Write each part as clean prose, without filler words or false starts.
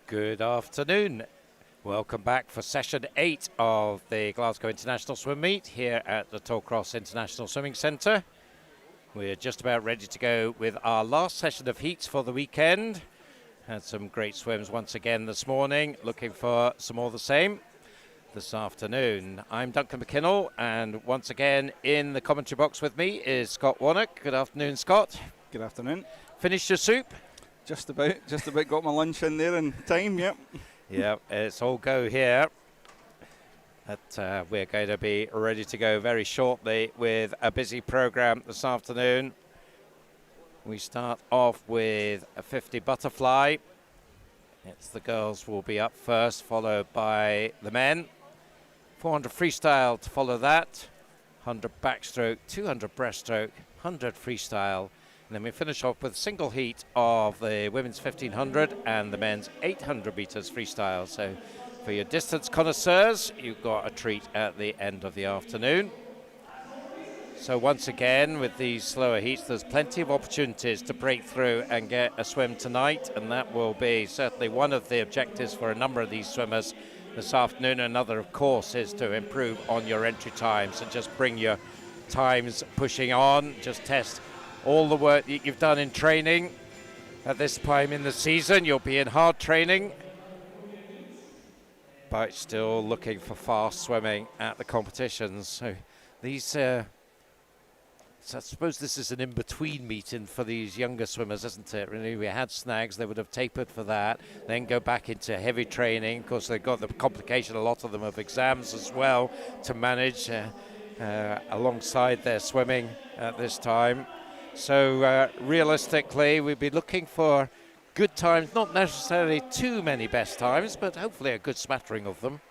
Good afternoon. Welcome back for session 8 of the Glasgow International Swim Meet here at the Tollcross International Swimming Centre. We're just about ready to go with our last session of heats for the weekend. Had some great swims once again this morning, looking for some more of the same this afternoon. I'm Duncan McKinnell, and once again in the commentary box with me is Scott Warnock. Good afternoon, Scott. Good afternoon. Finished your soup? Just about got my lunch in there in time, yep. Yeah, it's all go here. But we're going to be ready to go very shortly with a busy program this afternoon. We start off with a 50 butterfly. It's the girls will be up first, followed by the men. 400 freestyle to follow that. 100 backstroke, 200 breaststroke, 100 freestyle. And then we finish off with a single heat of the women's 1500 and the men's 800 meters freestyle. So for your distance connoisseurs, you've got a treat at the end of the afternoon. So once again, with these slower heats, there's plenty of opportunities to break through and get a swim tonight. And that will be certainly one of the objectives for a number of these swimmers this afternoon. Another, of course, is to improve on your entry times and just bring your times pushing on. Just test all the work that you've done in training. At this time in the season, you'll be in hard training, but still looking for fast swimming at the competitions. So these, so I suppose this is an in-between meeting for these younger swimmers, isn't it? Really, we had snags, they would have tapered for that, then go back into heavy training. Of course, they've got the complication, a lot of them, of exams as well to manage alongside their swimming at this time. So realistically, we'd be looking for good times, not necessarily too many best times, but hopefully a good smattering of them.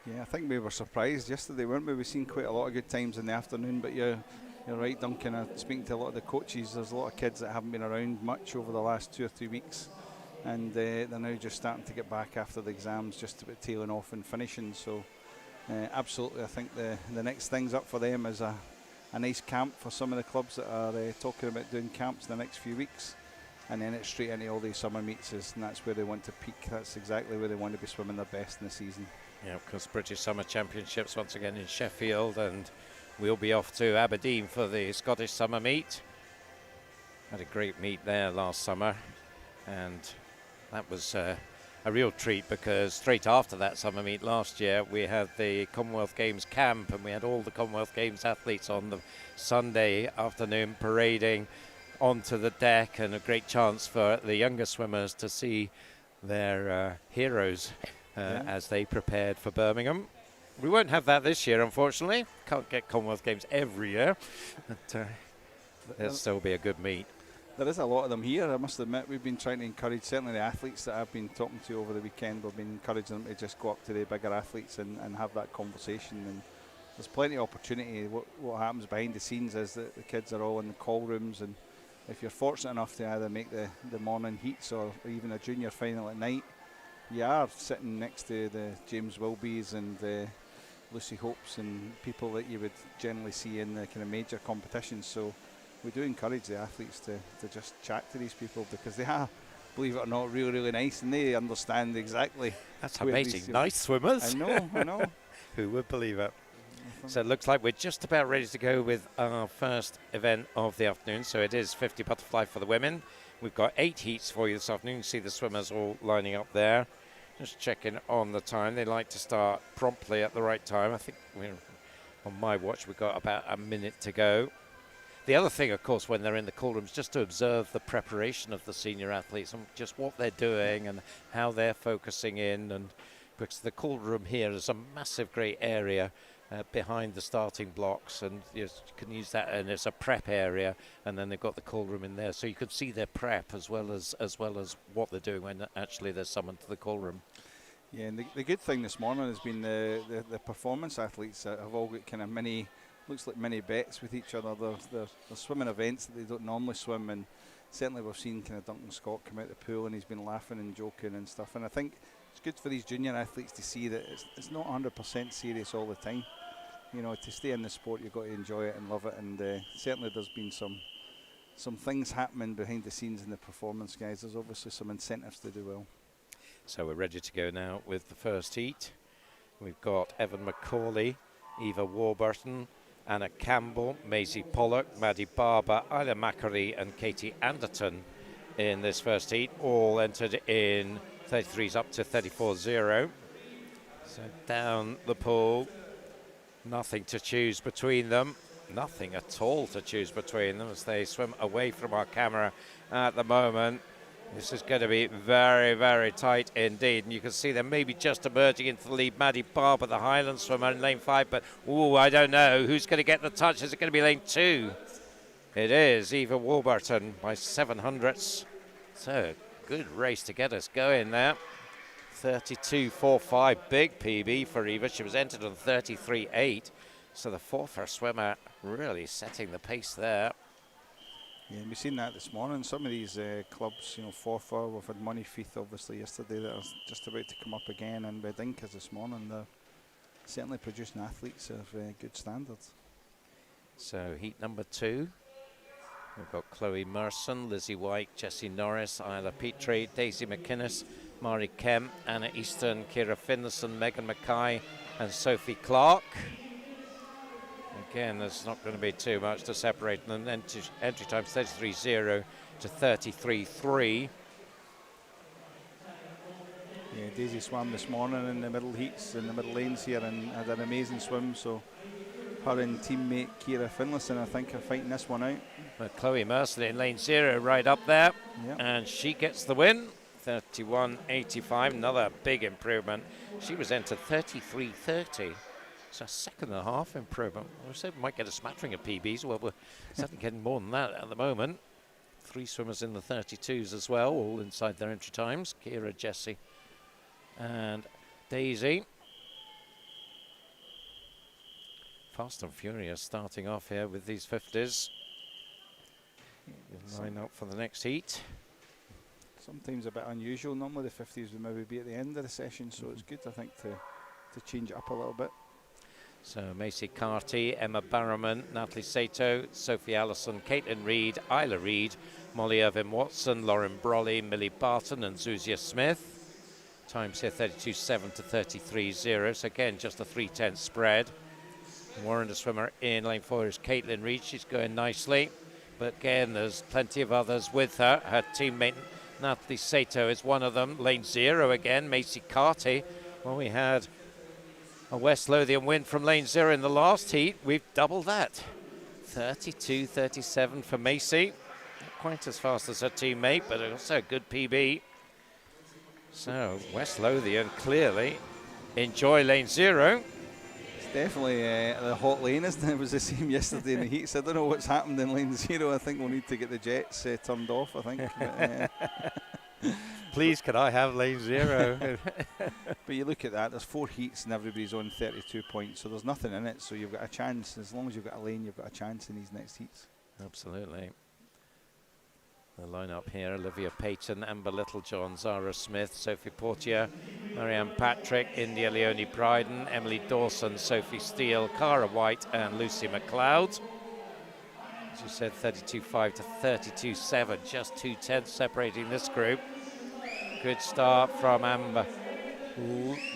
Yeah, I think we were surprised yesterday, weren't we? We've seen quite a lot of good times in the afternoon, but you're right, Duncan. Speaking to a lot of the coaches, there's a lot of kids that haven't been around much over the last 2 or 3 weeks, and they're now just starting to get back after the exams, just about tailing off and finishing. So absolutely, I think the next things up for them is a nice camp for some of the clubs that are talking about doing camps in the next few weeks, and then it's straight into all these summer meets, and that's where they want to peak. That's exactly where they want to be swimming their best in the season. Yeah, of course, British Summer Championships once again in Sheffield, and we'll be off to Aberdeen for the Scottish Summer Meet. Had a great meet there last summer, and that was a real treat, because straight after that summer meet last year we had the Commonwealth Games camp, and we had all the Commonwealth Games athletes on the Sunday afternoon parading onto the deck, and a great chance for the younger swimmers to see their heroes as they prepared for Birmingham. We won't have that this year, unfortunately. Can't get Commonwealth Games every year, but it'll still be a good meet. There is a lot of them here, I must admit. We've been trying to encourage, certainly the athletes that I've been talking to over the weekend, we've been encouraging them to just go up to the bigger athletes and have that conversation. And there's plenty of opportunity. What happens behind the scenes is that the kids are all in the call rooms, and if you're fortunate enough to either make the morning heats or even a junior final at night, you are sitting next to the James Wilbys and Lucy Hopes and people that you would generally see in the kind of major competitions. So we do encourage the athletes to just chat to these people, because they are, believe it or not, really, really nice, and they understand exactly. That's amazing. Nice swimmers. I know. Who would believe it? So it looks like we're just about ready to go with our first event of the afternoon. So it is 50 butterfly for the women. We've got 8 heats for you this afternoon. You can see the swimmers all lining up there. Just checking on the time. They like to start promptly at the right time. I think on my watch we've got about a minute to go. The other thing, of course, when they're in the call rooms, just to observe the preparation of the senior athletes and just what they're doing and how they're focusing in. And because the call room here is a massive, great area behind the starting blocks, and you can use that, and it's a prep area, and then they've got the call room in there, so you can see their prep as well as what they're doing when actually they're summoned to the call room. Yeah, and the good thing this morning has been the performance athletes that have all got kind of looks like mini bets with each other. They're swimming events that they don't normally swim, and certainly we've seen kind of Duncan Scott come out the pool and he's been laughing and joking and stuff, and I think it's good for these junior athletes to see that it's not 100% serious all the time. You know, to stay in the sport, you've got to enjoy it and love it, and certainly there's been some things happening behind the scenes in the performance, guys. There's obviously some incentives to do well. So we're ready to go now with the first heat. We've got Evan McCauley, Eva Warburton, Anna Campbell, Maisie Pollock, Maddie Barber, Isla Macquarie and Katie Anderton in this first heat, all entered in 33s up to 34.0. So down the pool, nothing to choose between them. Nothing at all to choose between them as they swim away from our camera at the moment. This is going to be very, very tight indeed. And you can see them maybe just emerging into the lead. Maddie Barber, the Highland swimmer in lane 5. But, I don't know. Who's going to get the touch? Is it going to be lane 2? It is Eva Warburton by 700ths. So, good race to get us going there. 32.45, big PB for Eva. She was entered on 33.8. So the four-first swimmer really setting the pace there. Yeah, we've seen that this morning. Some of these clubs, Forfar, we've had Moneyfeith obviously yesterday that are just about to come up again, and Bedinkas this morning. They're certainly producing athletes of good standards. So heat number 2. We've got Chloe Merson, Lizzie White, Jessie Norris, Isla Petrie, Daisy McInnes, Mari Kemp, Anna Easton, Kira Finlayson, Megan Mackay and Sophie Clark. Again, there's not going to be too much to separate them. Entry time 33.0 to 33.3. Yeah, Daisy swam this morning in the middle heats, in the middle lanes here, and had an amazing swim. So her and teammate Kira Finlayson, I think, are fighting this one out. But Chloe Merson in lane 0 right up there. Yep. And she gets the win. 31.85, another big improvement. She was entered 33.30. It's a second and a half improvement. We said we might get a smattering of PBs. Well, we're certainly getting more than that at the moment. 3 swimmers in the 32s as well, all inside their entry times. Kira, Jessie and Daisy. Fast and furious starting off here with these 50s. Line up for the next heat. Sometimes a bit unusual. Normally the 50s would maybe be at the end of the session, so it's good, I think, to change it up a little bit. So Macy Carty, Emma Barrowman, Natalie Sato, Sophie Allison, Caitlin Reid, Isla Reid, Molly Irvin-Watson, Lauren Brolly, Millie Barton and Zuzia Smith. Times here 32.7 to 33.0. So again, just a 3/10 spread. Warren, the swimmer in lane 4 is Caitlin Reid. She's going nicely. But again, there's plenty of others with her. Her teammate Natalie Sato is one of them. Lane 0 again, Macy Carty. Well, we had a West Lothian win from lane 0 in the last heat. We've doubled that. 32.37 for Macy. Not quite as fast as her teammate, but also a good PB. So West Lothian clearly enjoy lane 0. It's definitely the hot lane, isn't it? It was the same yesterday in the heats. I don't know what's happened in lane 0. I think we'll need to get the jets turned off, I think. But, please, can I have lane 0? But you look at that, there's 4 heats and everybody's on 32 points, so there's nothing in it, so you've got a chance. As long as you've got a lane, you've got a chance in these next heats. Absolutely. The lineup here: Olivia Payton, Amber Littlejohn, Zara Smith, Sophie Portier, Marianne Patrick, India Leonie Bryden, Emily Dawson, Sophie Steele, Cara White and Lucy McLeod. As you said, 32.5 to 32.7, just 2/10 separating this group. Good start from Amber.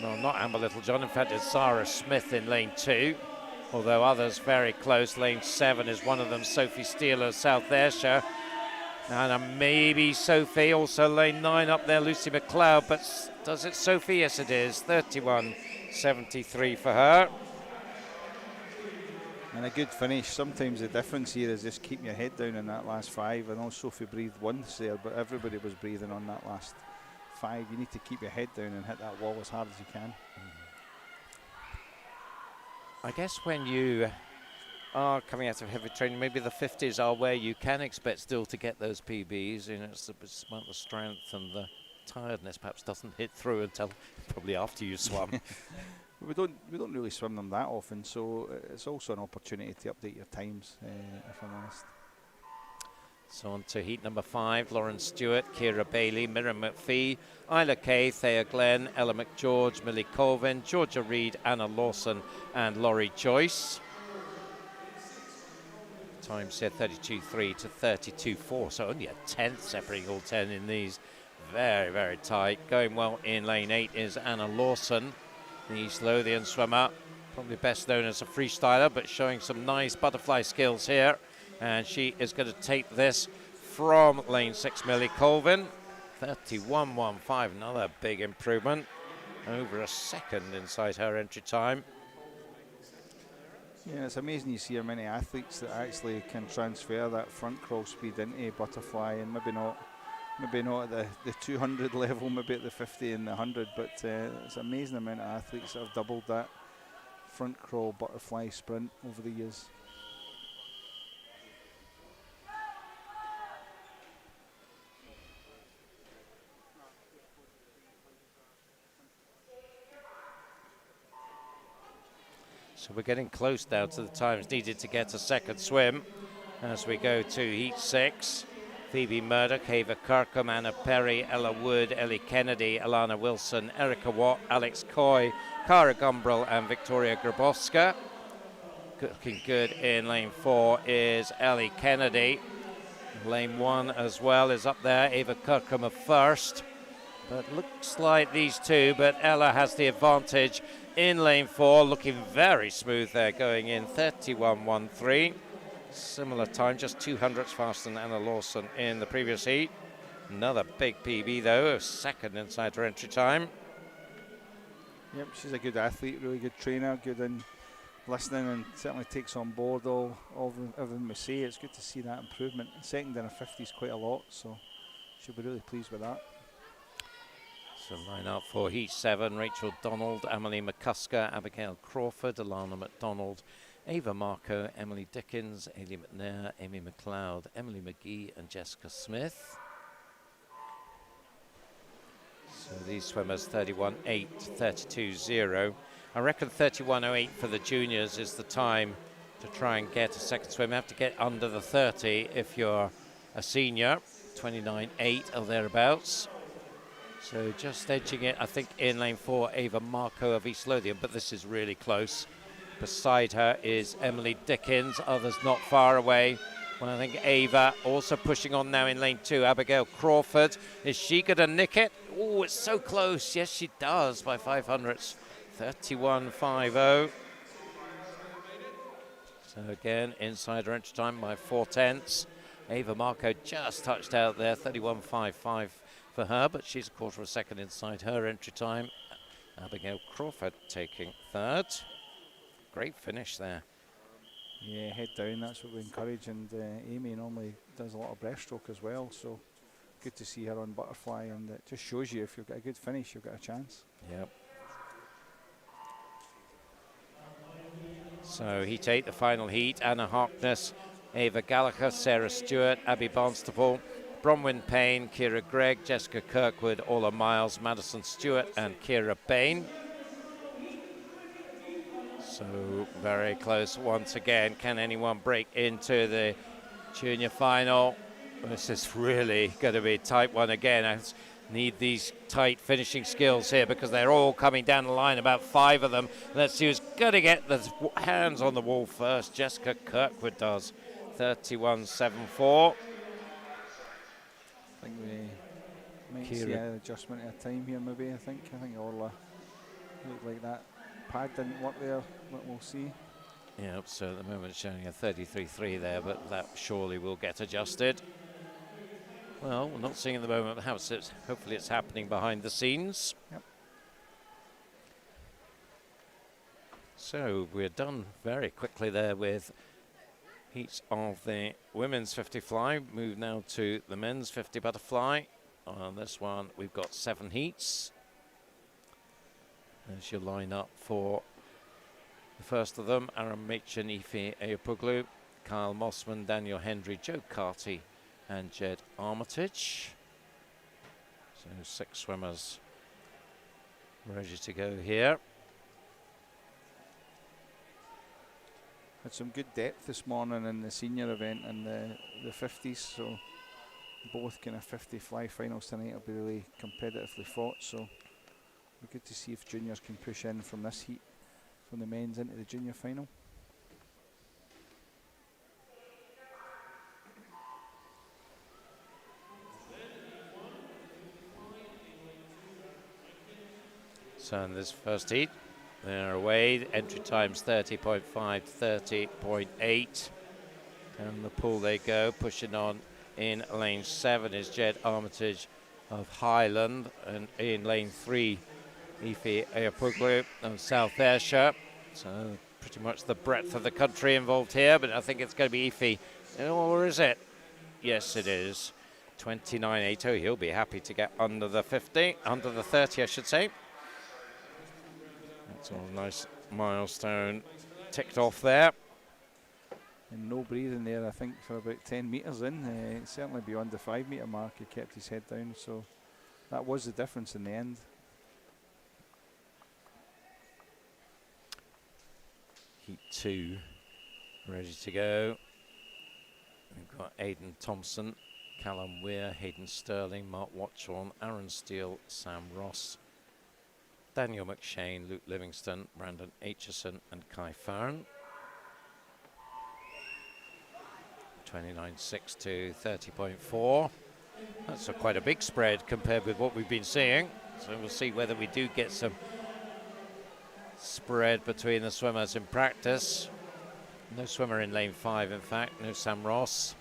No, not Amber Littlejohn. In fact, it's Zara Smith in lane 2. Although others very close. Lane 7 is one of them, Sophie Steele of South Ayrshire. And maybe Sophie, also lane 9 up there, Lucy McLeod. But does it Sophie? Yes, it is. 31.73 for her. And a good finish. Sometimes the difference here is just keep your head down in that last 5. I know Sophie breathed once there, but everybody was breathing on that last 5. You need to keep your head down and hit that wall as hard as you can. I guess when you are coming out of heavy training, maybe the 50s are where you can expect still to get those PBs. You know, it's about the strength and the tiredness perhaps doesn't hit through until probably after you swum. We don't really swim them that often, so it's also an opportunity to update your times, if I'm honest. So on to heat number 5, Lauren Stewart, Ciara Bailey, Miriam McPhee, Isla Kay, Thea Glenn, Ella McGeorge, Millie Colvin, Georgia Reid, Anna Lawson and Laurie Joyce. Time said 32.3 to 32.4, so only a 10th separating all 10 in these. very, very tight. Going well in lane 8 is Anna Lawson, the East Lothian swimmer, probably best known as a freestyler, but showing some nice butterfly skills here. And she is going to take this from lane 6, Millie Colvin. 31.15, another big improvement. Over a second inside her entry time. Yeah, it's amazing you see how many athletes that actually can transfer that front crawl speed into butterfly, and maybe not at the 200 level, maybe at the 50 and the 100, but it's an amazing amount of athletes that have doubled that front crawl butterfly sprint over the years. So we're getting close now to the times needed to get a second swim as we go to heat 6. Phoebe Murdoch, Ava Kirkham, Anna Perry, Ella Wood, Ellie Kennedy, Alana Wilson, Erica Watt, Alex Coy, Cara Gumbrell and Victoria Grabowska. Looking good in lane 4 is Ellie Kennedy. Lane 1 as well is up there, Ava Kirkham of first. But looks like these two, but Ella has the advantage in lane 4, looking very smooth there, going in 31.13. Similar time, just 200ths faster than Anna Lawson in the previous heat. Another big PB though, a second inside her entry time. Yep, she's a good athlete, really good trainer, good in listening, and certainly takes on board everything we say. It's good to see that improvement. Second in her 50s quite a lot, so she'll be really pleased with that. So line up for heat 7, Rachel Donald, Emily McCusker, Abigail Crawford, Alana McDonald, Ava Marco, Emily Dickens, Ailey McNair, Amy McLeod, Emily McGee and Jessica Smith. So these swimmers 31.8, 32.0. I reckon 31.08 for the juniors is the time to try and get a second swim. You have to get under the 30 if you're a senior, 29.8 or thereabouts. So just edging it, I think, in lane 4, Ava Marco of East Lothian, but this is really close. Beside her is Emily Dickens, others not far away. Well, I think Ava also pushing on now in lane 2, Abigail Crawford. Is she going to nick it? Oh, it's so close. Yes, she does by 500ths. 31.50. So again, inside her entry time by 4/10. Ava Marco just touched out there, 31.55 for her, but she's a quarter of a second inside her entry time. Abigail Crawford taking third. Great finish there. Yeah, head down, that's what we encourage, and Amy normally does a lot of breaststroke as well, so good to see her on butterfly, and it just shows you if you've got a good finish, you've got a chance. Yep. So heat 8, the final heat, Anna Harkness, Ava Gallagher, Sarah Stewart, Abby Barnstaple, Bronwyn Payne, Kira Gregg, Jessica Kirkwood, Ola Miles, Madison Stewart and Kira Bain. So very close once again. Can anyone break into the junior final? This is really going to be a tight one again. I need these tight finishing skills here because they're all coming down the line, about 5 of them. Let's see who's going to get the hands on the wall first. Jessica Kirkwood does, 31.74. I think we might see an adjustment of time here maybe, I think Orla looked like that pad didn't work there, but we'll see. Yeah, so at the moment it's showing a 33.3 there, but that surely will get adjusted. Well, we're not seeing at the moment how it's, hopefully it's happening behind the scenes. Yep. So we're done very quickly there with heats of the women's 50 fly. Move now to the men's 50 butterfly. On this one, we've got 7 heats. There's your lineup for the first of them: Aaron Machin, Ife Ayopoglu, Kyle Mossman, Daniel Hendry, Joe Carty, and Jed Armitage. So 6 swimmers ready to go here. Had some good depth this morning in the senior event and the 50s, so both kind of 50 fly finals tonight will be really competitively fought, so we're good to see if juniors can push in from this heat, from the men's into the junior final. So in this first heat, they're away. Entry times 30.5, 30.8. Down the pool they go, pushing on in lane 7 is Jed Armitage of Highland, and in lane 3, Ife Ayapuglu of South Ayrshire. So pretty much the breadth of the country involved here, but I think it's going to be Ife. Or is it? Yes, it is. 29.80. He'll be happy to get under the 50, under the 30, I should say. That's all a nice milestone ticked off there. And no breathing there, I think, for about 10 metres in. Certainly beyond the 5 metre mark, he kept his head down, so that was the difference in the end. Heat 2 ready to go. We've got Aidan Thompson, Callum Weir, Hayden Sterling, Mark Watchorn, Aaron Steele, Sam Ross, Daniel McShane, Luke Livingston, Brandon Aitchison and Kai Farron. 29.6 to 30.4. That's quite a big spread compared with what we've been seeing. So we'll see whether we do get some spread between the swimmers in practice. No swimmer in lane 5, in fact. No Sam Ross.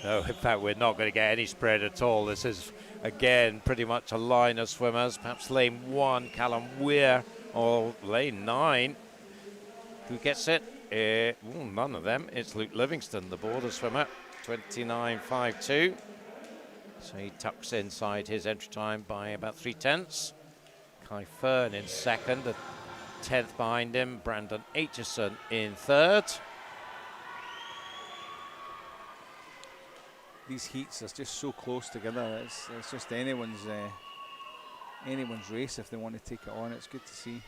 No, in fact, we're not going to get any spread at all. This is, again, pretty much a line of swimmers. Perhaps lane 1, Callum Weir, or lane 9. Who gets it? None of them. It's Luke Livingston, the border swimmer, 29.52. So he tucks inside his entry time by about 3/10. Kai Fern in second, a 10th behind him. Brandon Aitchison in third. These heats are just so close together. It's just anyone's race if they want to take it on. It's good to see.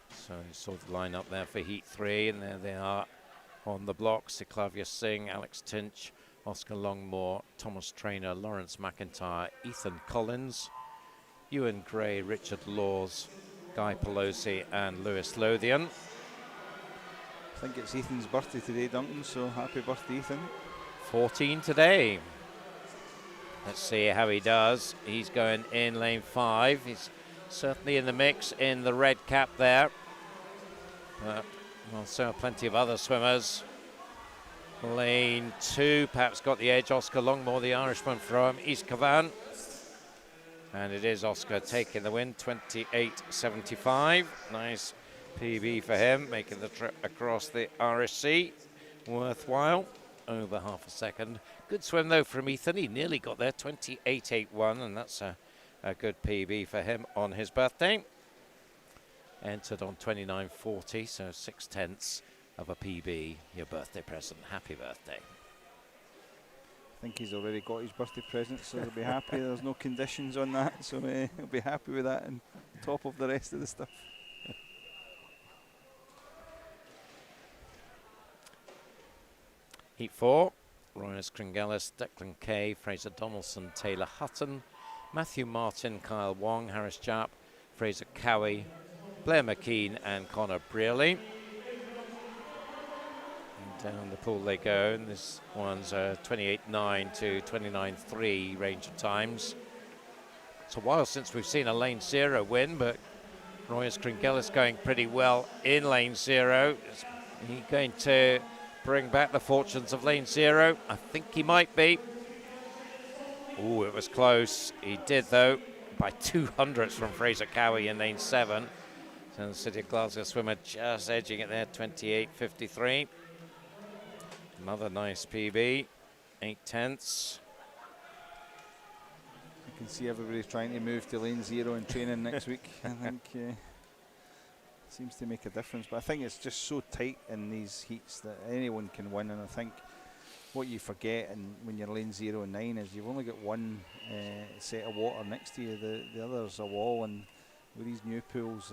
So you saw the lineup there for Heat 3, and there they are on the blocks. Siklavia Singh, Alex Tinch, Oscar Longmore, Thomas Traynor, Lawrence McIntyre, Ethan Collins, Ewan Gray, Richard Laws, Guy Pelosi and Lewis Lothian. I think it's Ethan's birthday today, Duncan, so happy birthday, Ethan. 14 today. Let's see how he does. He's going in lane 5. He's certainly in the mix in the red cap there. But well, so are plenty of other swimmers. Lane 2 perhaps got the edge. Oscar Longmore, the Irishman from East Cavan. And it is Oscar taking the win, 28.75. Nice PB for him, making the trip across the Irish Sea. Worthwhile, over half a second. Good swim though from Ethan, he nearly got there, 28.81, and that's a good PB for him on his birthday. Entered on 29.40, so 6/10 of a PB. Your birthday present, happy birthday. I think he's already got his birthday present, so he'll be happy. There's no conditions on that, so he'll be happy with that on top of the rest of the stuff. Heat 4, Royas Kringellis, Declan Kay, Fraser Donaldson, Taylor Hutton, Matthew Martin, Kyle Wong, Harris Japp, Fraser Cowie, Blair McKean and Connor Brearley. And down the pool they go, and this one's 28.9 to 29.3 range of times. It's a while since we've seen a lane 0 win, but Royas Kringellis going pretty well in lane 0. Is he going to bring back the fortunes of lane 0? I think he might be. Oh, it was close. He did, though, by 200ths from Fraser Cowie in lane 7. So the City of Glasgow swimmer just edging it there, 28.53. Another nice PB, 8/10. You can see everybody trying to move to lane 0 in training next week. I think seems to make a difference, but I think it's just so tight in these heats that anyone can win. And I think what you forget, and when you're lane 0 and 9, is you've only got one set of water next to you. The other's a wall, and with these new pools,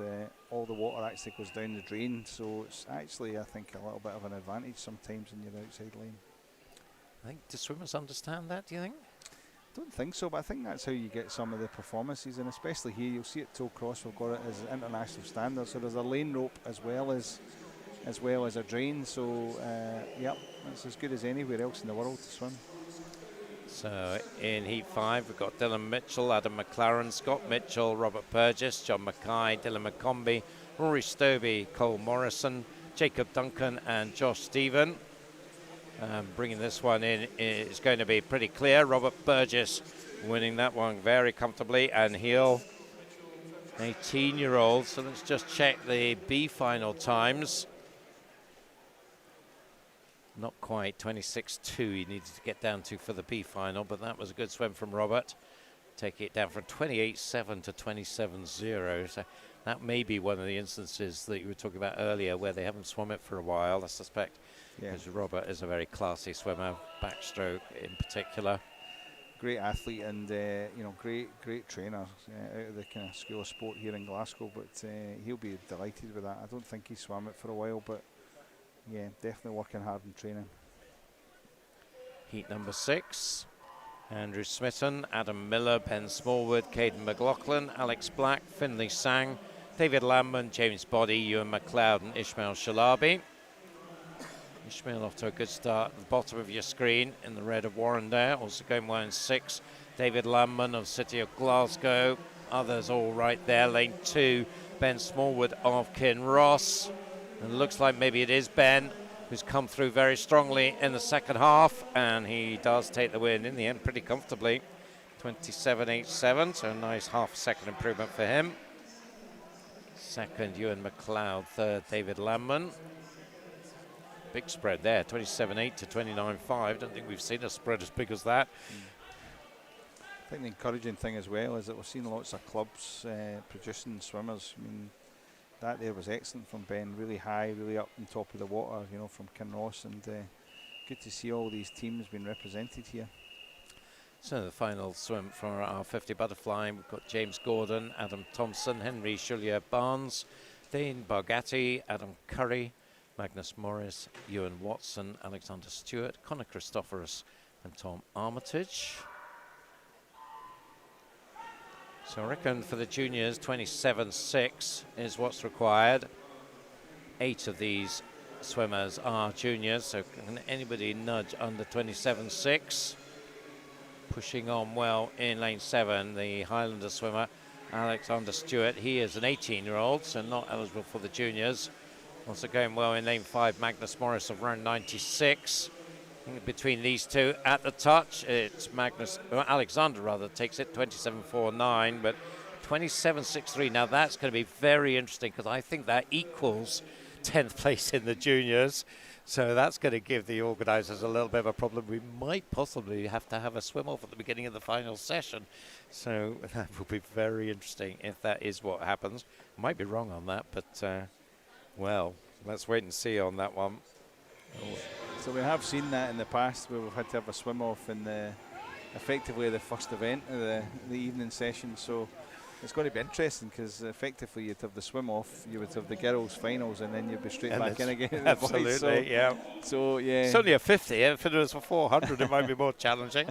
all the water actually goes down the drain. So it's actually, I think, a little bit of an advantage sometimes in your outside lane. I think, do swimmers understand that, do you think? Don't think so, but I think that's how you get some of the performances, and especially here you'll see at Tollcross we've got it as international standard, so there's a lane rope as well as a drain, so yep, that's as good as anywhere else in the world to swim. So in Heat 5, we've got Dylan Mitchell, Adam McLaren, Scott Mitchell, Robert Burgess, John Mackay, Dylan McCombie, Rory Stobie, Cole Morrison, Jacob Duncan and Josh Stephen. Bringing this one in is going to be pretty clear. Robert Burgess winning that one very comfortably, and he'll 18-year-old. So let's just check the B final times. Not quite 26.2 he needed to get down to for the B final, but that was a good swim from Robert. Taking it down from 28.7 to 27.0. So that may be one of the instances that you were talking about earlier where they haven't swum it for a while, I suspect. Because Robert is a very classy swimmer, backstroke in particular. Great athlete and great trainer out of the kind of school of sport here in Glasgow, but he'll be delighted with that. I don't think he swam it for a while, but yeah, definitely working hard in training. Heat number 6. Andrew Smitten, Adam Miller, Ben Smallwood, Caden McLaughlin, Alex Black, Finlay Sang, David Lamman, James Boddy, Ewan McLeod and Ishmael Shalabi. Ishmael off to a good start at the bottom of your screen in the red of Warrendale, also going well in 6. David Lamman of City of Glasgow, others all right there. Lane 2, Ben Smallwood of Kinross. And it looks like maybe it is Ben who's come through very strongly in the second half, and he does take the win in the end pretty comfortably. 27.87, so a nice half-second improvement for him. Second, Ewan McLeod. Third, David Lamman. Big spread there, 27.8 to 29.5. Don't think we've seen a spread as big as that. I think the encouraging thing as well is that we're seeing lots of clubs producing swimmers. I mean, that there was excellent from Ben, really high, really up on top of the water, from Kinross, and good to see all these teams being represented here. So the final swim for our 50 butterfly, we've got James Gordon, Adam Thompson, Henry Shulia Barnes, Dane Bargatti, Adam Curry, Magnus Morris, Ewan Watson, Alexander Stewart, Connor Christophorus and Tom Armitage. So I reckon for the juniors 27.6 is what's required. 8 of these swimmers are juniors, so can anybody nudge under 27.6? Pushing on well in lane 7, the Highlander swimmer Alexander Stewart. He is an 18-year-old, so not eligible for the juniors. Also going well in lane 5, Magnus Morris of round 96. Between these two at the touch, it's Alexander takes it 27.49, but 27.63. Now that's going to be very interesting because I think that equals 10th place in the juniors. So that's going to give the organisers a little bit of a problem. We might possibly have to have a swim off at the beginning of the final session. So that will be very interesting if that is what happens. Might be wrong on that, but well, let's wait and see on that one. So we have seen that in the past where we've had to have a swim off in effectively the first event of the evening session. So it's going to be interesting because effectively you'd have the swim off, you would have the girls' finals, and then you'd be straight back in again. Absolutely, so, yeah. So yeah, it's only a 50. If it was a 400, it might be more challenging.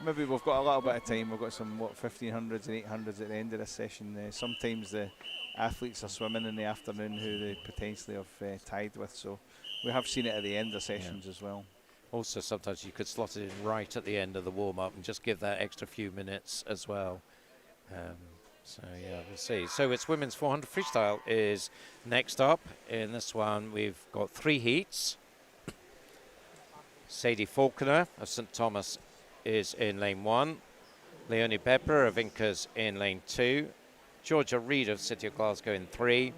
Maybe we've got a little bit of time. We've got some 1500s and 800s at the end of the session. Sometimes the athletes are swimming in the afternoon who they potentially have tied with. So we have seen it at the end of sessions as well. Also, sometimes you could slot it in right at the end of the warm-up and just give that extra few minutes as well. So yeah, we'll see. So it's women's 400 freestyle is next up. In this one, we've got 3 heats. Sadie Faulkner of St Thomas is in lane 1. Leonie Bepper of Incas in lane 2. Georgia Reid of City of Glasgow in 3.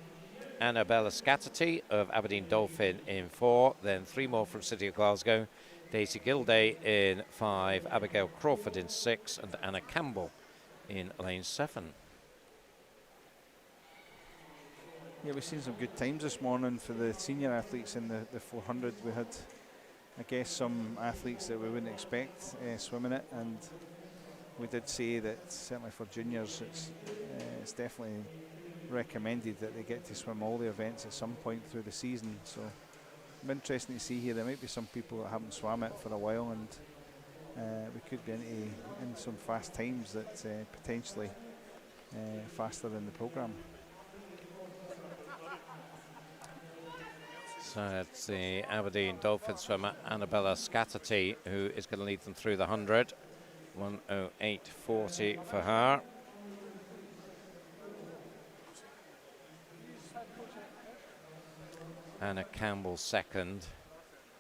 Annabella Scatterty of Aberdeen Dolphin in 4. Then 3 more from City of Glasgow. Daisy Gilday in 5. Abigail Crawford in 6. And Anna Campbell in lane 7. Yeah, we've seen some good times this morning for the senior athletes in the 400. We had, I guess, some athletes that we wouldn't expect swimming it, and we did say that certainly for juniors it's definitely recommended that they get to swim all the events at some point through the season. So I'm interested to see here. There might be some people that haven't swam it for a while, and we could be in some fast times that potentially faster than the programme. So it's the Aberdeen Dolphin swimmer Annabella Scatterty who is going to lead them through the 100. 1:08.40 for her. Anna Campbell second,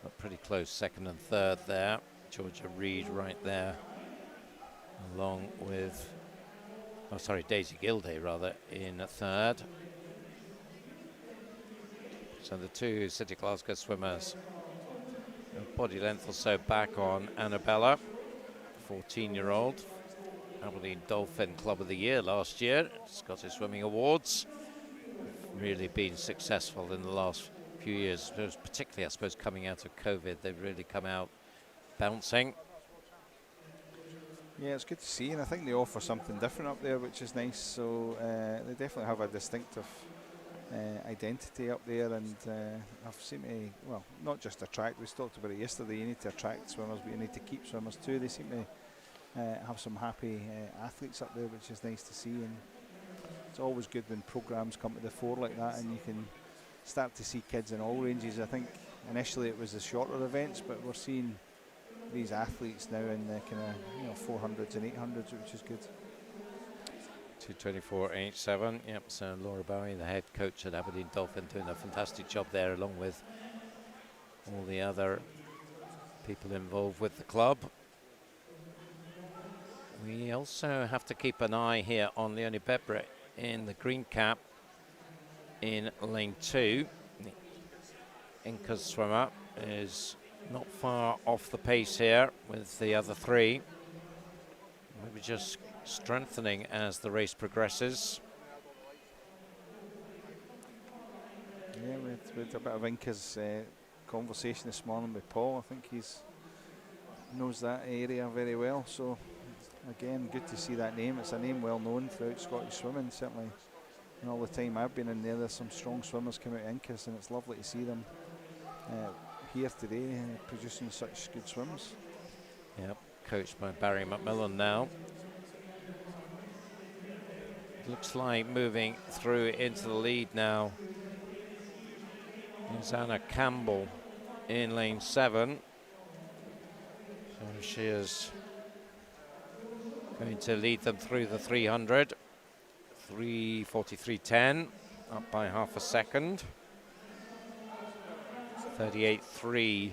but pretty close second and third there. Georgia Reed right there, along with, oh sorry, Daisy Gilday rather in a third. So the two City Glasgow swimmers, a body length or so back on Annabella, 14-year-old. Aberdeen Dolphin Club of the Year last year, Scottish Swimming Awards. Really been successful in the last few years, particularly I suppose coming out of COVID. They've really come out bouncing. Yeah, it's good to see, and I think they offer something different up there, which is nice. So they definitely have a distinctive identity up there, and I've seen to, well, not just attract, we talked about it yesterday, you need to attract swimmers, but you need to keep swimmers too. They seem to have some happy athletes up there, which is nice to see, and it's always good when programs come to the fore like that, and you can start to see kids in all ranges. I think initially it was the shorter events, but we're seeing these athletes now in the kind of 400s and 800s, which is good. 2:24.87. Yep. So Laura Bowie, the head coach at Aberdeen Dolphin, doing a fantastic job there, along with all the other people involved with the club. We also have to keep an eye here on Leonie Bebre in the green cap in lane 2. The Incas swimmer is not far off the pace here with the other three. Maybe just strengthening as the race progresses. Yeah, we had a bit of Incas conversation this morning with Paul. I think he's knows that area very well. So again, good to see that name. It's a name well known throughout Scottish swimming, certainly. And all the time I've been in there's some strong swimmers come out of Incas, and it's lovely to see them here today producing such good swims. Yep, coached by Barry McMillan now. Looks like moving through into the lead now is Anna Campbell in lane 7. So she is going to lead them through the 300. 3:43.10, up by half a second. 38.3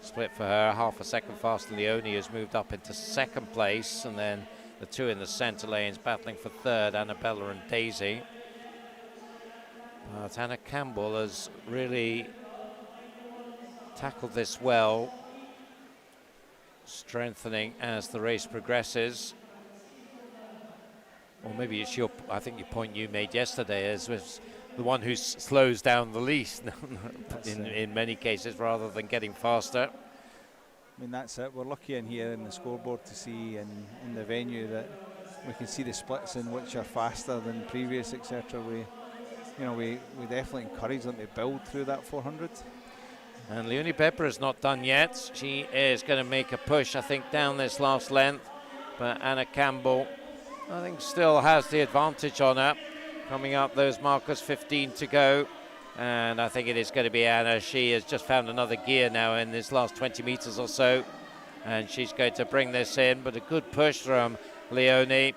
split for her, half a second faster. Leonie has moved up into second place, and then the two in the centre lanes battling for third, Annabella and Daisy. But Anna Campbell has really tackled this well, strengthening as the race progresses. Or maybe it's your, I think your point you made yesterday is was the one who slows down the least in many cases, rather than getting faster. I mean, that's it. We're lucky in here in the scoreboard to see in the venue that we can see the splits in which are faster than previous, etc. We definitely encourage them to build through that 400. And Leonie Bebre is not done yet. She is going to make a push, I think, down this last length. But Anna Campbell, I think, still has the advantage on her. Coming up those markers, 15 to go. And I think it is going to be Anna. She has just found another gear now in this last 20 meters or so. And she's going to bring this in, but a good push from Leonie.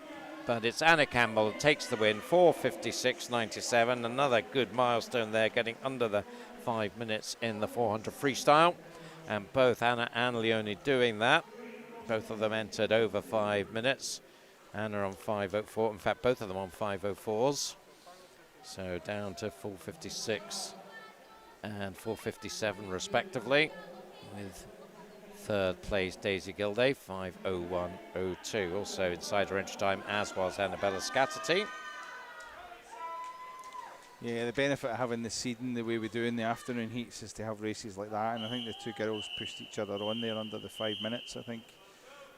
But it's Anna Campbell who takes the win, 4:56.97. Another good milestone there, getting under the 5 minutes in the 400 freestyle. And both Anna and Leonie doing that. Both of them entered over 5 minutes. Anna on 5:04. In fact, both of them on 5:04s. So down to 4:56 and 4:57 respectively, with third place Daisy Gilday, 5:01.02. Also inside her entry time, as was Annabella Scatterty. Yeah, the benefit of having the seeding the way we do in the afternoon heats is to have races like that, and I think the two girls pushed each other on there under the 5 minutes. I think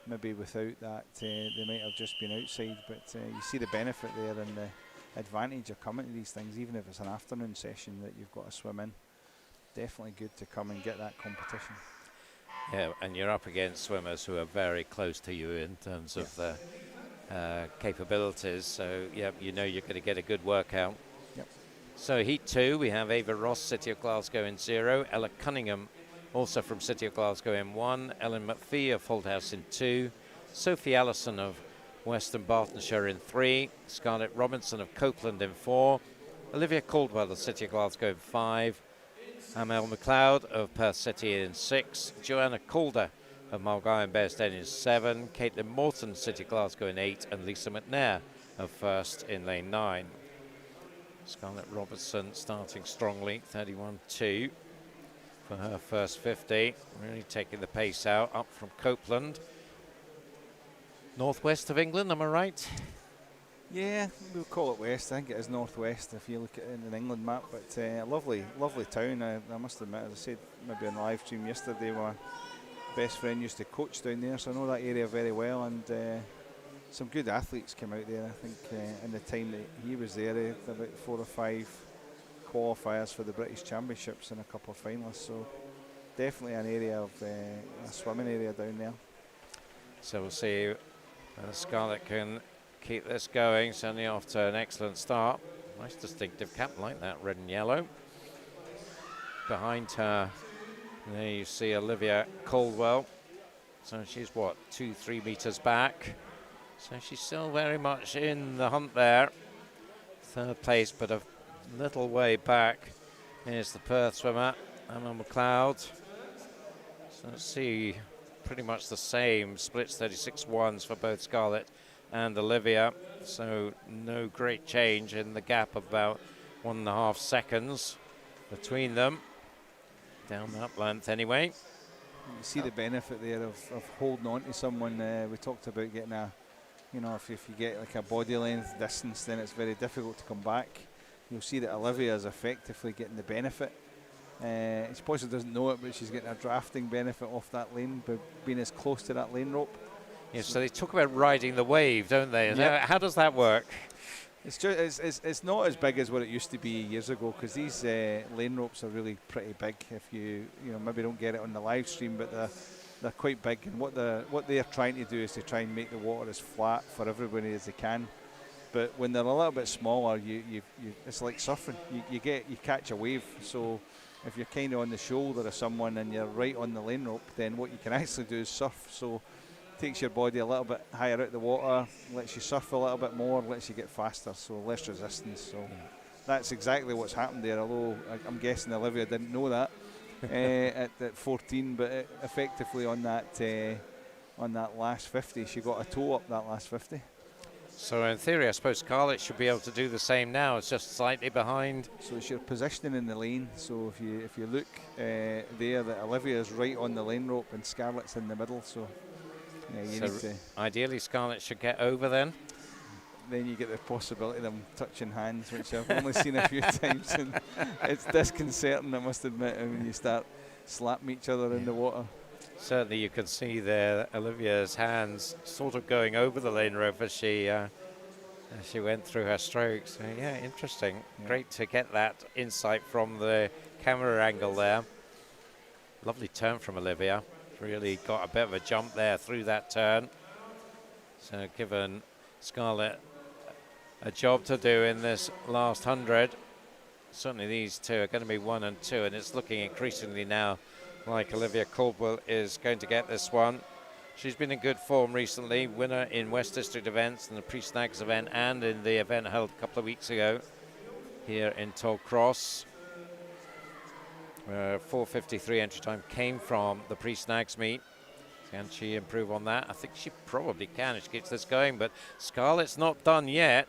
maybe without that they might have just been outside, but you see the benefit there and the advantage of coming to these things, even if it's an afternoon session that you've got to swim in. Definitely good to come and get that competition. Yeah, and you're up against swimmers who are very close to you in terms of their capabilities, so yeah, you know you're going to get a good workout. Yep. So heat 2, we have Ava Ross, City of Glasgow in 0, Ella Cunningham, also from City of Glasgow in 1, Ellen McPhee of Holdhouse in 2, Sophie Allison of Western Bartonshire in 3, Scarlett Robinson of Copeland in 4, Olivia Caldwell of City of Glasgow in 5, Amel McLeod of Perth City in 6, Joanna Calder of Mulgai and Bearsden in 7, Caitlin Morton, City of Glasgow in 8, and Lisa McNair of First in lane 9. Scarlett Robertson starting strongly, 31.2 for her first 50. Really taking the pace out, up from Copeland. Northwest of England, am I right? Yeah, we'll call it west. I think it is northwest if you look at it in an England map. But lovely town. I must admit, as I said maybe on the live stream yesterday, my best friend used to coach down there, so I know that area very well. And some good athletes came out there. I think in the time that he was there, he had about 4 or 5 qualifiers for the British Championships and a couple of finalists. So definitely an area of a swimming area down there. So we'll see Scarlett can keep this going, certainly after an excellent start. Nice distinctive cap like that, red and yellow. Behind her, there you see Olivia Caldwell. So she's what, 2-3 meters back. So she's still very much in the hunt there. Third place, but a little way back. Here's the Perth swimmer, Emma McLeod. So let's see, pretty much the same splits, 36.1s for both Scarlett and Olivia. So no great change in the gap of about 1.5 seconds between them. Down that length anyway. You see the benefit there of holding on to someone. We talked about getting a, if you get like a body length distance, then it's very difficult to come back. You'll see that Olivia is effectively getting the benefit. She possibly doesn't know it, but she's getting a drafting benefit off that lane by being as close to that lane rope. Yes, so they talk about riding the wave, don't they? Yep. How does that work? It's not as big as what it used to be years ago, because these lane ropes are really pretty big. If you maybe don't get it on the live stream, but they're quite big. And what they're trying to do is to try and make the water as flat for everybody as they can. But when they're a little bit smaller, it's like surfing. You catch a wave. So if you're kind of on the shoulder of someone and you're right on the lane rope, then what you can actually do is surf. So takes your body a little bit higher out the water, lets you surf a little bit more, lets you get faster, so less resistance. So that's exactly what's happened there, although I'm guessing Olivia didn't know that at 14, but effectively on that last 50, she got a toe up that last 50. So in theory, I suppose Scarlett should be able to do the same now. It's just slightly behind. So it's your positioning in the lane. So if you look there, that Olivia is right on the lane rope and Scarlett's in the middle. So you need to. Ideally, Scarlett should get over then. Then you get the possibility of them touching hands, which I've only seen a few times, and it's disconcerting, I must admit, when you start slapping each other in the water. Certainly you can see there Olivia's hands sort of going over the lane rope as she went through her strokes. So yeah, interesting. Yeah. Great to get that insight from the camera angle there. Lovely turn from Olivia. Really got a bit of a jump there through that turn. So given Scarlett a job to do in this last 100, certainly these two are going to be 1 and 2, and it's looking increasingly now like Olivia Caldwell is going to get this one. She's been in good form recently, winner in West District events and the Pre-Snags event and in the event held a couple of weeks ago here in Tollcross. 4:53 entry time came from the Pre-Snags meet. Can she improve on that? I think she probably can if she keeps this going, but Scarlett's not done yet.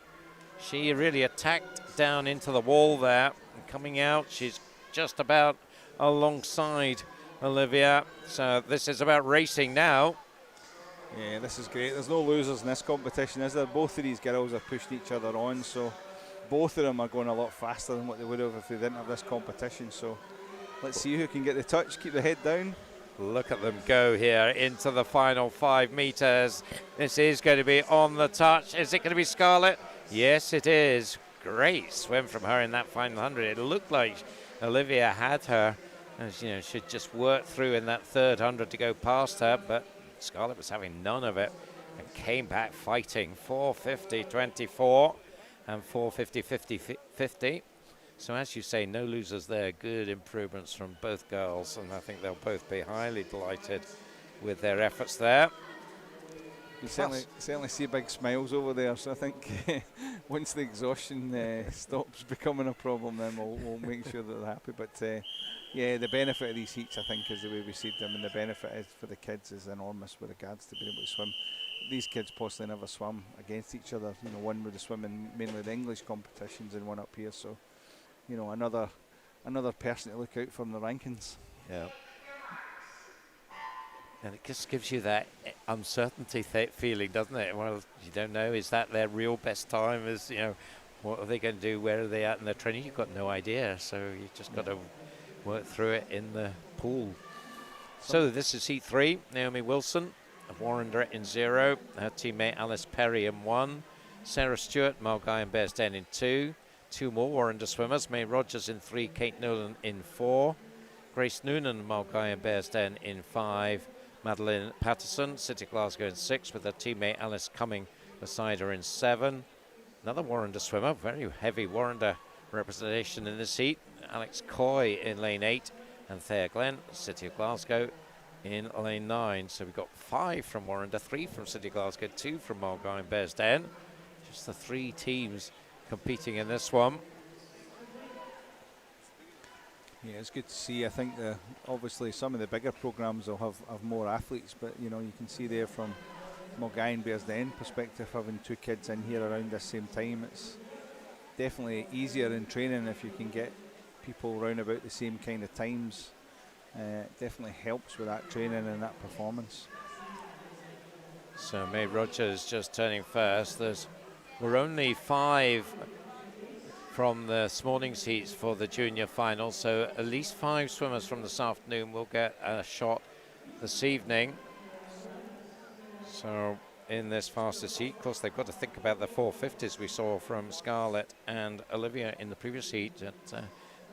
She really attacked down into the wall there, and coming out, she's just about alongside Olivia. So this is about racing now. Yeah, this is great. There's no losers in this competition, is there? Both of these girls are pushing each other on, so both of them are going a lot faster than what they would have if they didn't have this competition. So let's see who can get the touch, keep the head down. Look at them go here into the final 5 meters. This is going to be on the touch. Is it going to be Scarlett? Yes, it is. Great swim from her in that final 100. It looked like Olivia had her, as you know, she'd just worked through in that third 100 to go past her, but Scarlett was having none of it and came back fighting. 4:50.24 and 4:50.50. So as you say, no losers there. Good improvements from both girls, and I think they'll both be highly delighted with their efforts there. You certainly see big smiles over there, so I think once the exhaustion stops becoming a problem, then we'll make sure that they're happy. But yeah, the benefit of these heats, I think, is the way we see them, and the benefit is for the kids is enormous with regards to being able to swim. These kids possibly never swum against each other. You know, one would have swum in mainly the English competitions and one up here, so you know, another person to look out for in the rankings. Yeah. And it just gives you that uncertainty feeling, doesn't it? Well, you don't know, is that their real best time? Is, you know, what are they going to do? Where are they at in their training? You've got no idea, so you just got to work through it in the pool. So this is heat 3. Naomi Wilson of Warrender in 0. Her teammate Alice Perry in 1. Sarah Stewart, Mulgai and Bearsden in 2. 2 more Warrender swimmers. May Rogers in 3. Kate Nolan in 4. Grace Noonan, Mulgai and Bearsden in 5. Madeline Patterson, City Glasgow in 6, with her teammate Alice Cumming beside her in 7. Another Warrender swimmer, very heavy Warrender representation in this heat. Alex Coy in lane 8, and Thea Glenn, City of Glasgow, in lane 9. So we've got 5 from Warrender, 3 from City of Glasgow, 2 from Mulgai and Bearsden. Just the 3 teams competing in this one. Yeah, it's good to see. I think obviously some of the bigger programs will have more athletes, but you know, you can see there from Mulgai and Bearsden perspective, having 2 kids in here around the same time, it's definitely easier in training if you can get people round about the same kind of times. It definitely helps with that training and that performance. So May Rogers just turning first. We're only 5 from this morning's heats for the junior final, so at least 5 swimmers from this afternoon will get a shot this evening. So in this fastest heat, of course, they've got to think about the 450s we saw from Scarlett and Olivia in the previous heat.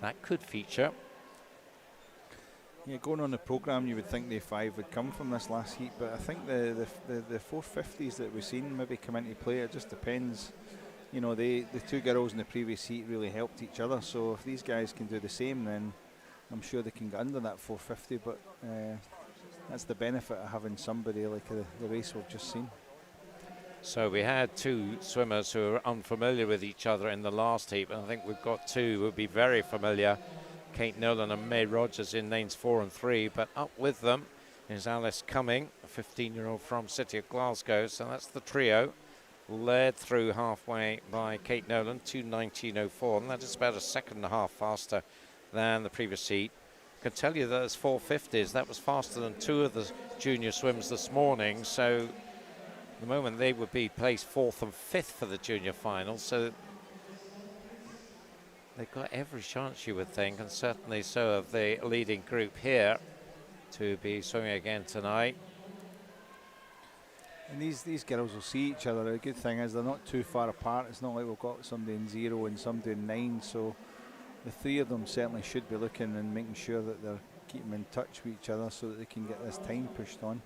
That could feature. Yeah, going on the programme, you would think the 5 would come from this last heat, but I think the 450s that we've seen maybe come into play. It just depends. You know, the 2 girls in the previous heat really helped each other, so if these guys can do the same, then I'm sure they can get under that 450, but that's the benefit of having somebody like the race we've just seen. So we had 2 swimmers who are unfamiliar with each other in the last heat, but I think we've got 2 who will be very familiar. Kate Nolan and May Rogers in lanes 4 and 3, but up with them is Alice Cumming, a 15-year-old from City of Glasgow, so that's the trio. Led through halfway by Kate Nolan, 2:19.04, and that is about a second and a half faster than the previous heat. I can tell you that it's 450s. That was faster than 2 of the junior swims this morning, so at the moment they would be placed 4th and 5th for the junior final, so they've got every chance, you would think, and certainly so of the leading group here to be swimming again tonight. And these girls will see each other. The good thing is they're not too far apart. It's not like we've got somebody in 0 and somebody in 9, so the 3 of them certainly should be looking and making sure that they're keeping in touch with each other so that they can get this time pushed on.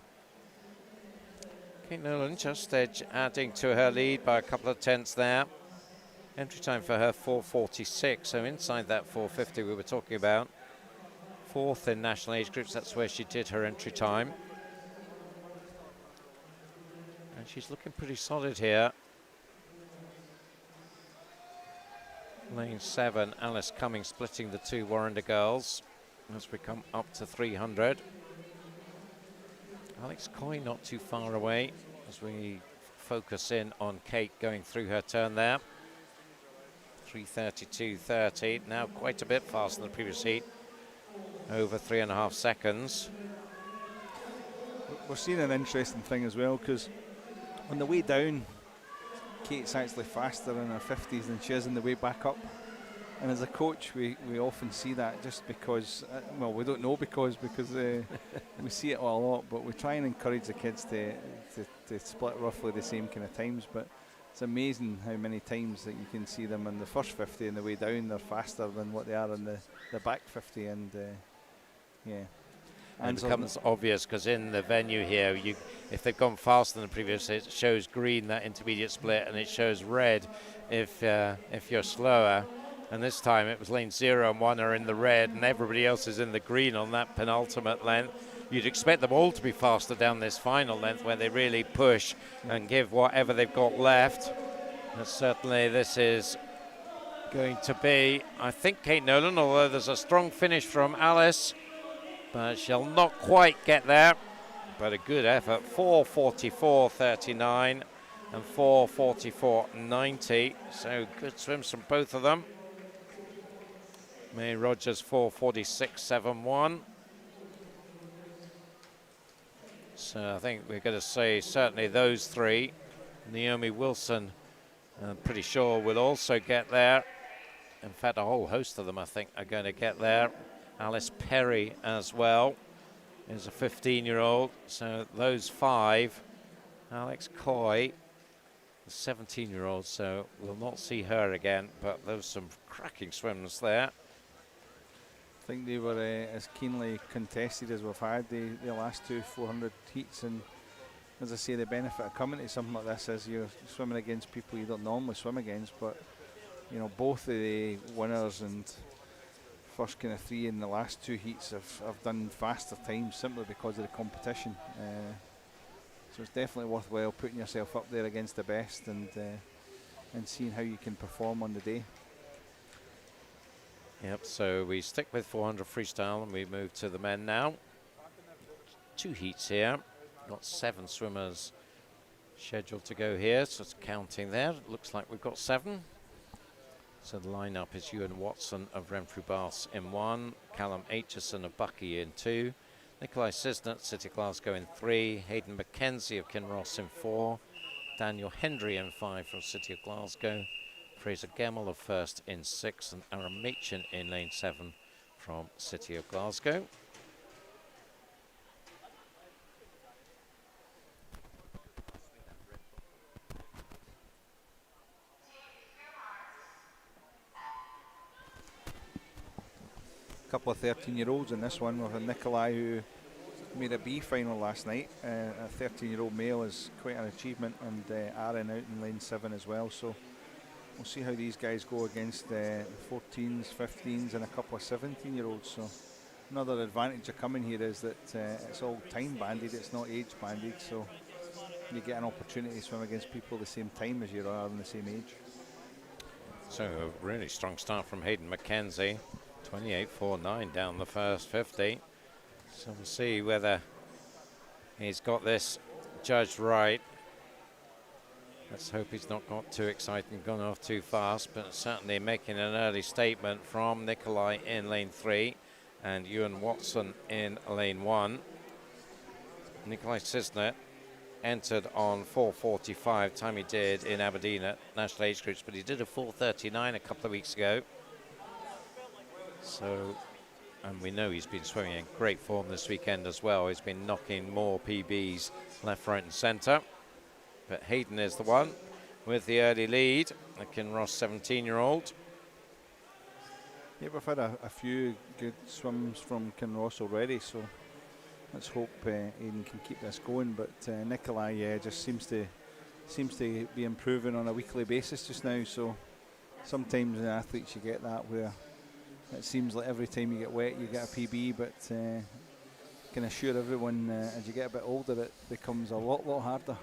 Kate Nolan just adding to her lead by a couple of tenths there. Entry time for her 4:46, so inside that 450 we were talking about. 4th in national age groups, that's where she did her entry time. And she's looking pretty solid here. Lane 7, Alice Cumming splitting the 2 Warrender girls as we come up to 300. Alex Coy not too far away as we focus in on Kate going through her turn there. 3:32.30, now quite a bit faster than the previous heat, over 3.5 seconds. We're seeing an interesting thing as well, because on the way down, Kate's actually faster in her 50s than she is on the way back up. And as a coach, we often see that just because, well, we don't know because we see it a lot, but we try and encourage the kids to split roughly the same kind of times. But it's amazing how many times that you can see them in the first 50 and the way down they're faster than what they are in the back 50, and yeah. And it becomes obvious because in the venue here, if they've gone faster than the previous, it shows green, that intermediate split, and it shows red if you're slower. And this time it was lane 0 and 1 are in the red and everybody else is in the green on that penultimate length. You'd expect them all to be faster down this final length where they really push and give whatever they've got left. And certainly this is going to be, I think, Kate Nolan, although there's a strong finish from Alice, but she'll not quite get there. But a good effort, 4:44.39 and 4:44.90. So good swims from both of them. May Rogers 4:46.71. So I think we're going to say certainly those three. Naomi Wilson, I'm pretty sure will also get there. In fact, a whole host of them I think are going to get there. Alice Perry as well is a 15-year-old. So those five. Alex Coy, the 17-year-old, so we'll not see her again, but there's some cracking swims there. I think they were as keenly contested as we've had the last two 400 heats, and as I say, the benefit of coming to something like this is you're swimming against people you don't normally swim against, but you know, both of the winners and first kind of three in the last two heats have done faster times simply because of the competition. So it's definitely worthwhile putting yourself up there against the best and seeing how you can perform on the day. Yep, so we stick with 400 freestyle and we move to the men now. Two heats here. Got 7 swimmers scheduled to go here, so it's counting there. It looks like we've got 7. So the lineup is Ewan Watson of Renfrew Baths in 1, Callum Aitchison of Bucky in 2, Nikolai Cisnet, City of Glasgow in 3, Hayden Mackenzie of Kinross in 4, Daniel Hendry in 5 from City of Glasgow, Fraser Gemmell of First in 6, and Aaron Machin in lane 7 from City of Glasgow. A couple of 13-year-olds in this one. We've had Nikolai, who made a B final last night. A 13-year-old male is quite an achievement, and Aaron out in lane 7 as well. So we'll see how these guys go against 14s, 15s, and a couple of 17-year-olds. So another advantage of coming here is that it's all time banded, it's not age banded. So you get an opportunity to swim against people the same time as you are and the same age. So a really strong start from Hayden Mackenzie. 28.49 down the first 50. So we'll see whether he's got this judged right. Let's hope he's not got too excited and gone off too fast, but certainly making an early statement from Nikolai in lane 3 and Ewan Watson in lane 1. Nikolai Cisnet entered on 4:45, time he did in Aberdeen at National Age Groups, but he did a 4:39 a couple of weeks ago. So, and we know he's been swimming in great form this weekend as well. He's been knocking more PBs left, right and centre. But Hayden is the one with the early lead, the Kinross 17-year-old. Yeah, we've had a few good swims from Kinross already, so let's hope Aidan can keep this going. But Nikolai just seems to be improving on a weekly basis just now. So sometimes in athletes you get that where it seems like every time you get wet you get a PB, but can assure everyone as you get a bit older it becomes a lot harder.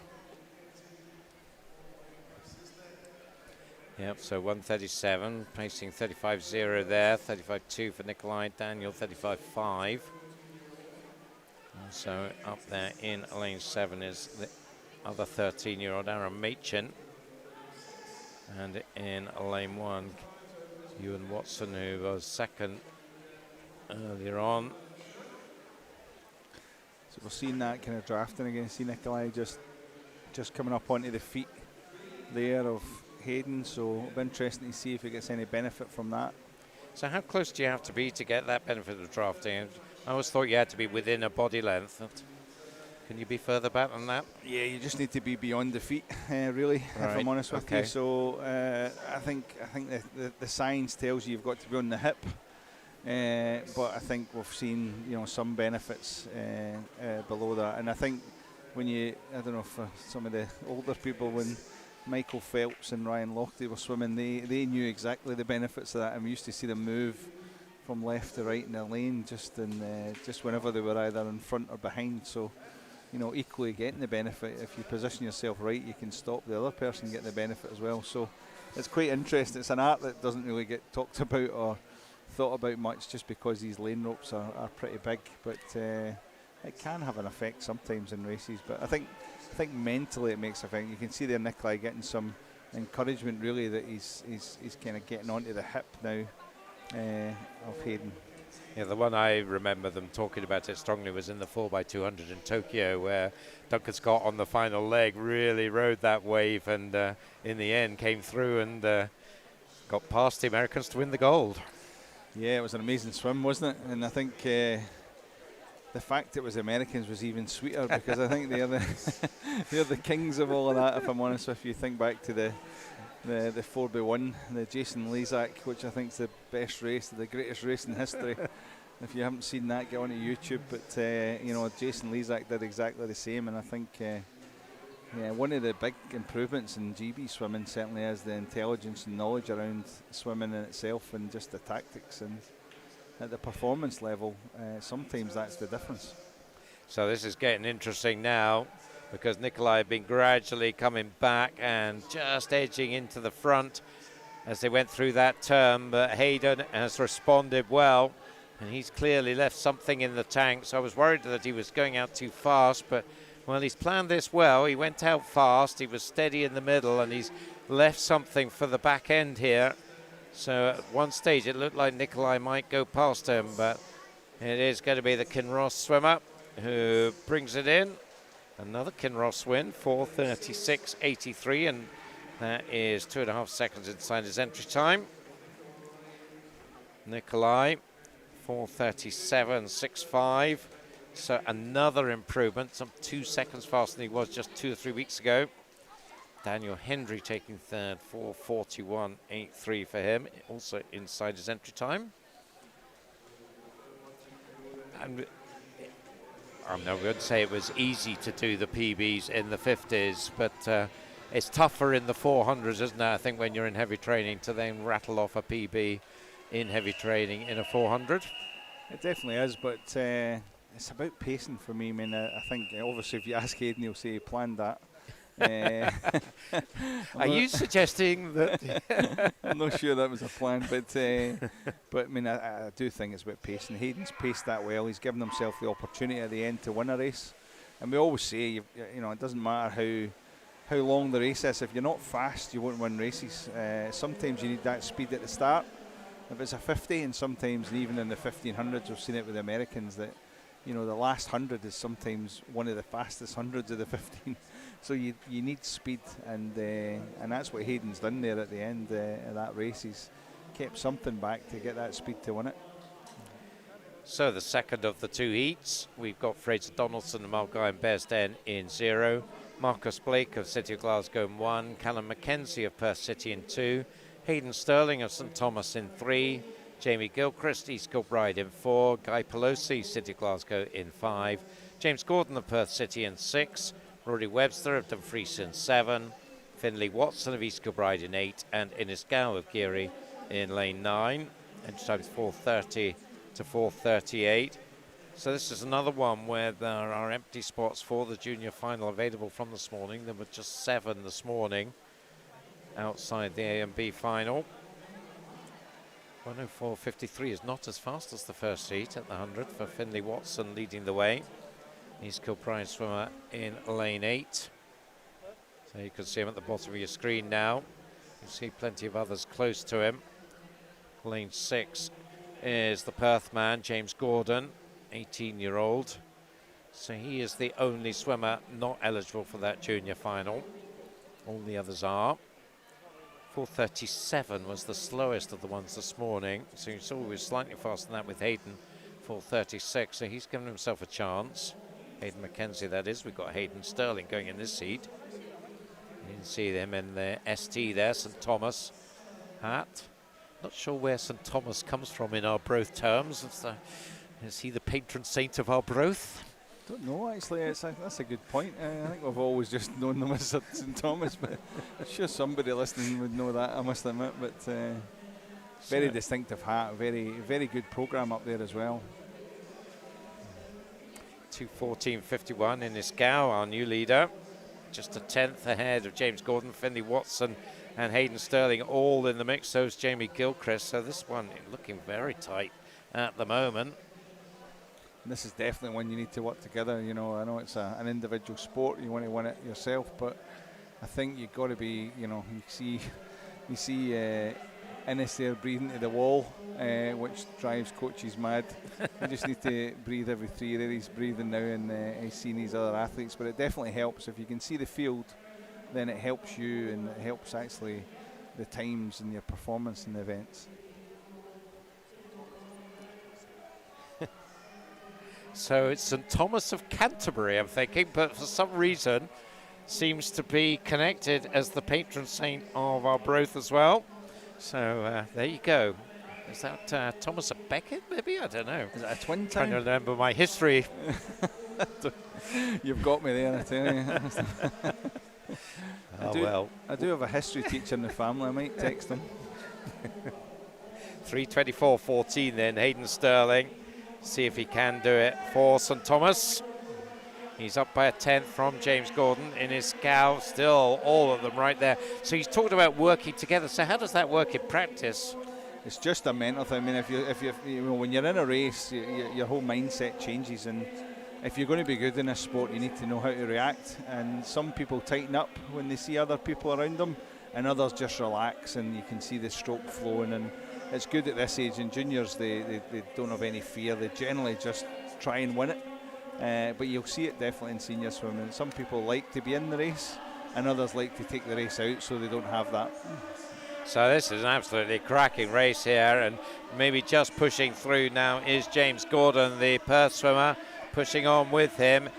Yep, so 1:37, pacing 35.0 there, 35.2 for Nikolai, Daniel 35.5. So up there in lane 7 is the other 13-year-old Aaron Machin. And in lane 1, Ewan Watson, who was second earlier on. So we're seeing that kind of drafting again. See Nikolai just coming up onto the feet there of Hayden, so it'll be interesting to see if he gets any benefit from that. So how close do you have to be to get that benefit of drafting? I always thought you had to be within a body length. Can you be further back than that? Yeah, you just need to be beyond the feet, really, right. if I'm honest with you. So I think the science tells you you've got to be on the hip, but I think we've seen some benefits below that. And I think when I don't know, for some of the older people, when Michael Phelps and Ryan Lochte were swimming, they knew exactly the benefits of that, and we used to see them move from left to right in the lane just whenever they were either in front or behind. So, you know, equally getting the benefit. If you position yourself right, you can stop the other person getting the benefit as well. So it's quite interesting. It's an art that doesn't really get talked about or thought about much, just because these lane ropes are pretty big, but it can have an effect sometimes in races. But I think mentally it makes a effect. You can see there Nikolai getting some encouragement, really, that he's kind of getting onto the hip now of Hayden. Yeah, the one I remember them talking about it strongly was in the 4x200 in Tokyo, where Duncan Scott on the final leg really rode that wave, and in the end came through and got past the Americans to win the gold. Yeah, it was an amazing swim, wasn't it? And I think the fact it was Americans was even sweeter, because I think they're the kings of all of that, if I'm honest with you. Think back to the 4x1, the Jason Lezak, which I think is the best race, the greatest race in history. If you haven't seen that, get onto YouTube. But you know, Jason Lezak did exactly the same, and I think one of the big improvements in GB swimming certainly is the intelligence and knowledge around swimming in itself, and just the tactics, and at the performance level, sometimes that's the difference. So this is getting interesting now, because Nikolai have been gradually coming back and just edging into the front as they went through that turn, but Hayden has responded well, and he's clearly left something in the tank. So I was worried that he was going out too fast, but well, he's planned this well. He went out fast, he was steady in the middle, and he's left something for the back end here. So at one stage it looked like Nikolai might go past him, but it is going to be the Kinross swimmer who brings it in. Another Kinross win, 4:36.83, and that is 2.5 seconds inside his entry time. Nikolai, 4:37.65. So another improvement, some 2 seconds faster than he was just 2 or 3 weeks ago. Daniel Hendry taking third, 4:41.83 for him, also inside his entry time. And I'm not going to say it was easy to do the PBs in the 50s, but it's tougher in the 400s, isn't it? I think when you're in heavy training to then rattle off a PB in heavy training in a 400. It definitely is, but it's about pacing for me. I mean, I think obviously if you ask Hayden, he'll say he planned that. Are you suggesting that? I'm not sure that was a plan, but I mean, I do think it's about pacing. Hayden's paced that well. He's given himself the opportunity at the end to win a race, and we always say, you know, it doesn't matter how long the race is. If you're not fast, you won't win races. Sometimes you need that speed at the start. If it's a 50, and sometimes even in the 1500s, we've seen it with the Americans that, you know, the last 100 is sometimes one of the fastest hundreds of the 15. So you need speed, and that's what Hayden's done there at the end of that race. He's kept something back to get that speed to win it. So the second of the two heats, we've got Fraser Donaldson and Mulguy and Bearsden in 0, Marcus Blake of City of Glasgow in 1, Callum Mackenzie of Perth City in 2, Hayden Sterling of St Thomas in 3, Jamie Gilchrist, East Kilbride in 4, Guy Pelosi, City of Glasgow in 5, James Gordon of Perth City in 6, Rory Webster of Dumfries in 7, Finlay Watson of East Kilbride in 8, and Innes Gow of Geary in lane 9. Entry time is 4:30 to 4:38. So this is another one where there are empty spots for the junior final available from this morning. There were just 7 this morning outside the A and B final. 104.53 is not as fast as the first heat at the 100 for Finlay Watson leading the way. East Kilbride swimmer in lane 8. So you can see him at the bottom of your screen now. You see plenty of others close to him. Lane 6 is the Perth man, James Gordon, 18-year-old. So he is the only swimmer not eligible for that junior final. All the others are. 4:37 was the slowest of the ones this morning. So you saw he was slightly faster than that with Hayden, 4:36. So he's given himself a chance. Hayden Mackenzie, that is. We've got Hayden Sterling going in this heat. You can see them in the ST there, St Thomas hat. Not sure where St Thomas comes from in Arbroath terms. Is he the patron saint of Arbroath? Don't know actually. That's a good point. I think we've always just known them as St Thomas, but I'm sure somebody listening would know that, I must admit. But very distinctive hat, very good programme up there as well. 2:14.51 in Glasgow, our new leader. Just a tenth ahead of James Gordon, Finley Watson and Hayden Sterling all in the mix. So is Jamie Gilchrist. So this one looking very tight at the moment. And this is definitely one you need to work together. You know, I know it's an individual sport. You want to win it yourself, but I think you've got to be, you know, you see Innes there breathing to the wall, which drives coaches mad. You just need to breathe every 3 there. He's breathing now, and he's seeing these other athletes. But it definitely helps if you can see the field. Then it helps you, and it helps actually the times and your performance in the events. So it's St Thomas of Canterbury, I'm thinking, but for some reason seems to be connected as the patron saint of Arbroath as well. So there you go. Is that Thomas of Becket, maybe? I don't know. Is it a twin town? Trying to remember my history. You've got me there, I tell you. I do have a history teacher in the family. I might text him. 3:24.14 then, Hayden Sterling. See if he can do it for St Thomas. He's up by a tenth from James Gordon in Glasgow. Still all of them right there. So he's talked about working together. So how does that work in practice? It's just a mental thing. I mean, if you know, when you're in a race, your whole mindset changes, and if you're going to be good in a sport, you need to know how to react. And some people tighten up when they see other people around them, and others just relax, and you can see the stroke flowing. And it's good at this age. In juniors, they don't have any fear. They generally just try and win it. But you'll see it definitely in senior swimming. Some people like to be in the race, and others like to take the race out so they don't have that. So this is an absolutely cracking race here, and maybe just pushing through now is James Gordon, the Perth swimmer, pushing on with him.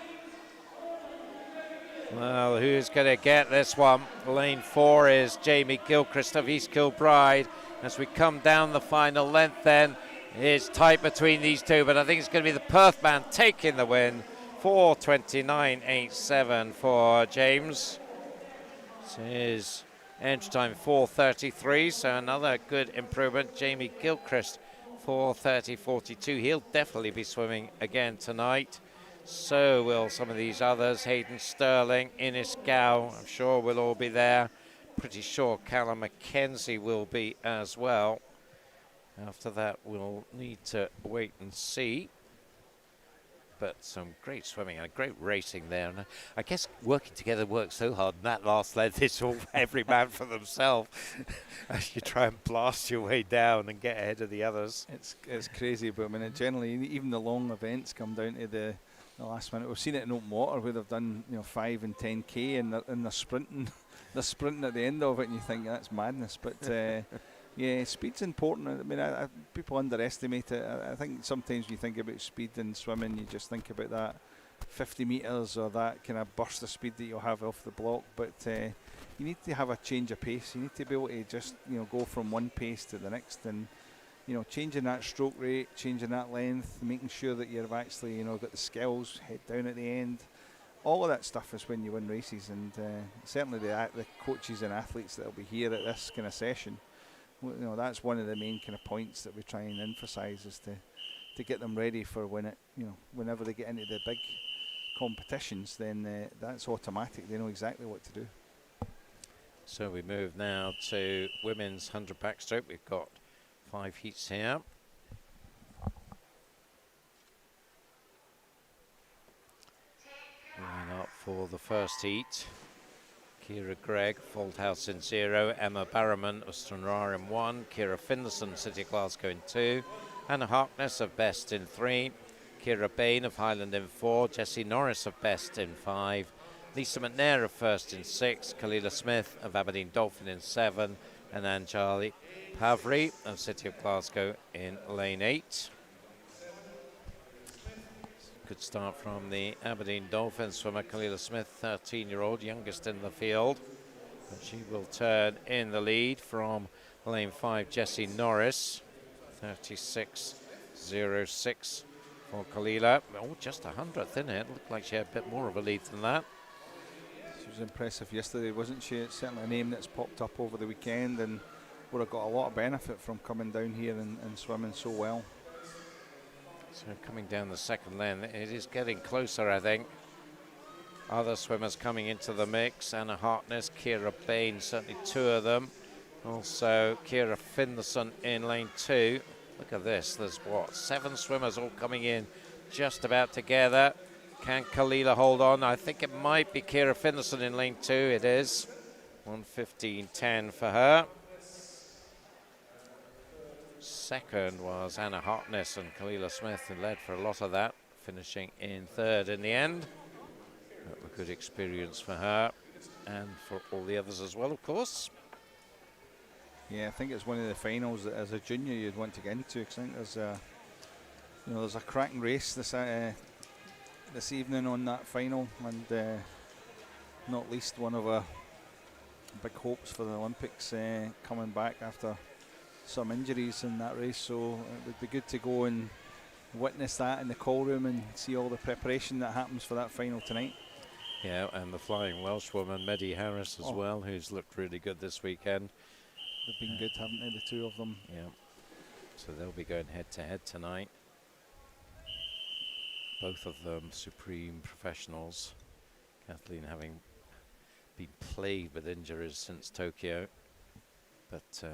Well, who's going to get this one? Lane 4 is Jamie Gilchrist of East Kilbride. As we come down the final length then, it's tight between these two, but I think it's going to be the Perth man taking the win. 4:29.87 for James. This is entry time 4:33, so another good improvement. Jamie Gilchrist 4:30.42. He'll definitely be swimming again tonight. So will some of these others. Hayden Sterling, Innes Gow, I'm sure we'll all be there. Pretty sure Callum McKenzie will be as well. After that, we'll need to wait and see. But some great swimming and great racing there. And I guess working together works so hard. And that last length is all every man for themselves as you try and blast your way down and get ahead of the others. It's crazy, but I mean, generally, even the long events come down to the last minute. We've seen it in open water where they've done 5 and 10k, and they're sprinting. They're sprinting at the end of it, and you think that's madness. But yeah, speed's important. I mean, people underestimate it. I think sometimes when you think about speed in swimming, you just think about that 50 metres or that kind of burst of speed that you'll have off the block. But you need to have a change of pace. You need to be able to just go from one pace to the next, and changing that stroke rate, changing that length, making sure that you've actually got the skills, head down at the end. All of that stuff is when you win races, and certainly the coaches and athletes that will be here at this kind of session. That's one of the main kind of points that we try and emphasise, is to get them ready for whenever they get into the big competitions. Then that's automatic. They know exactly what to do. So we move now to women's 100 backstroke. We've got 5 heats here. Line up for the first heat. Kira Gregg, Faldhouse in 0, Emma Barrowman of Stranraer in 1, Kira Finlayson, City of Glasgow in 2, Anna Harkness of Best in 3, Kira Bain of Highland in 4, Jessie Norris of Best in 5, Lisa McNair of First in 6, Kalila Smith of Aberdeen Dolphin in 7, and Anjali Pavri of City of Glasgow in lane 8. Good start from the Aberdeen Dolphin swimmer, Kalila Smith, 13-year-old, youngest in the field. And she will turn in the lead from lane 5, Jessie Norris, 36.06 for Kalila. Oh, just 100th in it. Looked like she had a bit more of a lead than that. She was impressive yesterday, wasn't she? It's certainly a name that's popped up over the weekend and would have got a lot of benefit from coming down here and swimming so well. So coming down the second lane, it is getting closer, I think. Other swimmers coming into the mix. Anna Hartness, Kira Bain, certainly two of them. Also Kira Finderson in lane 2. Look at this, there's what, 7 swimmers all coming in just about together. Can Kalila hold on? I think it might be Kira Finderson in lane 2, it is. 1:15.10 for her. Second was Anna Hartness and Kalila Smith, who led for a lot of that, finishing in third in the end. A good experience for her and for all the others as well, of course. Yeah, I think it's one of the finals that as a junior you'd want to get into, because I think there's a cracking race this evening on that final, and not least one of our big hopes for the Olympics coming back after some injuries in that race. So it would be good to go and witness that in the call room and see all the preparation that happens for that final tonight. Yeah, and the flying Welshwoman, Medi Harris as well, who's looked really good this weekend. They've been good, haven't they, the two of them? Yeah, so they'll be going head to head tonight. Both of them supreme professionals. Kathleen having been plagued with injuries since Tokyo, but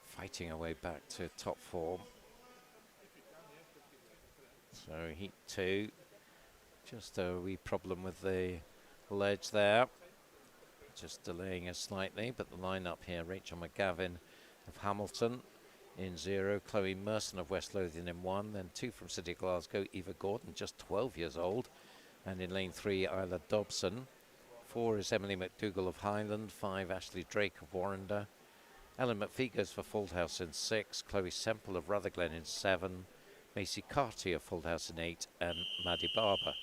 fighting her way back to top form. So heat 2, just a wee problem with the ledge there. Just delaying us slightly, but the lineup here, Rachel McGavin of Hamilton in 0, Chloe Merson of West Lothian in 1, then 2 from City of Glasgow, Eva Gordon, just 12 years old, and in lane 3, Isla Dobson. 4 is Emily McDougall of Highland, 5, Ashley Drake of Warrender. Ellen McPhee goes for Fauldhouse in 6, Chloe Semple of Rutherglen in 7, Macy Carty of Fauldhouse in 8, and Maddie Barber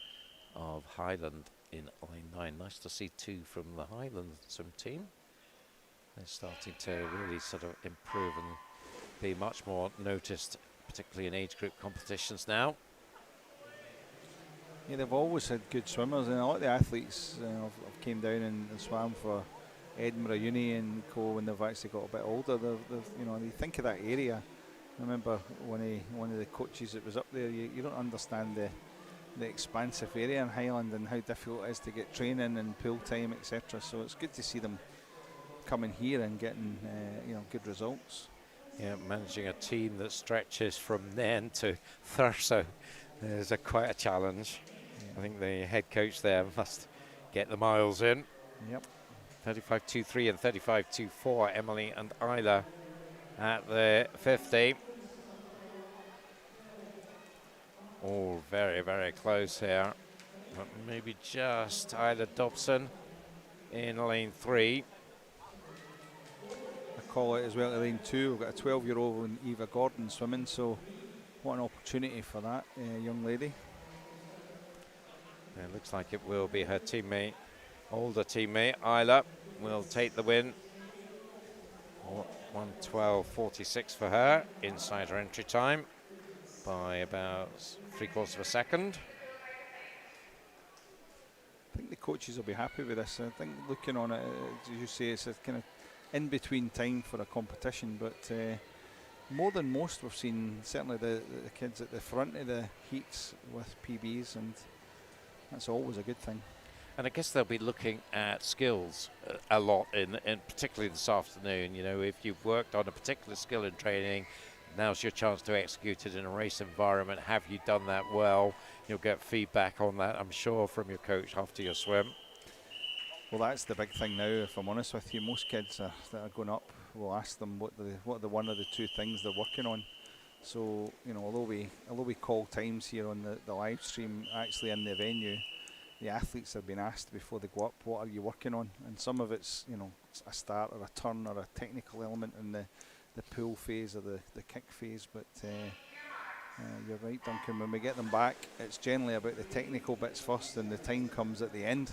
of Highland in lane 9. Nice to see 2 from the Highland swim team. They're starting to really sort of improve and be much more noticed, particularly in age group competitions now. Yeah, they've always had good swimmers, and a lot of the athletes have came down and swam for Edinburgh Uni and co when they've actually got a bit older. They think of that area. I remember one of the coaches that was up there. You don't understand the expansive area in Highland and how difficult it is to get training and pool time, etc. So it's good to see them coming here and getting good results. Yeah, managing a team that stretches from then to Thurso is quite a challenge. Yeah. I think the head coach there must get the miles in. Yep. 35.23 and 35.24, Emily and Isla at the 50. All very, very close here. But maybe just Isla Dobson in lane 3. A call out as well to lane 2. We've got a 12-year-old and Eva Gordon swimming, so what an opportunity for that young lady. It looks like it will be her teammate, older teammate, Isla, will take the win. 1:12.46 for her, inside her entry time by about 3/4 of a second. I think the coaches will be happy with this. I think looking on it, as you say, it's a kind of in-between time for a competition, but more than most we've seen, certainly the kids at the front of the heats with PBs, and that's always a good thing. And I guess they'll be looking at skills a lot, in particularly this afternoon. You know, if you've worked on a particular skill in training, now's your chance to execute it in a race environment. Have you done that well? You'll get feedback on that, I'm sure, from your coach after your swim. Well, that's the big thing now, if I'm honest with you. Most kids that are going up, we'll ask them what the one or the two things they're working on. So, you know, although we call times here on the live stream, actually in the venue, the athletes have been asked before they go up, what are you working on? And some of it's, you know, a start or a turn or a technical element in the pull phase or the kick phase. But you're right, Duncan, when we get them back, it's generally about the technical bits first, and the time comes at the end.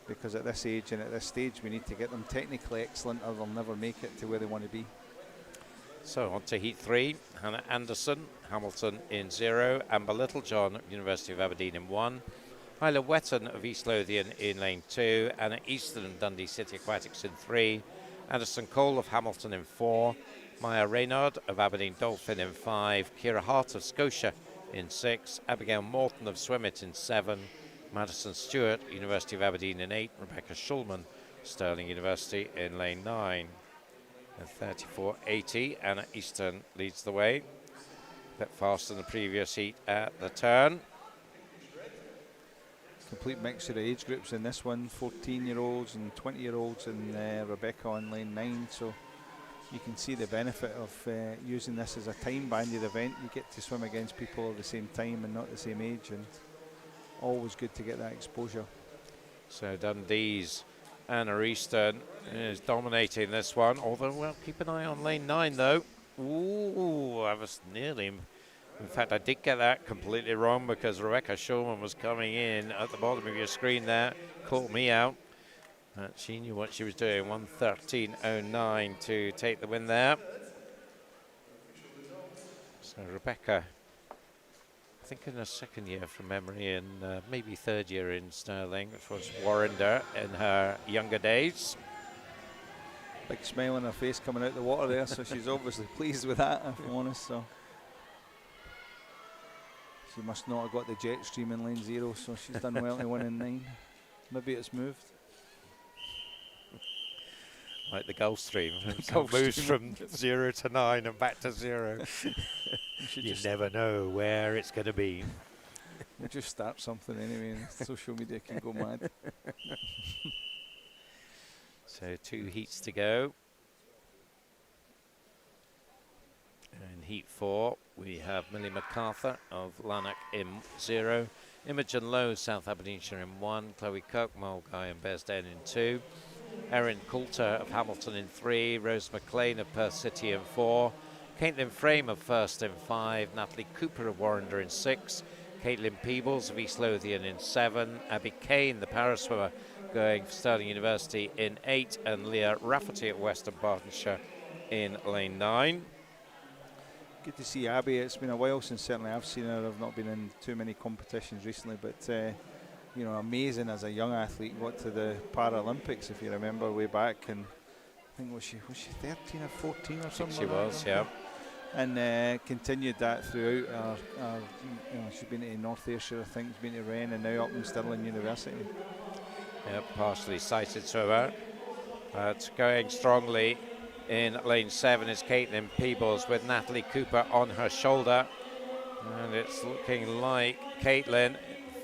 Because at this age and at this stage, we need to get them technically excellent, or they'll never make it to where they want to be. So on to heat 3. Hannah Anderson, Hamilton in 0. Amber Littlejohn, University of Aberdeen in 1. Hyla Wetton of East Lothian in lane 2. Anna Easton of Dundee City Aquatics in 3. Anderson Cole of Hamilton in 4. Maya Reynard of Aberdeen Dolphin in 5. Ciara Hart of Scotia in 6. Abigail Morton of Swimit in 7. Madison Stewart, University of Aberdeen in 8. Rebecca Schulman, Stirling University in lane 9. At 34.80, Anna Easton leads the way. A bit faster than the previous heat at the turn. Complete mixture of age groups in this one, 14-year-olds and 20-year-olds, and Rebecca on lane 9. So you can see the benefit of using this as a time-banded event. You get to swim against people of the same time and not the same age, and always good to get that exposure. So Dundee's Anna Easton is dominating this one, although, well, keep an eye on lane 9 though. Ooh, I was nearly, in fact I did get that completely wrong because Rebecca Schulman was coming in at the bottom of your screen there, caught me out. She knew what she was doing, 1:13.09 to take the win there. So Rebecca, I think in her second year from memory, and maybe third year in Stirling, which was Warrender in her younger days. Big smile on her face coming out the water there, so she's obviously pleased with that, if I'm honest. So she must not have got the jet stream in lane 0, so she's done well to 1 in 9. Maybe it's moved. Like the Gulf Stream, it moves from 0 to 9 and back to 0. You never know where it's going to be. We'll just start something anyway, and social media can go mad. So 2 heats to go. In heat 4, we have Millie MacArthur of Lanark in 0. Imogen Lowe, South Aberdeenshire in 1. Chloe Cook, Mulgai and Bearsden in 2. Erin Coulter of Hamilton in 3. Rose McLean of Perth City in 4. Caitlin Frame of First in 5. Natalie Cooper of Warrender in 6. Caitlin Peebles of East Lothian in 7. Abby Kane, the paraswimmer, going for Stirling University in 8. And Leah Rafferty at Western Bartonshire in lane 9. Good to see Abby. It's been a while since certainly I've seen her. I've not been in too many competitions recently, but you know, amazing as a young athlete. Got to the Paralympics, if you remember, way back, and I think was she 13 or 14 or something? She was, yeah. And continued that throughout. You know, she's been to North Ayrshire, I think, she's been to Rennes, and now up in Stirling University. Yeah, partially sighted swimmer. But going strongly in lane 7 is Caitlin Peebles with Natalie Cooper on her shoulder. And it's looking like Caitlin,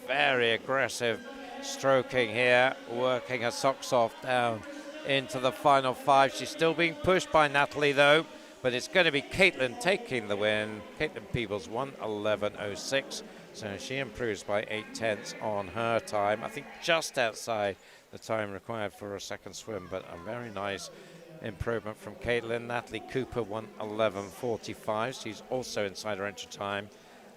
very aggressive stroking here, working her socks off down into the final 5. She's still being pushed by Natalie though, but it's going to be Caitlin taking the win. Caitlin Peebles 1:11.06, so she improves by 0.8 on her time. I think just outside the time required for a second swim, but a very nice improvement from Caitlin. Natalie Cooper 1:11.45, she's also inside her entry time.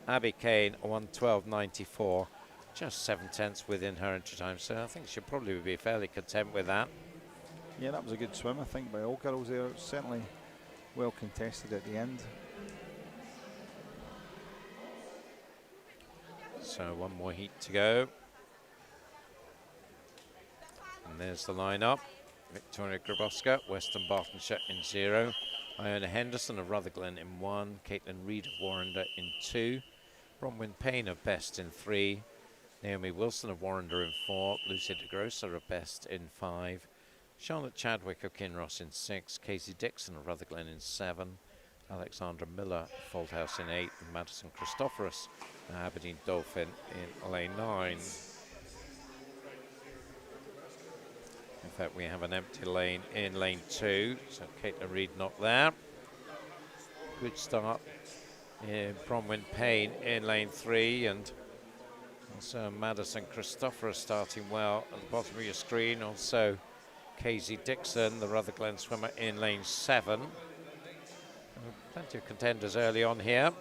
Abby Kane 1:12.94, just 0.7 within her entry time, so I think she'll probably be fairly content with that. Yeah, that was a good swim, I think, by all girls there. Certainly well contested at the end. So one more heat to go. And there's the lineup. Victoria Grabowska, Western Bartonshire in 0. Iona Henderson of Rutherglen in 1. Caitlin Reid of Warrender in 2. Bronwyn Payne of Best in 3. Naomi Wilson of Warrender in 4. Lucy de Grosser of Best in 5. Charlotte Chadwick of Kinross in 6. Casey Dixon of Rutherglen in 7. Alexandra Miller of Fauldhouse in 8. And Madison Christophorus, Aberdeen Dolphin in lane 9. In fact, we have an empty lane in lane 2, so Caitlin Reid not there. Good start in Bronwyn Payne in lane 3, and also Madison Christophorus starting well at the bottom of your screen. Also Casey Dixon, the Rutherglen swimmer, in lane 7. Plenty of contenders early on here.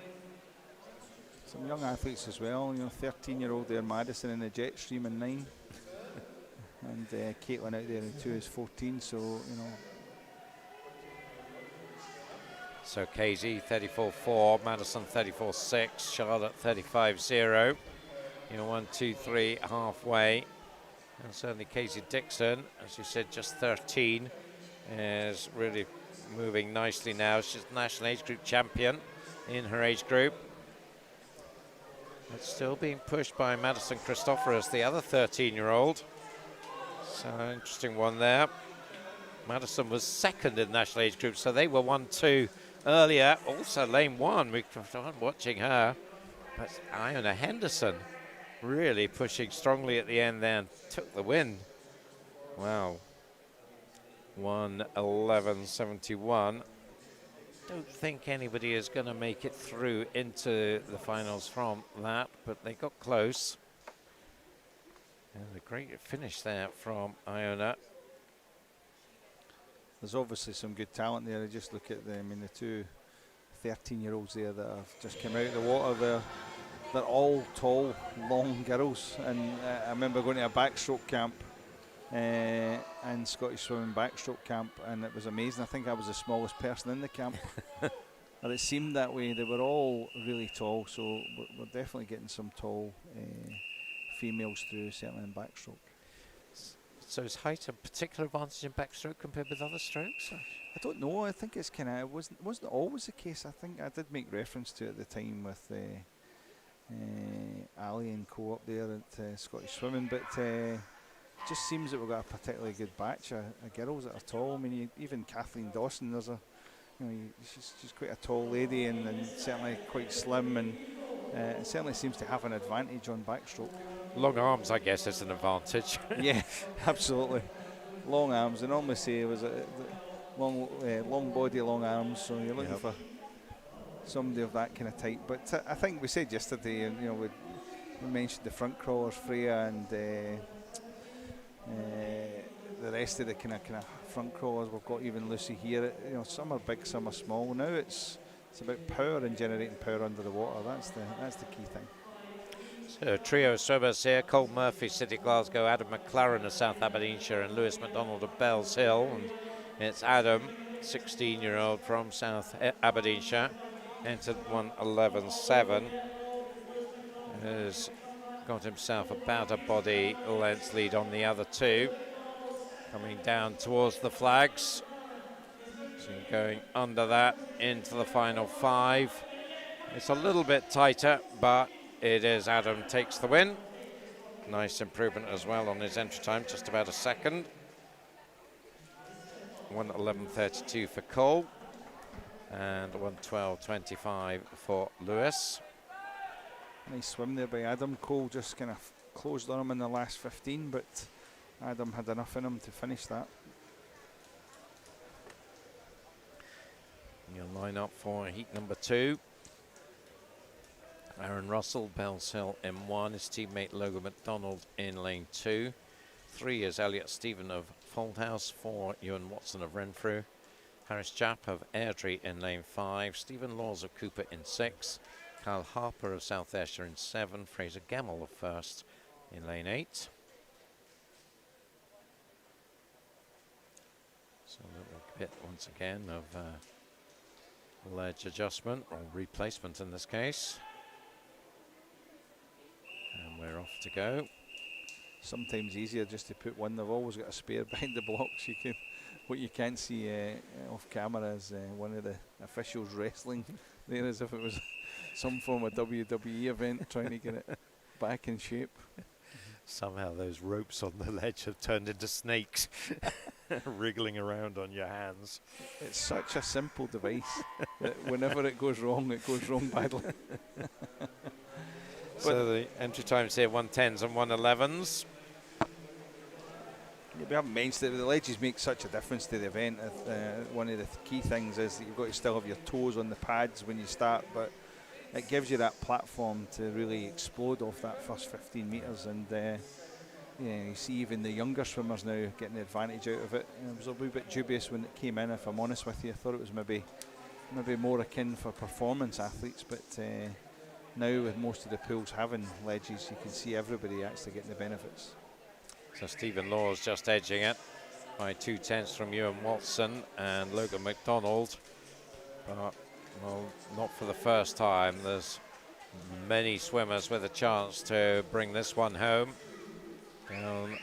Some young athletes as well, you know, 13-year-old there, Madison in the jet stream in 9. And Caitlin out there in 2 is 14, so, you know. So Casey 34.4, Madison 34.6, Charlotte 35.0. You know, 1, 2, 3 halfway. And certainly Casey Dixon, as you said, just 13, is really moving nicely now. She's national age group champion in her age group. It's still being pushed by Madison Christophorus, the other 13-year-old. So interesting one there. Madison was second in the national age group, so they were 1-2 earlier. Also lane 1, we're watching her. But Iona Henderson really pushing strongly at the end then, took the win. Wow. 1:11.71. Don't think anybody is going to make it through into the finals from that, but they got close. And a great finish there from Iona. There's obviously some good talent there. I just look at them, I mean, the two 13-year-olds there that have just come out of the water. They're all tall, long girls. And I remember going to a backstroke camp and Scottish swimming backstroke camp, and it was amazing. I think I was the smallest person in the camp. But it seemed that way. They were all really tall, so we're definitely getting some tall females through, certainly in backstroke. So is height a particular advantage in backstroke compared with other strokes? I don't know. I think it's kind of, it wasn't always the case. I think I did make reference to it at the time with Ali and co up there at Scottish Swimming, but it just seems that we've got a particularly good batch of girls that are tall. I mean, even Kathleen Dawson, there's she's quite a tall lady and certainly quite slim, and it certainly seems to have an advantage on backstroke. Long arms, I guess, is an advantage. Yeah, absolutely. Long arms. They normally say it was a long body, long arms. So you're looking for somebody of that kind of type. But I think we said yesterday, and we mentioned the front crawlers, Freya, and the rest of the kind of front crawlers. We've got even Lucy here. Some are big, some are small. Now it's about power and generating power under the water. That's the key thing. So trio of swimmers here: Cole Murphy, City Glasgow; Adam McLaren of South Aberdeenshire; and Lewis McDonald of Bells Hill. And it's Adam, 16-year-old from South Aberdeenshire, entered 1:11.7. Has got himself about a body length lead on the other two. Coming down towards the flags. So going under that into the final 5. It's a little bit tighter, but it is Adam takes the win. Nice improvement as well on his entry time, just about a second. 1:11.32 for Cole and 1:12.25 for Lewis. Nice swim there by Adam. Cole just kind of closed on him in the last 15, but Adam had enough in him to finish that. You'll line up for heat number 2. Aaron Russell, Bells Hill in 1. His teammate Logan McDonald in lane 2. 3 is Elliot Stephen of Foldhouse. 4, Ewan Watson of Renfrew. Harris Japp of Airdrie in lane 5. Stephen Laws of Cooper in 6. Kyle Harper of South Ayrshire in 7. Fraser Gemmell of First in lane 8. So a little bit once again of ledge adjustment, or replacement in this case. And we're off to go. Sometimes easier just to put one. They've always got a spare behind the blocks. What you can't see off camera is one of the officials wrestling there as if it was some form of WWE event, trying to get it back in shape. Somehow those ropes on the ledge have turned into snakes, wriggling around on your hands. It's such a simple device that whenever it goes wrong badly. So the entry times here, 1:10s and 1:11s. Yeah, we haven't mentioned it, the ledges make such a difference to the event. One of the key things is that you've got to still have your toes on the pads when you start, but it gives you that platform to really explode off that first 15 metres. And you see even the younger swimmers now getting the advantage out of it. It was a wee bit dubious when it came in, if I'm honest with you. I thought it was maybe more akin for performance athletes, but now with most of the pools having ledges, you can see everybody actually getting the benefits. So Stephen Laws just edging it by 2/10 from Ewan Watson and Logan McDonald. But well, not for the first time. There's many swimmers with a chance to bring this one home. Down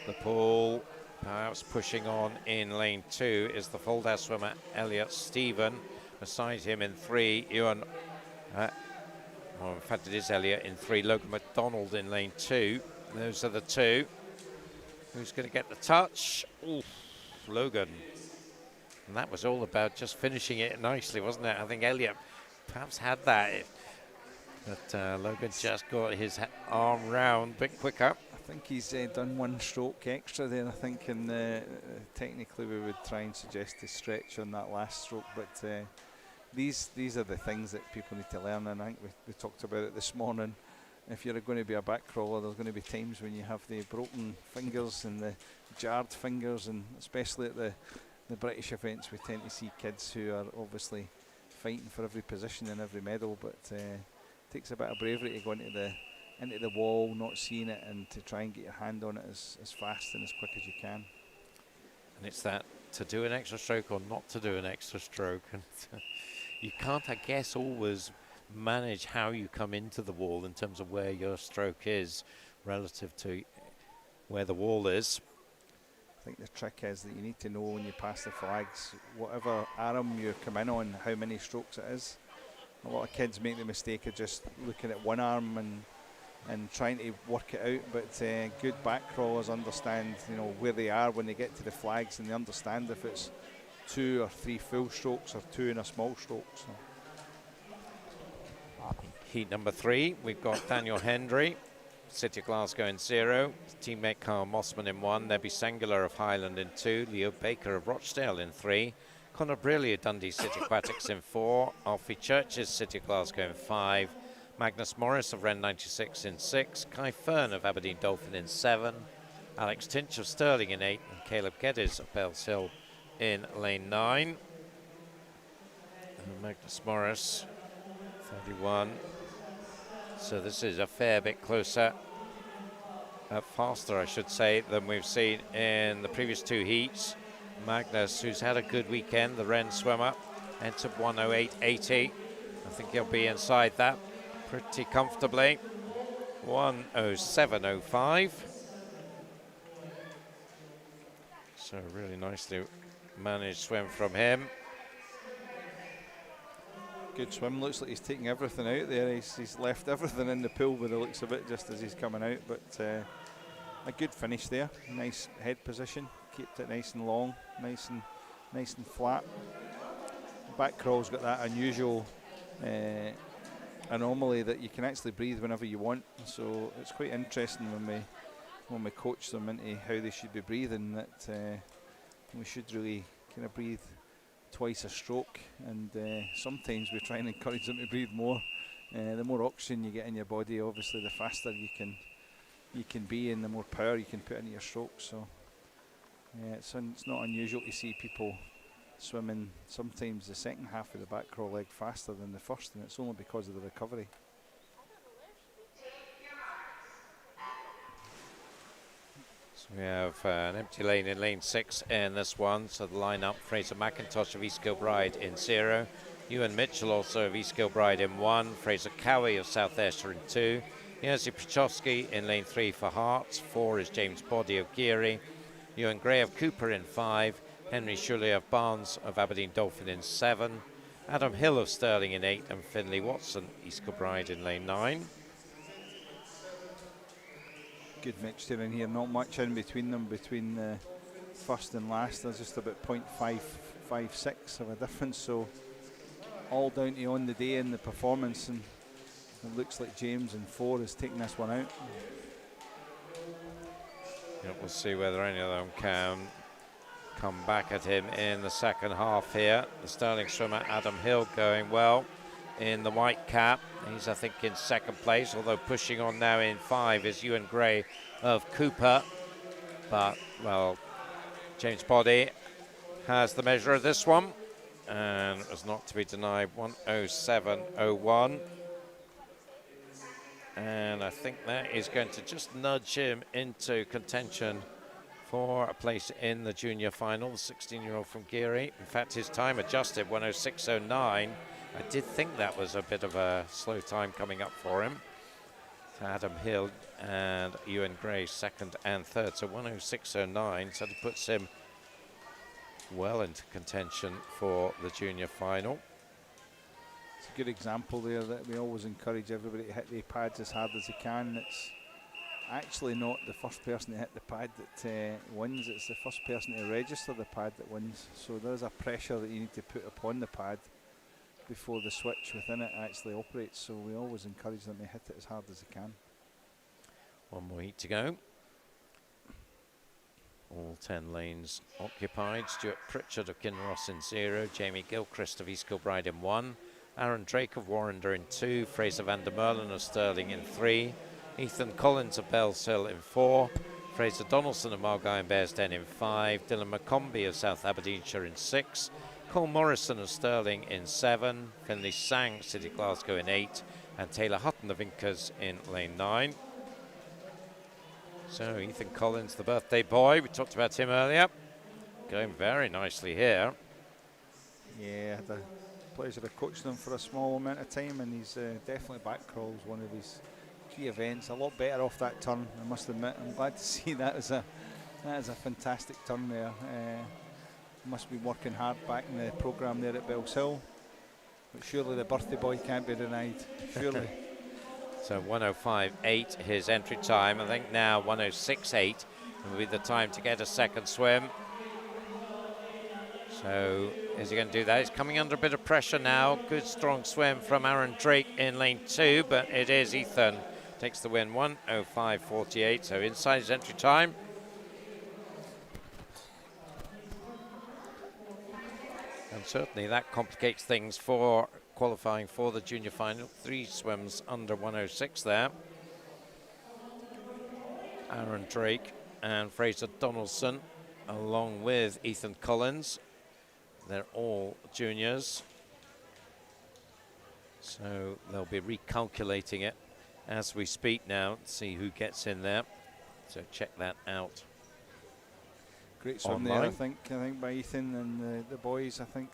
the pool, perhaps pushing on in lane 2 is the Fulda swimmer Elliot Stephen. Beside him in 3, Ewan, well, in fact it is Elliot in 3, Logan McDonald in lane 2. Those are the two. Who's going to get the touch? Oof, Logan. And that was all about just finishing it nicely, wasn't it? I think Elliot perhaps had that, but Logan just got his arm round a bit quicker. I think he's done one stroke extra there, I think, and technically we would try and suggest a stretch on that last stroke, but these are the things that people need to learn, and I think we talked about it this morning. If you're going to be a back crawler, there's going to be times when you have the broken fingers and the jarred fingers, and especially at the British events we tend to see kids who are obviously fighting for every position and every medal, but it takes a bit of bravery to go into the wall, not seeing it, and to try and get your hand on it as fast and as quick as you can. And it's that to do an extra stroke or not to do an extra stroke, and you can't, I guess, always manage how you come into the wall in terms of where your stroke is relative to where the wall is. I think the trick is that you need to know when you pass the flags, whatever arm you come in on, how many strokes it is. A lot of kids make the mistake of just looking at one arm and trying to work it out, but good back crawlers understand, you know, where they are when they get to the flags, and they understand if it's 2 or 3 full strokes or 2 and a small stroke. So. Heat number 3, we've got Daniel Hendry, City of Glasgow in 0, teammate Carl Mossman in 1, Nebby Sengler of Highland in 2, Leo Baker of Rochdale in 3, Conor Briley of Dundee City Aquatics in 4, Alfie Churches, City of Glasgow in 5, Magnus Morris of Ren 96 in 6, Kai Fern of Aberdeen Dolphin in 7, Alex Tinch of Stirling in 8, and Caleb Geddes of Bells Hill in lane 9. And Magnus Morris, 31. So this is a fair bit closer, faster I should say, than we've seen in the previous 2 heats. Magnus, who's had a good weekend, the Ren swimmer, entered 1:08.80. I think he'll be inside that pretty comfortably. 1:07.05. So really nicely managed swim from him. Good swim, looks like he's taking everything out there. He's left everything in the pool by the looks of it just as he's coming out, but a good finish there. Nice head position, kept it nice and long, nice and flat. Back crawl's got that unusual anomaly that you can actually breathe whenever you want, so it's quite interesting when we coach them into how they should be breathing, that we should really kind of breathe twice a stroke, and sometimes we try and encourage them to breathe more. The more oxygen you get in your body, obviously the faster you can be, and the more power you can put into your strokes. So it's not unusual to see people swimming sometimes the second half of the back crawl leg faster than the first, and it's only because of the recovery. We have an empty lane in lane 6 in this one, so the line-up: Fraser McIntosh of East Kilbride in 0, Ewan Mitchell also of East Kilbride in 1, Fraser Cowie of South Ayrshire in 2, Jerzy Pichowski in lane 3 for Hearts, 4 is James Boddy of Geary, Ewan Gray of Cooper in 5, Henry Shuley of Barnes of Aberdeen Dolphin in 7, Adam Hill of Stirling in 8, and Finlay Watson, East Kilbride in lane 9. Good mixture in here, not much in between them, between first and last. There's just about 0.556 of a difference, so all down to on the day and the performance, and it looks like James in 4 is taking this one out. Yep, we'll see whether any of them can come back at him in the second half here. The Stirling swimmer Adam Hill going well in the white cap. He's, I think, in second place, although pushing on now in 5 is Ewan Gray of Cooper. But, well, James Boddy has the measure of this one, and was not to be denied, 1:07.01. And I think that is going to just nudge him into contention for a place in the junior final, the 16-year-old from Geary. In fact, his time adjusted, 1:06.09. I did think that was a bit of a slow time coming up for him. To Adam Hill and Ewan Gray, second and third. So 106.09, so that puts him well into contention for the junior final. It's a good example there that we always encourage everybody to hit the pads as hard as they can. It's actually not the first person to hit the pad that wins, it's the first person to register the pad that wins. So there's a pressure that you need to put upon the pad before the switch within it actually operates. So we always encourage them to hit it as hard as they can. One more heat to go. All 10 lanes occupied. Stuart Pritchard of Kinross in 0, Jamie Gilchrist of East Kilbride in 1, Aaron Drake of Warrender in 2, Fraser van der Merlen of Stirling in 3, Ethan Collins of Bellshill in 4, Fraser Donaldson of Margao and Bearsden in 5, Dylan McCombie of South Aberdeenshire in 6, Cole Morrison of Stirling in 7, Finlay Sang, City Glasgow in 8, and Taylor Hutton of Incas in lane 9. So Ethan Collins, the birthday boy, we talked about him earlier, going very nicely here. Yeah, I had the pleasure of coaching him for a small amount of time, and he's definitely back crawls one of his key events. A lot better off that turn, I must admit. I'm glad to see that is a fantastic turn there. Must be working hard back in the programme there at Bellshill, but surely the birthday boy can't be denied, surely. So 105.8 his entry time. I think now 106.8 will be the time to get a second swim. So is he going to do that? He's coming under a bit of pressure now. Good strong swim from Aaron Drake in lane 2, but it is Ethan takes the win, 105.48, so inside his entry time. And certainly that complicates things for qualifying for the junior final. 3 swims under 106 there. Aaron Drake and Fraser Donaldson, along with Ethan Collins. They're all juniors. So they'll be recalculating it as we speak now, see who gets in there. So check that out. Great swim there, I think by Ethan and the boys. I think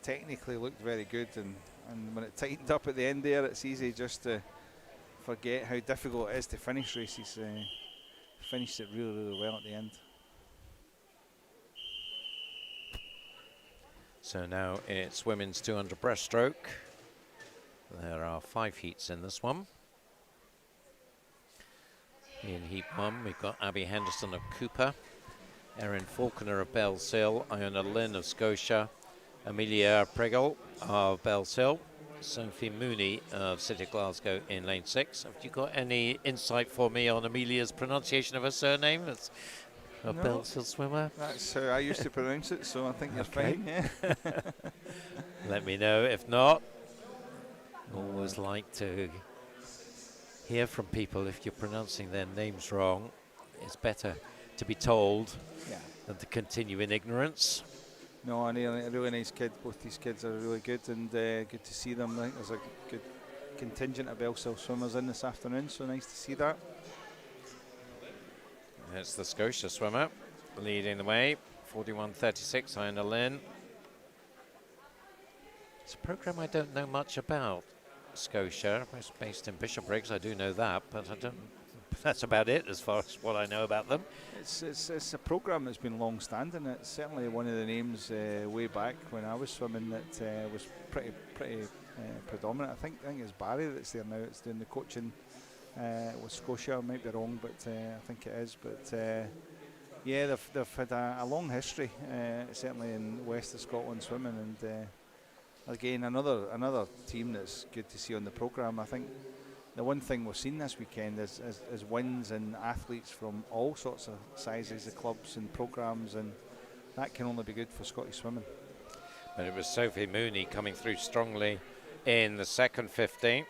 technically looked very good, and when it tightened up at the end there, it's easy just to forget how difficult it is to finish races. Finished it really, really well at the end. So now it's women's 200 breaststroke. There are 5 heats in this one. In heat 1, we've got Abby Henderson of Cooper, Erin Faulkner of Bellshill, Iona Lynn of Scotia, Amelia Preggle of Bellshill, Sophie Mooney of City Glasgow in lane 6. Have you got any insight for me on Amelia's pronunciation of her surname? That's a Bellshill swimmer. That's how I used to pronounce it, so I think you're fine. Yeah. Let me know if not. Always like to hear from people if you're pronouncing their names wrong. It's better to be told than to continue in ignorance. No, and a really nice kid. Both these kids are really good, and good to see them. I think there's a good contingent of Bellshill swimmers in this afternoon, so nice to see that. It's the Scotia swimmer leading the way, 41.36, Iona Lynn. It's a programme I don't know much about, Scotia. It's based in Bishopbriggs, I do know that, but I don't. That's about it as far as what I know about them. It's a programme that's been long-standing. It's certainly one of the names way back when I was swimming that was pretty predominant. I think it's Barry that's there now. It's doing the coaching with Scotia. I might be wrong, but I think it is. But yeah, they've had a long history, certainly in west of Scotland swimming, and again another team that's good to see on the programme. I think the one thing we've seen this weekend is wins and athletes from all sorts of sizes of clubs and programmes, and that can only be good for Scottish swimming. But it was Sophie Mooney coming through strongly in the second 50.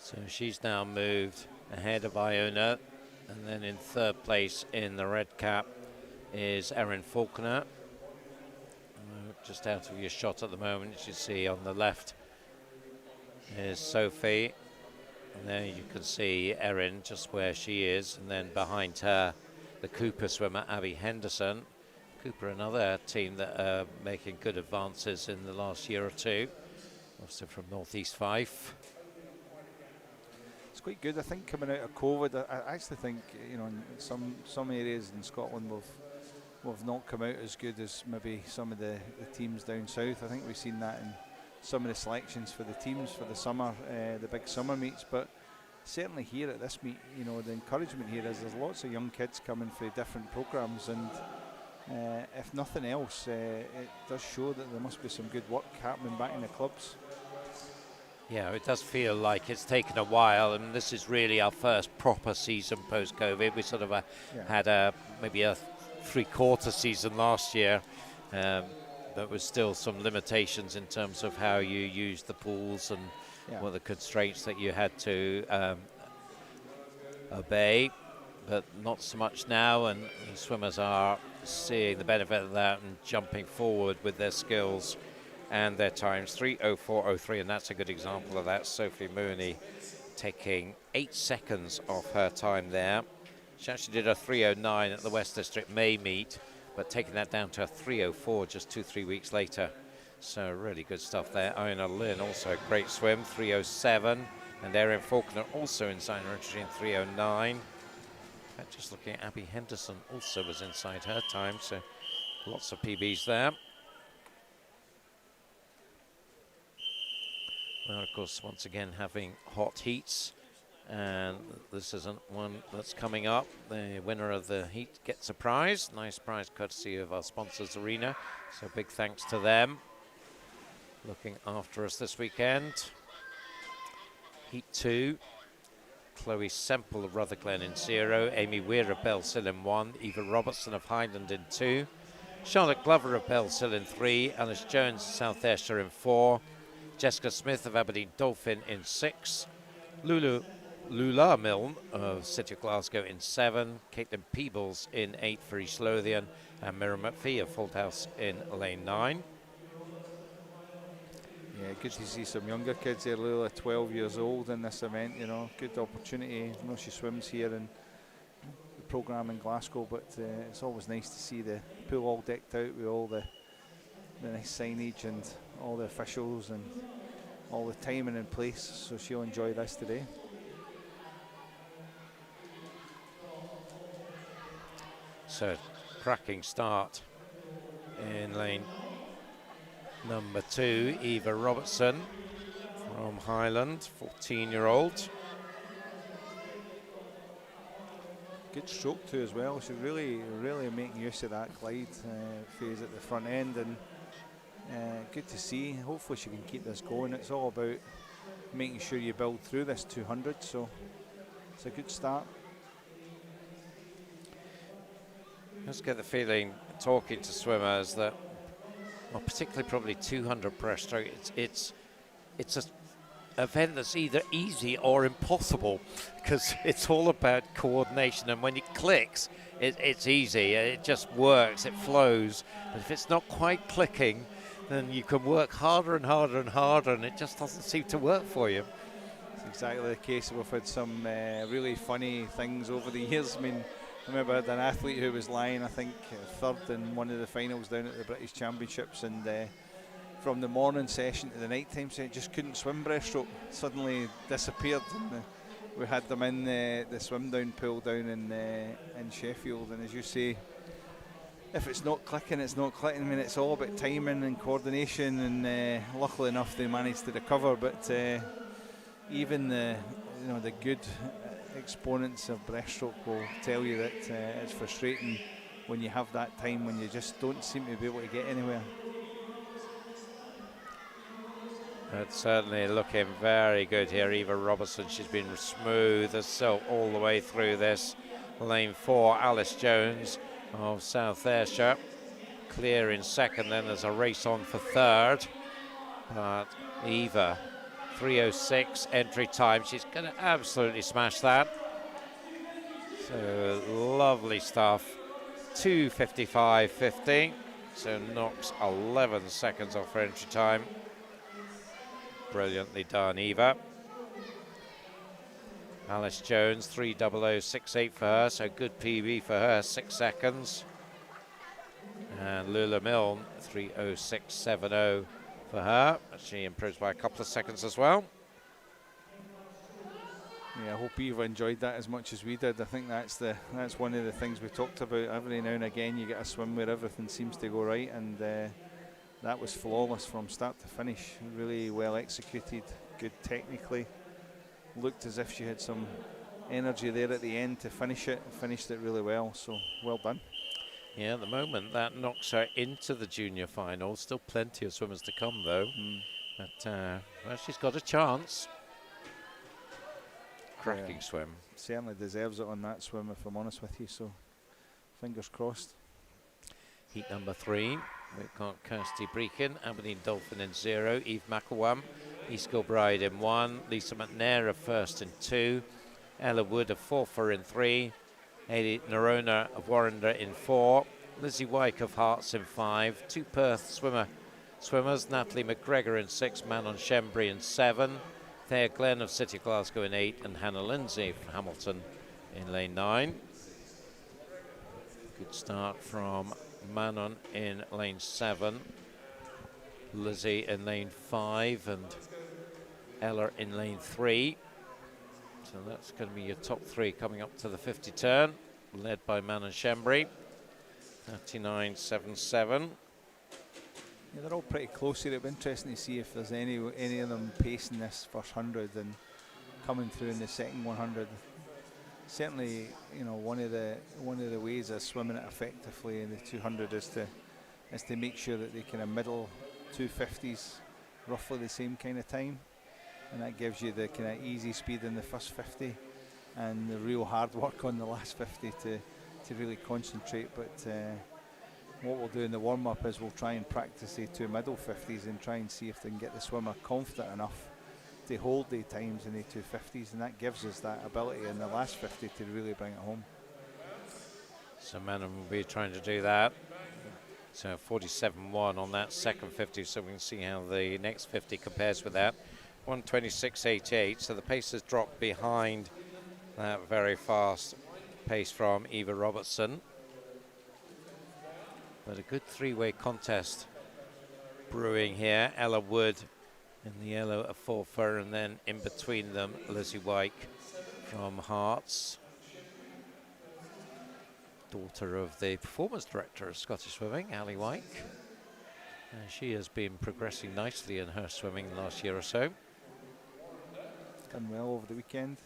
So she's now moved ahead of Iona, and then in third place in the red cap is Erin Faulkner. Just out of your shot at the moment, as you see on the left is Sophie, and there you can see Erin just where she is, and then behind her the Cooper swimmer Abby Henderson. Cooper, another team that are making good advances in the last year or two, also from Northeast Fife. It's quite good. I think coming out of COVID, I actually think, you know, in some areas in Scotland we've not come out as good as maybe some of the teams down south. I think we've seen that in some of the selections for the teams for the summer, the big summer meets. But certainly here at this meet, you know, the encouragement here is there's lots of young kids coming for different programmes, and if nothing else, it does show that there must be some good work happening back in the clubs. Yeah, it does feel like it's taken a while, and this is really our first proper season post-COVID. We sort of had maybe a three-quarter season last year. There was still some limitations in terms of how you use the pools and what the constraints that you had to obey, but not so much now, and the swimmers are seeing the benefit of that and jumping forward with their skills and their times. 3:04.03, and that's a good example of that. Sophie Mooney taking 8 seconds off her time there. She actually did a 3:09 at the West District May meet, but taking that down to a 3:04 just 2-3 weeks later. So really good stuff there. Iona Lynn also a great swim, 3:07, and Erin Faulkner also inside her entry in 3:09. Just looking at Abby Henderson also was inside her time, so lots of PBs there. Well, of course, once again having hot heats, and this isn't one that's coming up. The winner of the heat gets a prize. Nice prize courtesy of our sponsors, Arena. So big thanks to them looking after us this weekend. Heat 2. Chloe Semple of Rutherglen in 0. Amy Weir of Bellsill in 1. Eva Robertson of Highland in 2. Charlotte Glover of Bellsill in 3. Alice Jones of South Ayrshire in 4. Jessica Smith of Aberdeen Dolphin in 6. Lula Milne of City of Glasgow in 7. Caitlin Peebles in 8 for East Lothian. And Mira McPhee of Fauldhouse in lane 9. Yeah, good to see some younger kids here. Lula, 12 years old in this event, you know, good opportunity. I know she swims here in the programme in Glasgow, but it's always nice to see the pool all decked out with all the nice signage and all the officials and all the timing in place, so she'll enjoy this today. So, cracking start in lane number 2, Eva Robertson from Highland, 14-year-old. Good stroke too as well. She's really making use of that glide phase at the front end, and good to see. Hopefully she can keep this going. It's all about making sure you build through this 200, so it's a good start. I just get the feeling, talking to swimmers, that, well, particularly probably 200 breaststroke, it's an event that's either easy or impossible, because it's all about coordination, and when it clicks, it's easy, it just works, it flows. But if it's not quite clicking, then you can work harder and harder and harder, and it just doesn't seem to work for you. It's exactly the case. We've had some really funny things over the years. I mean, I remember I had an athlete who was lying, I think, third in one of the finals down at the British Championships, and from the morning session to the night time session, just couldn't swim breaststroke. Suddenly disappeared, and we had them in the swim down pool down in Sheffield. And as you say, if it's not clicking, it's not clicking. I mean, it's all about timing and coordination, and luckily enough they managed to recover. But even the good exponents of breaststroke will tell you that it's frustrating when you have that time when you just don't seem to be able to get anywhere. It's certainly looking very good here. Eva Robertson, she's been smooth as silk all the way through this. Lane 4, Alice Jones of South Ayrshire clear in second. Then there's a race on for third, but Eva, 3:06 entry time. She's going to absolutely smash that. So lovely stuff. 2:55.50. So knocks 11 seconds off her entry time. Brilliantly done, Eva. Alice Jones, 3:00.68 for her, so good PB for her, 6 seconds. And Lula Milne, 3:06.70 for her. She improves by a couple of seconds as well. Yeah, I hope Eva enjoyed that as much as we did. I think that's one of the things we talked about. Every now and again you get a swim where everything seems to go right, and that was flawless from start to finish. Really well executed, good technically. Looked as if she had some energy there at the end to finish it. Finished it really well, so well done. Yeah, at the moment that knocks her into the junior final. Still plenty of swimmers to come though. But well, she's got a chance. Cracking swim. Certainly deserves it on that swim, if I'm honest with you, so fingers crossed. Heat number 3, we've got Kirsty Breakin, Aberdeen Dolphin in 0, Eve McElwam, East Kilbride in 1, Lisa McNair of first in 2, Ella Wood of fourth in 3, Hayley Nerona of Warrender in 4, Lizzie Wyke of Hearts in 5, 2 Perth swimmers, Natalie McGregor in 6, Manon Shembry in 7, Thea Glenn of City of Glasgow in 8, and Hannah Lindsay from Hamilton in lane 9. Good start from Manon in lane 7, Lizzie in lane 5, and Ella in lane 3. So that's going to be your top 3 coming up to the 50 turn, led by Manon Shembry, 39.77. Yeah, they're all pretty close here. It'll be interesting to see if there's any of them pacing this first 100 and coming through in the second 100. Certainly, you know, one of the ways of swimming it effectively in the 200 is to make sure that they kind of middle 250s, roughly the same kind of time, and that gives you the kind of easy speed in the first 50 and the real hard work on the last 50 to really concentrate. But what we'll do in the warm-up is we'll try and practice the 2 middle 50s and try and see if they can get the swimmer confident enough to hold the times in the 250s, and that gives us that ability in the last 50 to really bring it home. So Manon will be trying to do that. So 47.1 on that second 50, so we can see how the next 50 compares with that. 126.88, so the pace has dropped behind that very fast pace from Eva Robertson. But a good 3-way contest brewing here. Ella Wood in the yellow of Forfar, and then in between them, Lizzie Wyke from Hearts, daughter of the performance director of Scottish Swimming, Ali Wyke. And she has been progressing nicely in her swimming the last year or so. Done well over the weekend.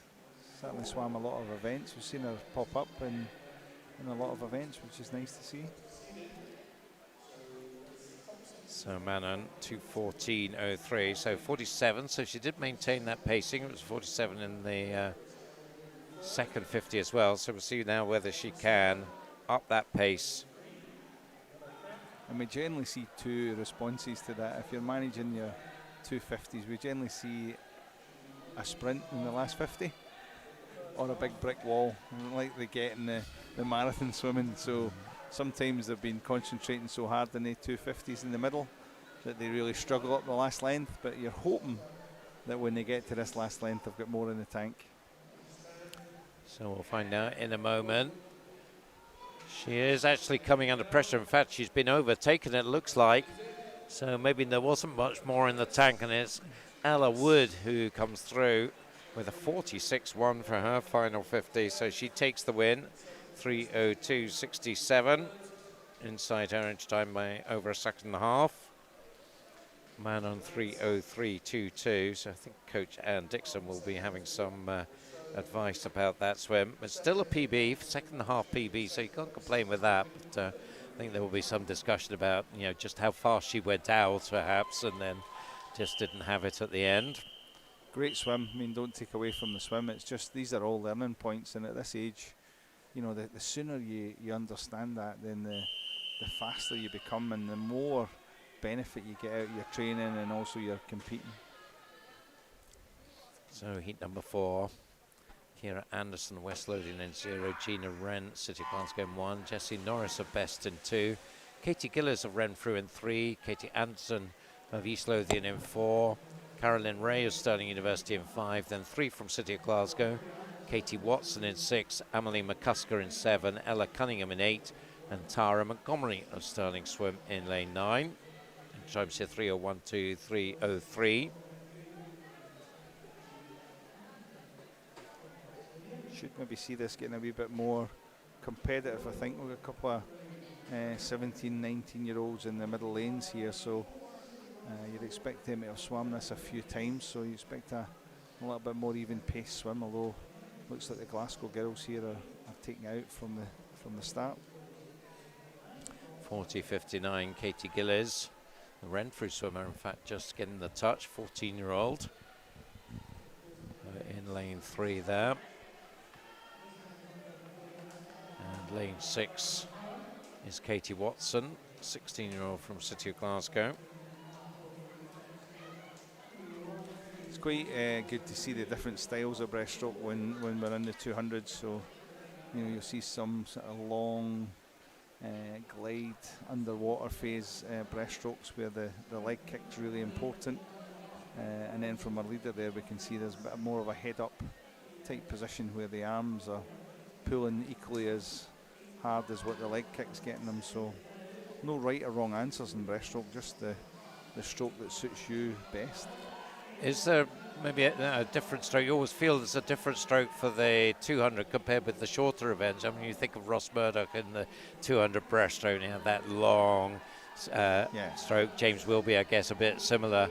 Certainly swam a lot of events. We've seen her pop up in a lot of events, which is nice to see. So Manon 2:14.03, so 47. So she did maintain that pacing. It was 47 in the second 50 as well. So we'll see now whether she can up that pace. And we generally see 2 responses to that. If you're managing your 250s, we generally see a sprint in the last people or a big brick wall, like they get in the marathon swimming. So sometimes they've been concentrating so hard in the 250s in the middle that they really struggle up the last length, but you're hoping that when they get to this last length they've got more in the tank. So we'll find out in a moment. She is actually coming under pressure. In fact, she's been overtaken, it looks like. So maybe there wasn't much more in the tank, and it's Ella Wood who comes through with a 46.1 for her final 50. So she takes the win, 3:02.67, inside her inch time by over a second and a half. Manon 3:03.22. So I think Coach Anne Dixon will be having some advice about that swim. It's still a PB, second and a half PB, so you can't complain with that. But I think there will be some discussion about, you know, just how fast she went out, perhaps, and then just didn't have it at the end. Great swim. I mean, don't take away from the swim. It's just these are all learning points, and at this age, you know, the sooner you understand that, then the faster you become, and the more benefit you get out of your training and also your competing. So heat number 4. Kira Anderson, West Lothian in 0, Gina Wren, City of Glasgow in 1, Jessie Norris of Best in 2, Katie Gillis of Renfrew in 3, Katie Anderson of East Lothian in 4, Carolyn Ray of Stirling University in 5, then 3 from City of Glasgow, Katie Watson in 6, Emily McCusker in 7, Ella Cunningham in 8, And Tara Montgomery of Sterling Swim in lane 9. Times here 3:01.2, 3:03. Should maybe see this getting a wee bit more competitive. I think we've got a couple of 17, 19-year-olds in the middle lanes here, so you'd expect them to have swum this a few times, so you expect a little bit more even pace swim, although looks like the Glasgow girls here are taking out from the start. 40:59, Katie Gillies, the Renfrew swimmer, in fact, just getting the touch, 14-year-old. In lane 3 there. And lane 6 is Katie Watson, 16-year-old from City of Glasgow. It's quite good to see the different styles of breaststroke when we're in the 200s. So, you know, you'll see some sort of long glide underwater phase breaststrokes where the leg kick's really important. And then from our leader there, we can see there's a bit more of a head-up type position where the arms are pulling equally as hard as what the leg kick's getting them. So no right or wrong answers in breaststroke, just the stroke that suits you best. Is there maybe a different stroke? You always feel there's a different stroke for the 200 compared with the shorter events. I mean, you think of Ross Murdoch in the 200 breaststroke, you have that long stroke. James Wilby, I guess, a bit similar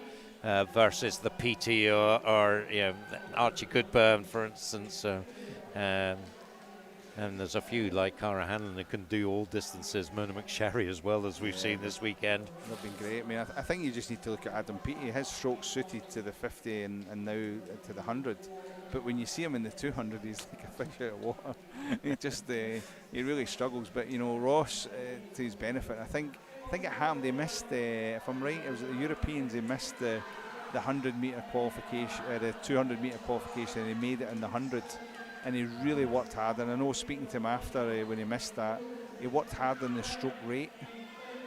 versus the PT or you know, Archie Goodburn, for instance. And there's a few like Cara Hanlon who can do all distances. Mona McSherry as well, as we've seen this weekend. They've been great. I mean, I think you just need to look at Adam Peaty. His stroke suited to the 50 and now to the 100. But when you see him in the 200, he's like a fish out of water. He just he really struggles. But you know, Ross, to his benefit, I think it happened. They missed, if I'm right, it was at the Europeans. They missed the 100-metre qualification, the 200-metre qualification, and he made it in the 100. And he really worked hard, and I know speaking to him after when he missed that, he worked hard on the stroke rate.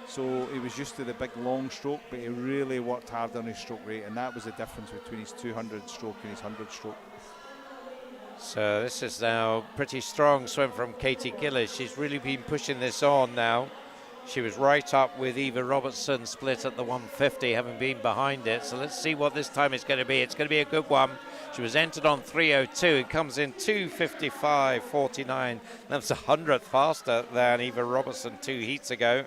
So he was used to the big long stroke, but he really worked hard on his stroke rate, and that was the difference between his 200 stroke and his 100 stroke. So this is now pretty strong swim from Katie Gillies. She's really been pushing this on now. She was right up with Eva Robertson, split at the 150, having been behind it. So let's see what this time is going to be. It's going to be a good one. She was entered on 3:02. It comes in 2:55.49. That's 100th faster than Eva Robertson 2 heats ago.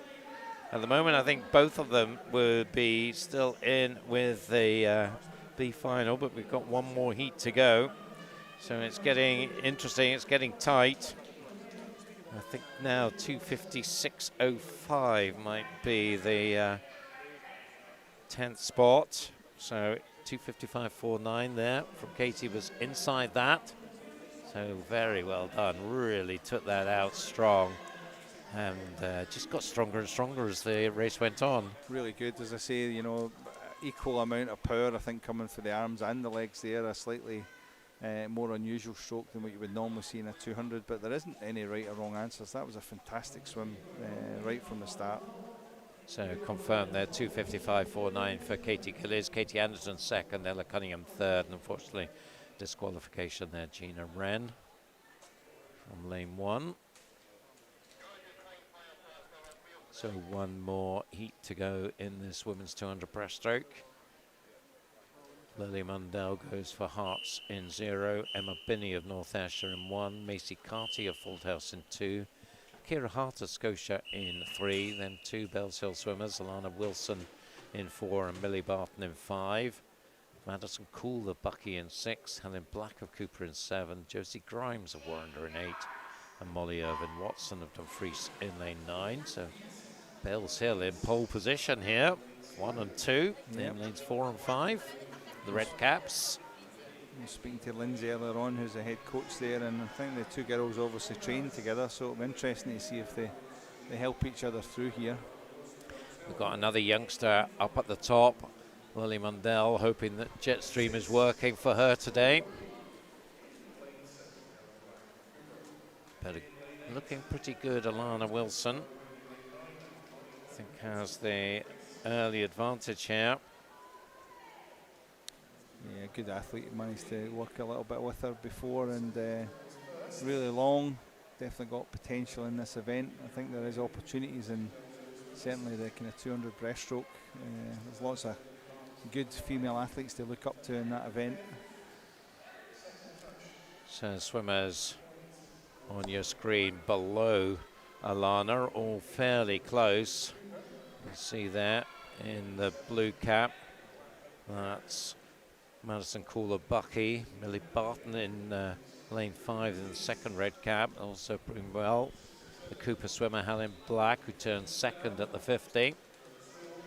At the moment, I think both of them would be still in with the B final, but we've got one more heat to go. So it's getting interesting. It's getting tight. I think now 2:56.05 might be the 10th spot. So 2:55.49 there from Katie was inside that. So very well done. Really took that out strong. And just got stronger and stronger as the race went on. Really good. As I say, you know, equal amount of power, I think, coming for the arms and the legs there. A slightly more unusual stroke than what you would normally see in a 200, but there isn't any right or wrong answers. That was a fantastic swim right from the start. So confirmed there, 2:55.49 for Katie Gillies. Katie Anderson second, Ella Cunningham third, and unfortunately disqualification there, Gina Wren from lane 1. So one more heat to go in this women's 200 breaststroke. Lily Mundell goes for Hearts in 0. Emma Binney of North Ayrshire in 1. Macy Carty of Fauldhouse in 2. Kira Hart of Scotia in 3. Then 2 Bells Hill swimmers, Alana Wilson in 4 and Millie Barton in 5. Madison Cool of Bucky in 6. Helen Black of Cooper in 7. Josie Grimes of Warrender in 8. And Molly Irvin Watson of Dumfries in lane 9. So Bells Hill in pole position here. 1 and 2 in lanes 4 and 5. The Red Caps. I was speaking to Lindsay earlier on, who's the head coach there, and I think the two girls obviously train together, so it'll be interesting to see if they help each other through here. We've got another youngster up at the top, Lily Mundell, hoping that Jetstream is working for her today. But looking pretty good, Alana Wilson. I think has the early advantage here. Yeah, good athlete. Managed to work a little bit with her before, and really long definitely got potential in this event. I think there is opportunities in certainly the kind of 200 breaststroke. There's lots of good female athletes to look up to in that event. So swimmers on your screen below Alana, all fairly close. You see there in the blue cap, that's Madison Cooler Bucky, Millie Barton in lane 5 in the second red cap, also doing well. The Cooper swimmer Helen Black, who turned second at the 50.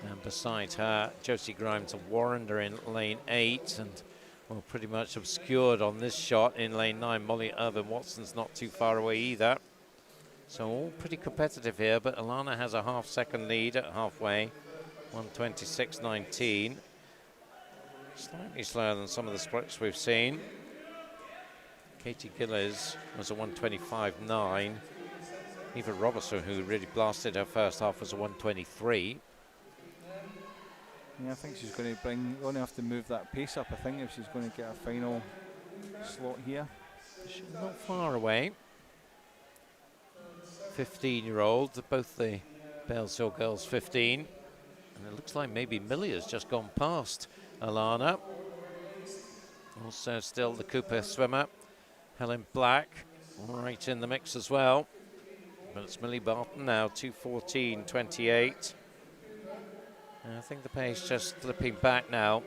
And beside her, Josie Grimes of Warrender in lane 8, and well, pretty much obscured on this shot in lane 9. Molly Irvin-Watson's not too far away either. So all pretty competitive here, but Alana has a half-second lead at halfway, 1:26.19. Slightly slower than some of the splits we've seen. Katie Gillies was a 1:25.9. Eva Robertson, who really blasted her first half, was a 1:23. Yeah, I think she's going to have to move that pace up, I think, if she's going to get a final slot here. She's not far away. 15-year-old, both the Bales Hill girls 15. And it looks like maybe Millie has just gone past Alana. Also still the Cooper swimmer, Helen Black, right in the mix as well. But it's Millie Barton now, 2:14.28. And I think the pace just slipping back now.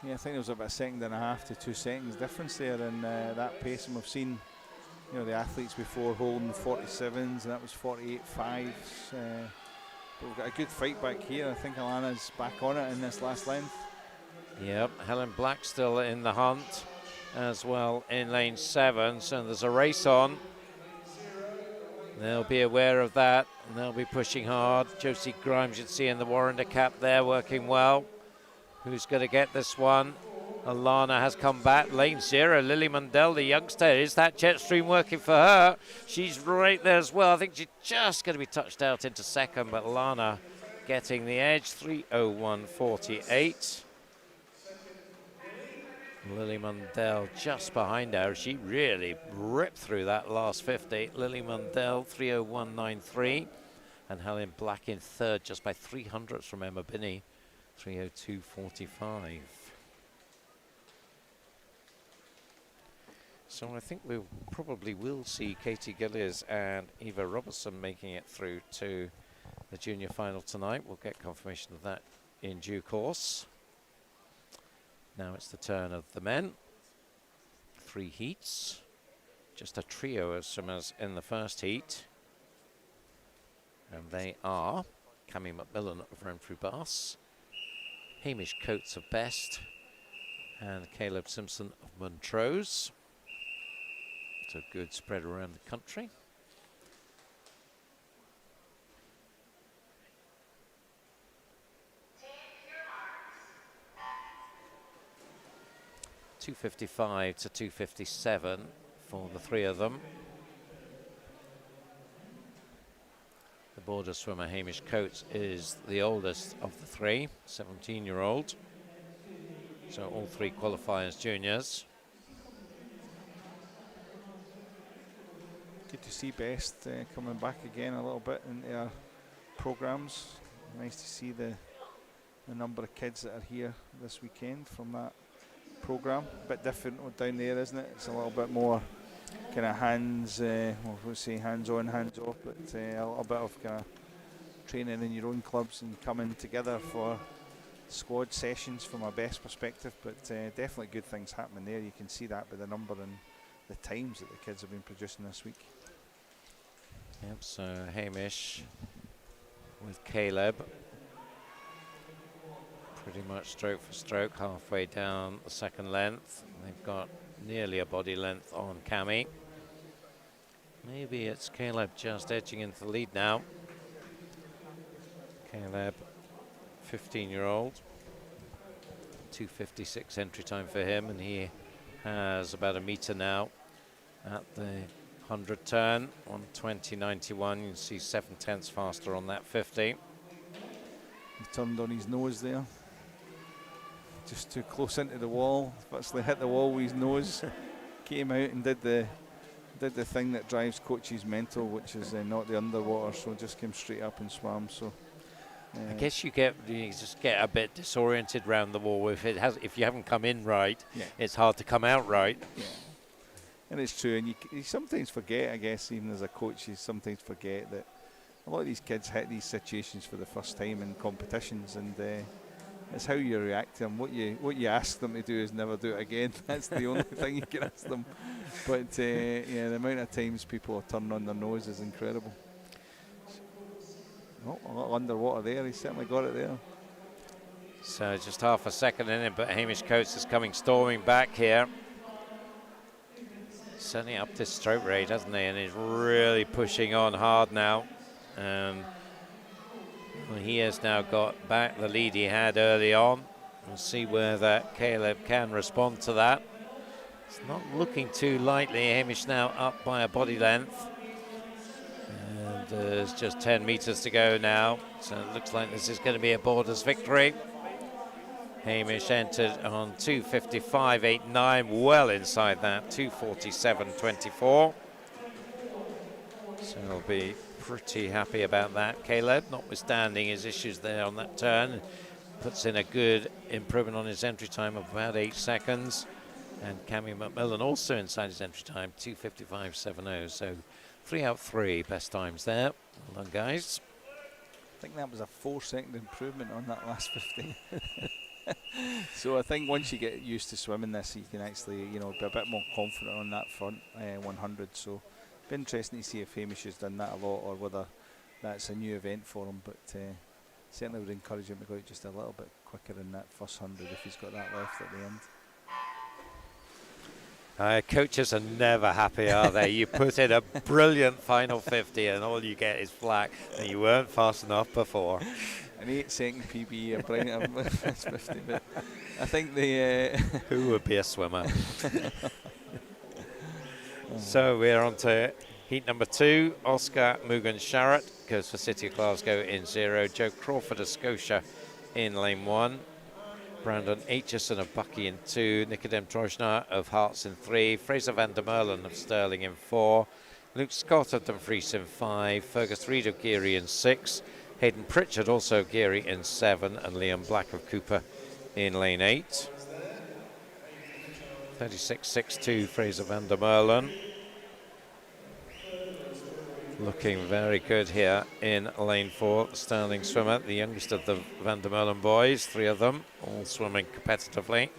Yeah, I think there was about 1.5 to 2 seconds difference there in that pace, and we've seen, you know, the athletes before holding 47s, and that was 48.5s. But we've got a good fight back here. I think Alana's back on it in this last length. Yep, Helen Black still in the hunt as well in lane 7, so there's a race on. They'll be aware of that, and they'll be pushing hard. Josie Grimes, you'd see in the Warrender cap there, working well. Who's going to get this one? Alana has come back. Lane 0, Lily Mundell, the youngster. Is that jet stream working for her? She's right there as well. I think she's just going to be touched out into second, but Alana getting the edge, 3:01.48. Lily Mundell just behind her. She really ripped through that last 50. Lily Mundell, 3:01.93. And Helen Black in third, just by 300ths from Emma Binney, 3:02.45. So I think we probably will see Katie Gillies and Eva Robertson making it through to the junior final tonight. We'll get confirmation of that in due course. Now it's the turn of the men. 3 heats. Just a trio of swimmers in the first heat. And they are Cammy McMillan of Renfrew Bass, Hamish Coates of Best, and Caleb Simpson of Montrose. It's a good spread around the country. .255 to 2:57 for the 3 of them. The border swimmer Hamish Coates is the oldest of the 3, 17-year-old. So all 3 qualify as juniors. Good to see Best coming back again a little bit into our programs. Nice to see the number of kids that are here this weekend from that program. A bit different down there, isn't it? It's a little bit more kind of hands, we'll say hands on, hands off, but a little bit of kind of training in your own clubs and coming together for squad sessions from a Best perspective. But definitely good things happening there. You can see that by the number and the times that the kids have been producing this week. Yep, so Hamish with Caleb. Pretty much stroke for stroke, halfway down the second length. They've got nearly a body length on Cammy. Maybe it's Caleb just edging into the lead now. Caleb, 15-year-old. 2:56 entry time for him, and he has about a metre now at the 100 turn on 20.91. You can see 7/10 faster on that 50. He turned on his nose there. Just too close into the wall. Virtually hit the wall with his nose. Came out and did the did the thing that drives coaches mental, which is not the underwater, so just came straight up and swam. So I guess you just get a bit disoriented round the wall. If you haven't come in right, it's hard to come out right. Yeah. And it's true, and you sometimes forget, I guess, even as a coach, you sometimes forget that a lot of these kids hit these situations for the first time in competitions, and it's how you react to them. What you ask them to do is never do it again. That's the only thing you can ask them. But the amount of times people are turning on their nose is incredible. Oh, a little underwater there. He certainly got it there. So just half a second in it, but Hamish Coates is coming storming back here. Certainly up this stroke rate, hasn't he? And he's really pushing on hard now. He has now got back the lead he had early on. We'll see whether Caleb can respond to that. It's not looking too lightly. Hamish now up by a body length. And there's just 10 meters to go now. So it looks like this is going to be a Borders victory. Hamish entered on 2:55.89, well inside that, 2:47.24. So he'll be pretty happy about that. Caleb, notwithstanding his issues there on that turn, puts in a good improvement on his entry time of about 8 seconds. And Cammy McMillan also inside his entry time, 2:55.70. So 3 out of 3 best times there. Well done, guys. I think that was a 4-second improvement on that last 50. So I think once you get used to swimming this, you can actually, be a bit more confident on that front 100. So it'll be interesting to see if Hamish has done that a lot or whether that's a new event for him. But certainly would encourage him to go out just a little bit quicker in that first 100 if he's got that left at the end. Coaches are never happy, are they? You put in a brilliant final 50 and all you get is flack, and you weren't fast enough before. An 8-second PB, brilliant. 50, but I think who would be a swimmer? So we're on to heat number 2. Oscar Mugan-Sharrett goes for City of Glasgow in 0. Joe Crawford of Scotia in lane 1. Brandon Aitchison of Bucky in 2. Nicodem Drojnar of Hearts in 3. Fraser van der Merlen of Stirling in 4. Luke Scott of Dumfries in 5. Fergus Reid of Geary in 6. Hayden Pritchard also of Geary in 7. And Liam Black of Cooper in lane 8. 36.62 Fraser van der Merlen. Looking very good here in lane 4. The Stirling swimmer, the youngest of the Van der Merlen boys, 3 of them, all swimming competitively.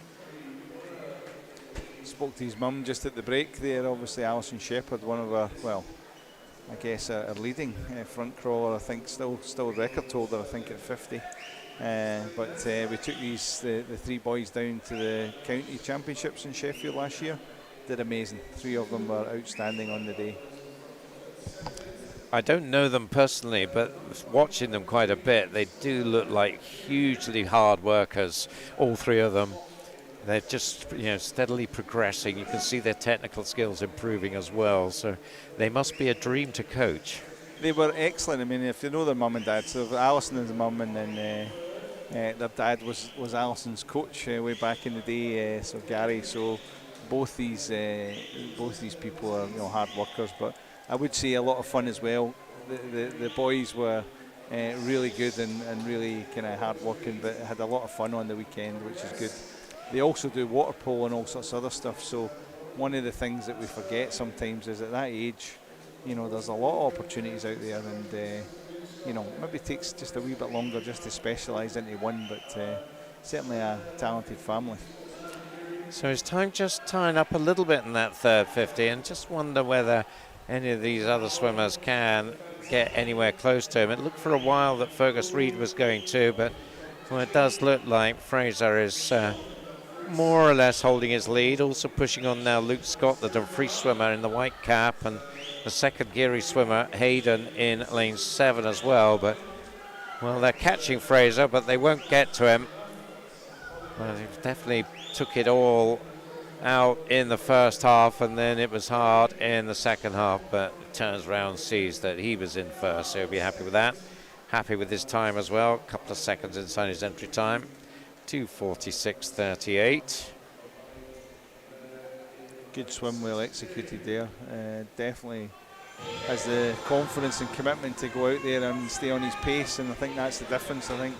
Spoke to his mum just at the break there. Obviously, Alison Shepherd, one of our, I guess our leading front crawler. I think still record holder. I think at 50. But we took the 3 boys down to the county championships in Sheffield last year. Did amazing. 3 of them were outstanding on the day. I don't know them personally, but watching them quite a bit, they do look like hugely hard workers, all 3 of them. They're just steadily progressing. You can see their technical skills improving as well, so they must be a dream to coach. They were excellent. I mean, if you know their mum and dad, so Alison is the mum, and then their dad was Alison's coach way back in the day, so Gary. So both these people are hard workers, but I would say a lot of fun as well. The boys were really good and really kind of hard working, but had a lot of fun on the weekend, which is good. They also do water polo and all sorts of other stuff. So one of the things that we forget sometimes is at that age, there's a lot of opportunities out there, and maybe it takes just a wee bit longer just to specialise into one, but certainly a talented family. So his time just tying up a little bit in that third 50, and just wonder whether any of these other swimmers can get anywhere close to him. It looked for a while that Fergus Reid was going to, but it does look like Fraser is more or less holding his lead. Also pushing on now Luke Scott, the Dumfries swimmer in the white cap, and the second Geary swimmer, Hayden, in lane 7 as well. But, they're catching Fraser, but they won't get to him. Well, he definitely took it all out in the first half, and then it was hard in the second half, but turns around, sees that he was in first, so he'll be happy with that. Happy with his time as well, a couple of seconds inside his entry time, 2:46.38. Good swim, well executed there. Definitely has the confidence and commitment to go out there and stay on his pace, and I think that's the difference. I think,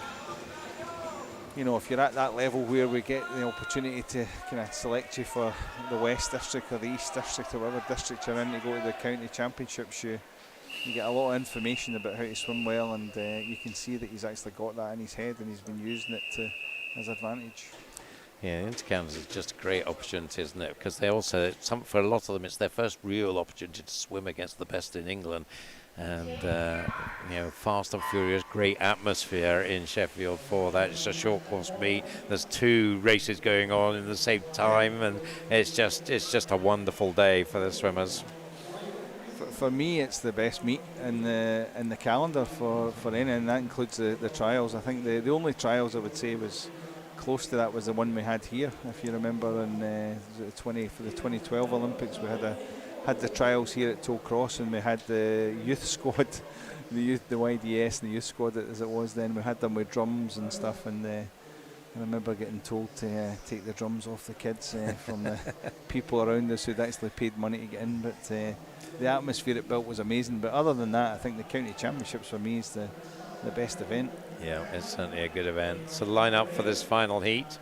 you know, if you're at that level where we get the opportunity to kind of select you for the West District or the East District or whatever district you're in to go to the county championships, you get a lot of information about how to swim well, and you can see that he's actually got that in his head and he's been using it to his advantage. Yeah, Intercounties is just a great opportunity, isn't it? Because they also, for a lot of them, it's their first real opportunity to swim against the best in England. And, you know, fast and furious, great atmosphere in Sheffield for that. It's a short course meet. There's 2 races going on in the same time, and it's just a wonderful day for the swimmers. For me, it's the best meet in the calendar for any, and that includes the trials. I think the only trials I would say was close to that was the one we had here. If you remember, in for the 2012 Olympics, we had the trials here at Tollcross, and we had the youth squad, the YDS and the youth squad as it was then. We had them with drums and stuff, and I remember getting told to take the drums off the kids from the people around us who'd actually paid money to get in. But the atmosphere it built was amazing. But other than that, I think the county championships for me is the best event. Yeah, it's certainly a good event. So the line up for this final heat,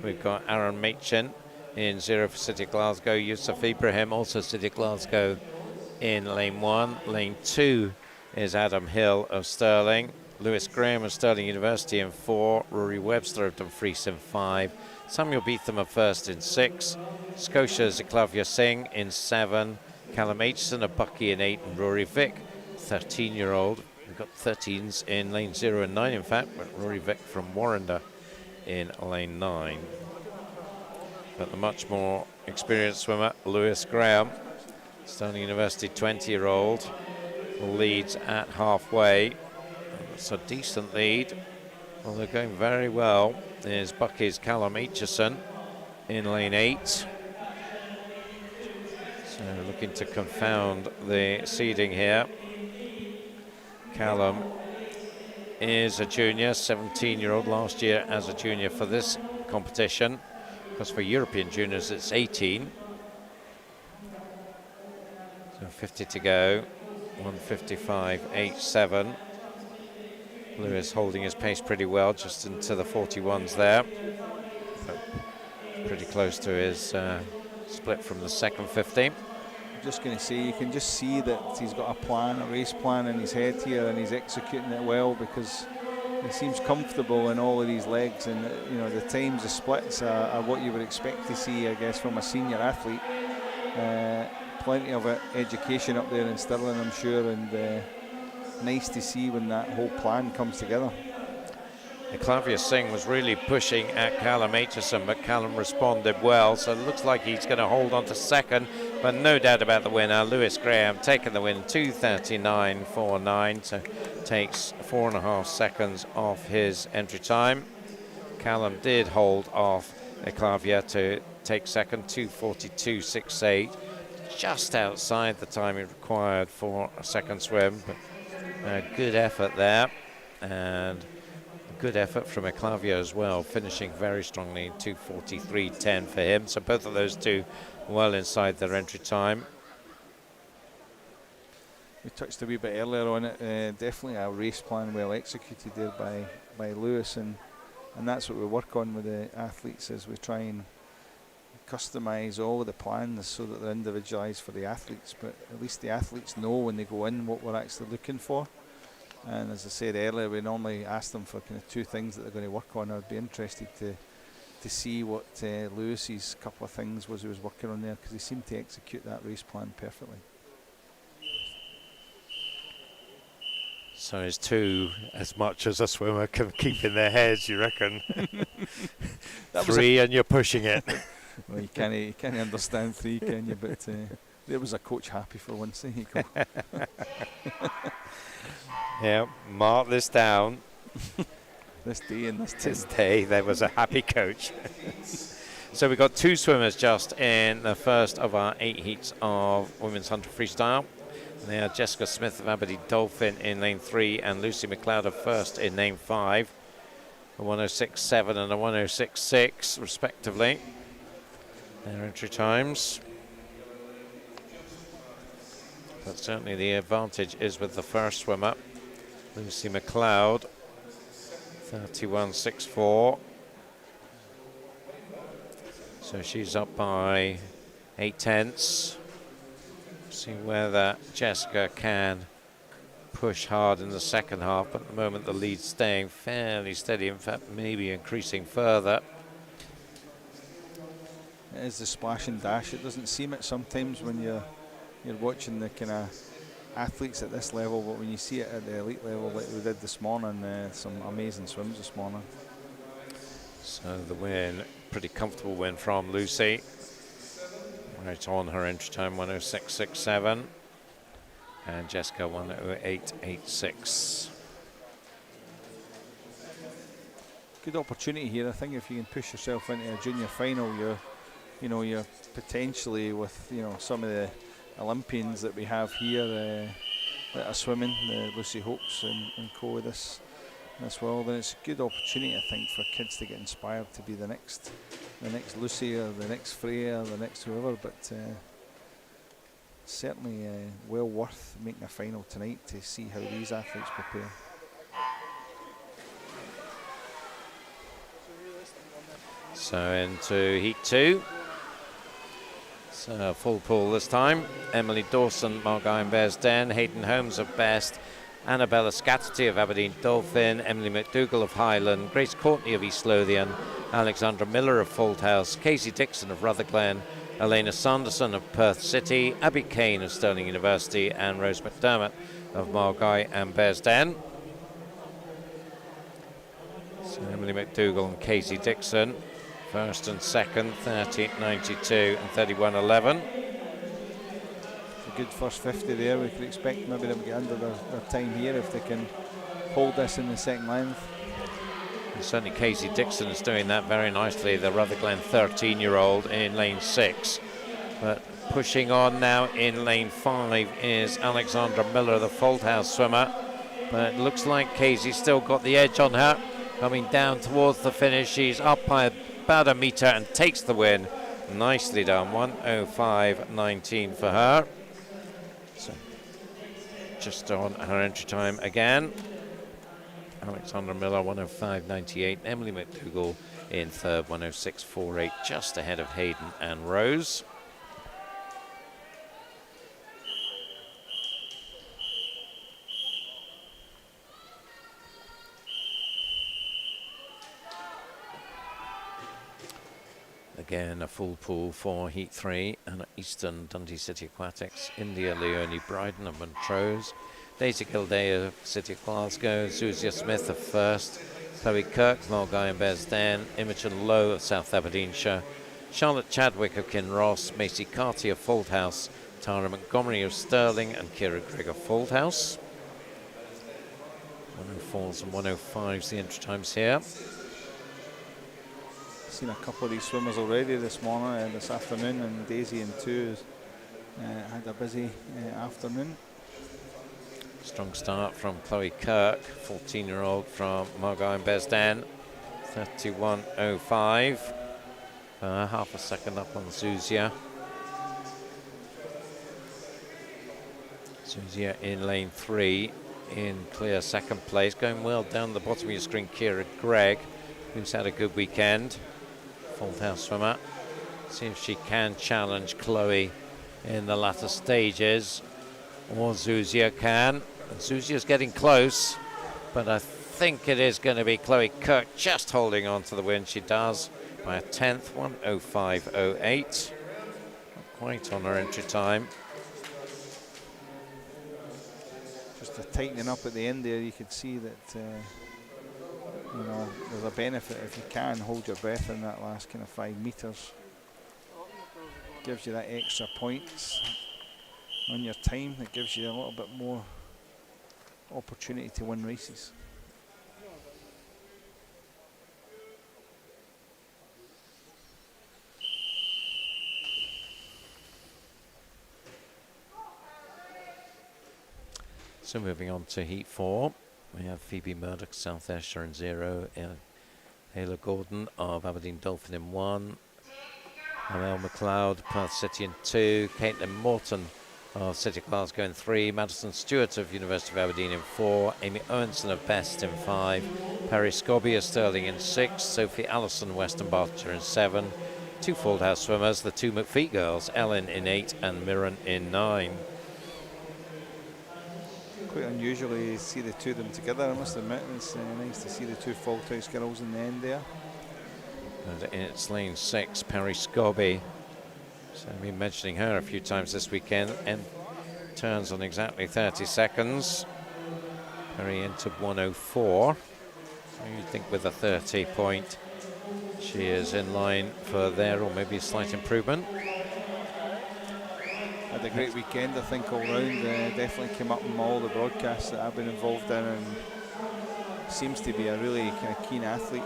we've got Aaron Machin in 0 for City Glasgow, Yusuf Ibrahim, also City Glasgow, in lane 1. Lane 2 is Adam Hill of Stirling, Lewis Graham of Stirling University in 4, Rory Webster of Dumfries in 5, Samuel Beetham of First in 6, Scotia's Eclavia Singh in 7, Callum Aitchison of Bucky in 8, and Rory Vick, 13-year-old. We've got 13s in lane 0 and 9, in fact, but Rory Vick from Warrender in lane 9. But the much more experienced swimmer, Lewis Graham, Stirling University 20-year-old, leads at halfway. It's a decent lead. Well, they're going very well. There's Bucky's Callum Aitchison in lane 8. So looking to confound the seeding here. Callum is a junior, 17-year-old, last year as a junior for this competition. Because for European juniors it's 18. So 50 to go, 1:55.87. Lewis holding his pace pretty well, just into the 41s there. But pretty close to his split from the second 50. Just going to say, you can just see that he's got a plan, a race plan in his head here, and he's executing it well because he seems comfortable in all of these legs, and you know the times, the splits are what you would expect to see, I guess, from a senior athlete. Plenty of education up there in Stirling, I'm sure, and nice to see when that whole plan comes together. Eclavia Singh was really pushing at Callum Aitchison, but Callum responded well, so it looks like he's going to hold on to second, but no doubt about the winner, Lewis Graham, taking the win, 2:39.49, so takes 4.5 seconds off his entry time. Callum did hold off Eclavia to take second, 2:42.68, just outside the time required for a second swim, but good effort there, and good effort from Eclavia as well, finishing very strongly, 2:43.10 for him. So both of those two well inside their entry time. We touched a wee bit earlier on it. Definitely a race plan well executed there by Lewis, and that's what we work on with the athletes, as we try and customise all of the plans so that they're individualised for the athletes, but at least the athletes know when they go in what we're actually looking for. And as I said earlier, we normally ask them for kind of 2 things that they're going to work on. I'd be interested to see what Lewis's couple of things was he was working on there, because he seemed to execute that race plan perfectly. So it's 2 as much as a swimmer can keep in their heads, you reckon? 3 and you're pushing it. Well, you can't understand 3, can you? But there was a coach happy for once. There you go. Yeah, mark this down. This day and this day, there was a happy coach. So we've got 2 swimmers just in the first of our 8 heats of Women's 100 Freestyle. They are Jessica Smith of Aberdeen Dolphin in lane 3 and Lucy McLeod of First in lane 5. A 1:06.7 and a 1:06.6 respectively. Their entry times. but certainly the advantage is with the first swimmer, Lucy McLeod, 31.64. So she's up by 8/10. See whether Jessica can push hard in the second half, but at the moment the lead's staying fairly steady, in fact maybe increasing further. It is the splash and dash. It doesn't seem it sometimes when you're watching the kind of athletes at this level, but when you see it at the elite level like we did this morning, some amazing swims this morning. So the win, pretty comfortable win from Lucy. Right on her entry time, 106.67. And Jessica, 108.86. Good opportunity here. I think if you can push yourself into a junior final, you're potentially with some of the Olympians that we have here that are swimming, Lucy Hopes and co this world, and it's a good opportunity, I think, for kids to get inspired to be the next Lucy or the next Freya or the next whoever. But certainly well worth making a final tonight to see how these athletes prepare. So into heat 2. So full pool this time. Emily Dawson, Margaux and Bearsden, Hayden Holmes of Best, Annabella Scatterty of Aberdeen Dolphin, Emily McDougall of Highland, Grace Courtney of East Lothian, Alexandra Miller of Fauldhouse, Casey Dixon of Rutherglen, Elena Sanderson of Perth City, Abby Kane of Stirling University, and Rose McDermott of Margaux and Bearsden. So Emily McDougall and Casey Dixon, first and second, 30.92 and 31.11. A good first 50 there. We could expect maybe them to get under their time here if they can hold this in the second length. And certainly Casey Dixon is doing that very nicely, the Rutherglen 13-year-old in lane 6. But pushing on now in lane 5 is Alexandra Miller, the Fauldhouse swimmer. But it looks like Casey's still got the edge on her. Coming down towards the finish, she's up by about a metre and takes the win. Nicely done, 1:05.19 for her. So just on her entry time again. Alexandra Miller, 1:05.98. Emily McDougall in third, 1:06.48, just ahead of Hayden and Rose. Again, a full pool for Heat 3, and Eastern Dundee City Aquatics, India Leonie Bryden of Montrose, Daisy Gildea of City of Glasgow, Zuzia Smith of First, Chloe Kirk of Margaux and Bearsden, Imogen Lowe of South Aberdeenshire, Charlotte Chadwick of Kinross, Macy Carty of Fauldhouse, Tara Montgomery of Stirling, and Kira Grigg of Fauldhouse. 104s and 105s the entry times here. Seen a couple of these swimmers already this morning, this afternoon, and Daisy and two had a busy afternoon. Strong start from Chloe Kirk, 14-year-old from Margaux and Bearsden, 31.05. Half a second up on Zuzia. Zuzia in lane 3 in clear second place. Going well down the bottom of your screen, Kira Gregg, who's had a good weekend. Fauldhouse swimmer. See if she can challenge Chloe in the latter stages, or Zuzia can. And Zuzia's getting close, but I think it is going to be Chloe Kirk just holding on to the win. She does by a 10th, 1:05.08. Not quite on her entry time. Just a tightening up at the end there. You could see that there's a benefit if you can hold your breath in that last kind of 5 metres. Gives you that extra points on your time. It gives you a little bit more opportunity to win races. So moving on to Heat 4. We have Phoebe Murdoch, South Ayrshire in 0, Ayla Gordon of Aberdeen Dolphin in 1, Amel McLeod, Perth City in 2, Caitlin Morton of City of Glasgow in 3, Madison Stewart of University of Aberdeen in 4, Amy Owenson of Best in 5, Perry Scobie of Stirling in 6, Sophie Allison Western Bartshire in 7, 2 Fauldhouse swimmers, the 2 McPhee girls, Ellen in 8 and Mirren in 9. Quite unusual to see the two of them together, I must admit. It's nice to see the 2 Fauldhouse girls in the end there. And it's lane 6, Perry Scobie. So I've been mentioning her a few times this weekend, and turns on exactly 30 seconds. Perry into 104. So you'd think with a 30 point, she is in line for there, or maybe a slight improvement. Had a great weekend, I think, all round. Definitely came up in all the broadcasts that I've been involved in, and seems to be a really kind of keen athlete.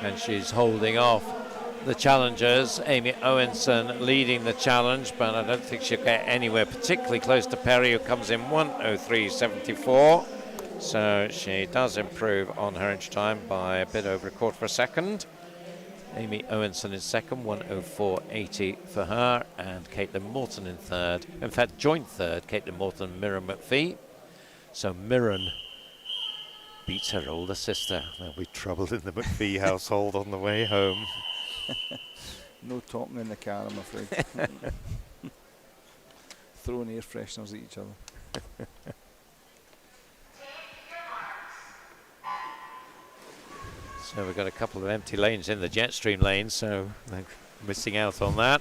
And she's holding off the challengers. Amy Owenson leading the challenge, but I don't think she'll get anywhere particularly close to Perry, who comes in 1:03.74. So she does improve on her entry time by a bit over a quarter of a second. Amy Owenson is second, 1:04.80 for her, and Caitlin Morton in third. In fact, joint third, Caitlin Morton and Mirren McPhee. So Mirren beats her older sister. There'll be trouble in the McPhee household on the way home. No talking in the car, I'm afraid. Throwing air fresheners at each other. So we've got a couple of empty lanes in the Jetstream lane, so they're missing out on that.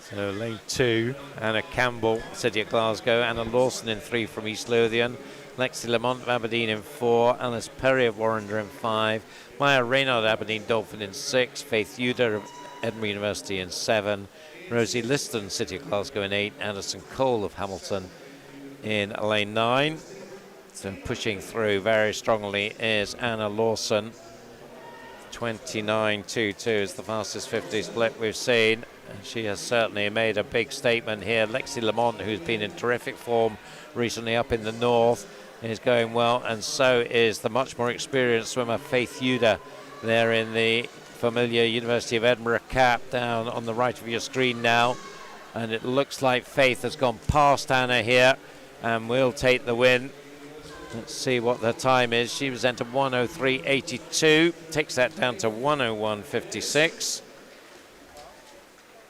So lane 2, Anna Campbell, City of Glasgow, Anna Lawson in 3 from East Lothian, Lexi Lamont of Aberdeen in 4, Alice Perry of Warrender in 5, Maya Reynard Aberdeen Dolphin in 6, Faith Uder of Edinburgh University in 7, Rosie Liston, City of Glasgow in 8, Anderson Cole of Hamilton in lane 9. So pushing through very strongly is Anna Lawson. 29.22 is the fastest 50 split we've seen. And she has certainly made a big statement here. Lexi Lamont, who's been in terrific form recently up in the north, is going well, and so is the much more experienced swimmer Faith Uder there in the familiar University of Edinburgh cap down on the right of your screen now. And it looks like Faith has gone past Anna here and will take the win. Let's see what the time is. She was entered 1:03.82, takes that down to 1:01.56.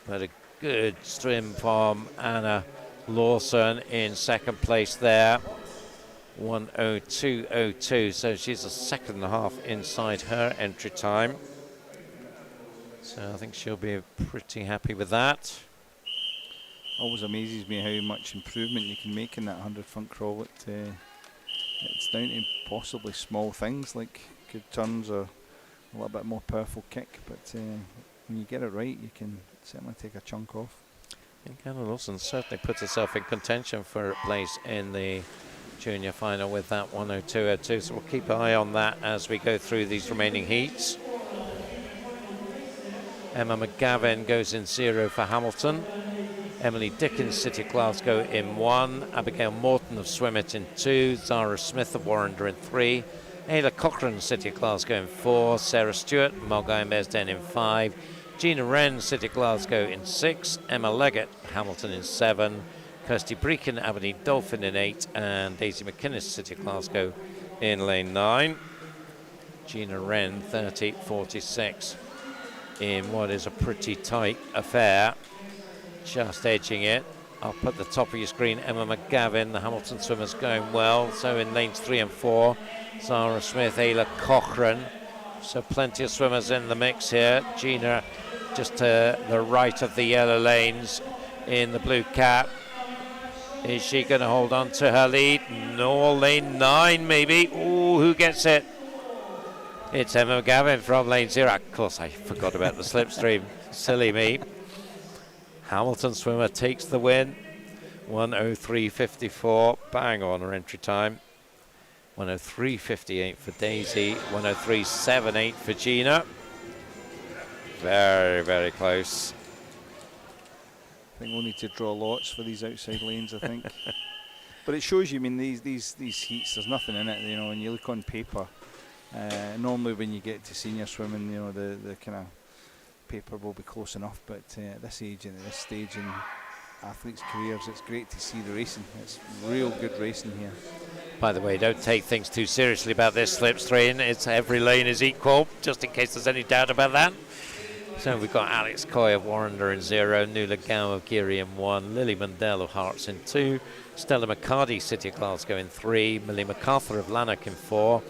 But a good swim from Anna Lawson in second place there, 1:02.02. So she's a second and a half inside her entry time. So I think she'll be pretty happy with that. Always amazes me how much improvement you can make in that 100 front crawl. It's down to possibly small things like good turns or a little bit more powerful kick, but when you get it right, you can certainly take a chunk off. I think Anna Lawson certainly puts herself in contention for a place in the junior final with that 1:02.02, so we'll keep an eye on that as we go through these remaining heats. Emma McGavin goes in 0 for Hamilton. Emily Dickens, City of Glasgow in 1, Abigail Morton of Swimmet in 2, Zara Smith of Warrender in 3, Ayla Cochrane, City of Glasgow in 4, Sarah Stewart, Mulgai Mesden in 5, Gina Wren, City of Glasgow in 6, Emma Leggett, Hamilton in 7, Kirsty Breakin, Aberdeen Dolphin in 8, and Daisy McInnes, City of Glasgow in lane 9. Gina Wren 30.46 in what is a pretty tight affair. Just edging it up at the top of your screen. Emma McGavin, the Hamilton swimmers, going well. So in lanes 3 and 4, Zara Smith, Ayla Cochrane. So plenty of swimmers in the mix here. Gina just to the right of the yellow lanes in the blue cap. Is she going to hold on to her lead? No, lane 9 maybe. Ooh, who gets it? It's Emma McGavin from lane 0. Of course, I forgot about the slipstream. Silly me. Hamilton swimmer takes the win. 1:03.54, bang on her entry time. 1:03.58 for Daisy. 1:03.78 for Gina. Very, very close. I think we'll need to draw lots for these outside lanes, I think. But it shows you, I mean, these heats, there's nothing in it, you know, when you look on paper. Normally when you get to senior swimming, you know, the kind of paper will be close enough, but at this age and at this stage, and athletes' careers. It's great to see the racing. It's real good racing here. By the way, don't take things too seriously about this slipstream. It's every lane is equal, just in case there's any doubt about that. So we've got Alex Coy of Warrender in 0, Nuala Gow of Geary in 1, Lily Mundell of Hearts in 2, Stella McCarty, City of Glasgow in 3, Millie MacArthur of Lanark in 4,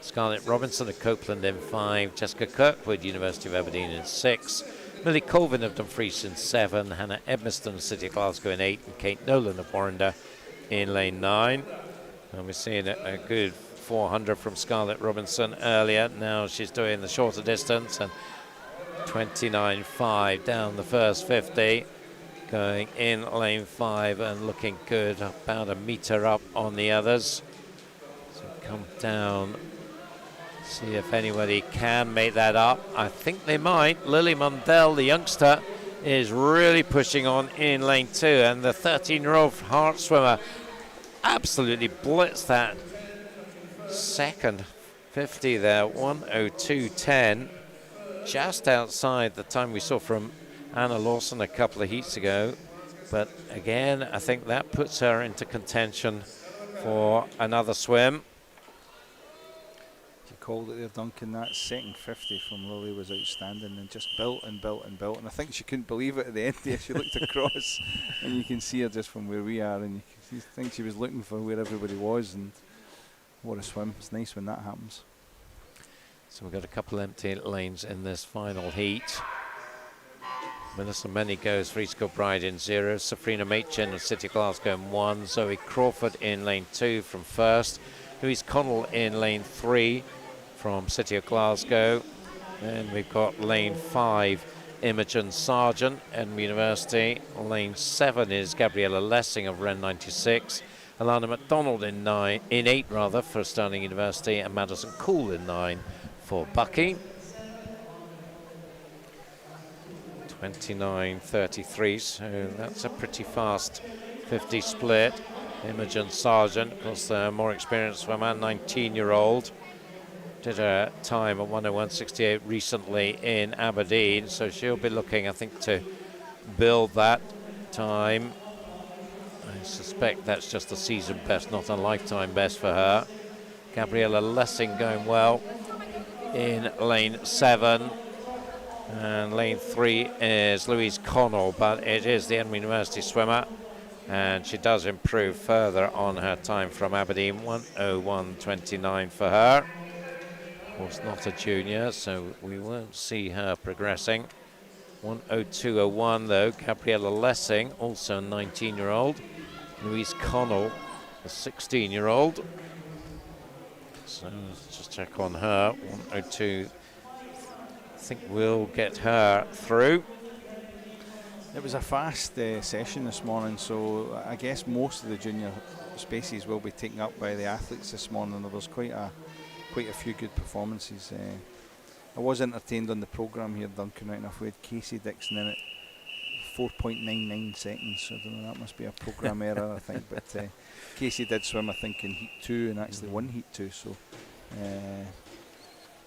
Scarlett Robinson of Copeland in 5, Jessica Kirkwood, University of Aberdeen in 6, Millie Colvin of Dumfries in 7, Hannah Edmiston of City of Glasgow in 8, and Kate Nolan of Warrender in lane 9. And we're seeing a good 400 from Scarlett Robinson earlier. Now she's doing the shorter distance, and 29.5 down the first 50, going in lane 5 and looking good, about a metre up on the others. So come down, see if anybody can make that up. I think they might. Lily Mundell, the youngster, is really pushing on in lane 2, and the 13-year-old Hart swimmer absolutely blitzed that second 50 there, 1:02.10, just outside the time we saw from Anna Lawson a couple of heats ago. But again, I think that puts her into contention for another swim. You called it there, Duncan. That second 50 from Lily was outstanding, and just built and built and built. And I think she couldn't believe it at the end there. She looked across, and you can see her just from where we are, and you think she was looking for where everybody was. And what a swim. It's nice when that happens. So we've got a couple empty lanes in this final heat. Melissa Menny goes for East Kilbride in 0, Safrina Machin of City of Glasgow in 1, Zoe Crawford in lane 2 from first, Louise Connell in lane 3 from City of Glasgow. Then we've got lane 5, Imogen Sargent, Edinburgh University. Lane 7 is Gabriella Lessing of Ren 96. Alana MacDonald in 8 for Stirling University, and Madison Cool in 9 for Bucky. 29.33, so that's a pretty fast 50 split. Imogen Sargent, of course, the more experienced swimmer, 19-year-old. Did a time at 1:01.68 recently in Aberdeen, so she'll be looking, I think, to build that time. I suspect that's just a season best, not a lifetime best for her. Gabriella Lessing going well in lane 7. And lane 3 is Louise Connell, but it is the Edinburgh University swimmer, and she does improve further on her time from Aberdeen, 1:01.29 for her. Of course, not a junior, so we won't see her progressing. 1:02.01 though, Gabriella Lessing, also a 19-year-old. Louise Connell, a 16-year-old. So let's just check on her. 1:02. I think we'll get her through. It was a fast session this morning, so I guess most of the junior spaces will be taken up by the athletes this morning. There was quite a few good performances. I was entertained on the programme here, Duncan, right enough. We had Casey Dixon in at 4.99 seconds, so I don't know, that must be a programme error, I think. But Casey did swim, I think, in Heat 2 and actually won Heat 2, so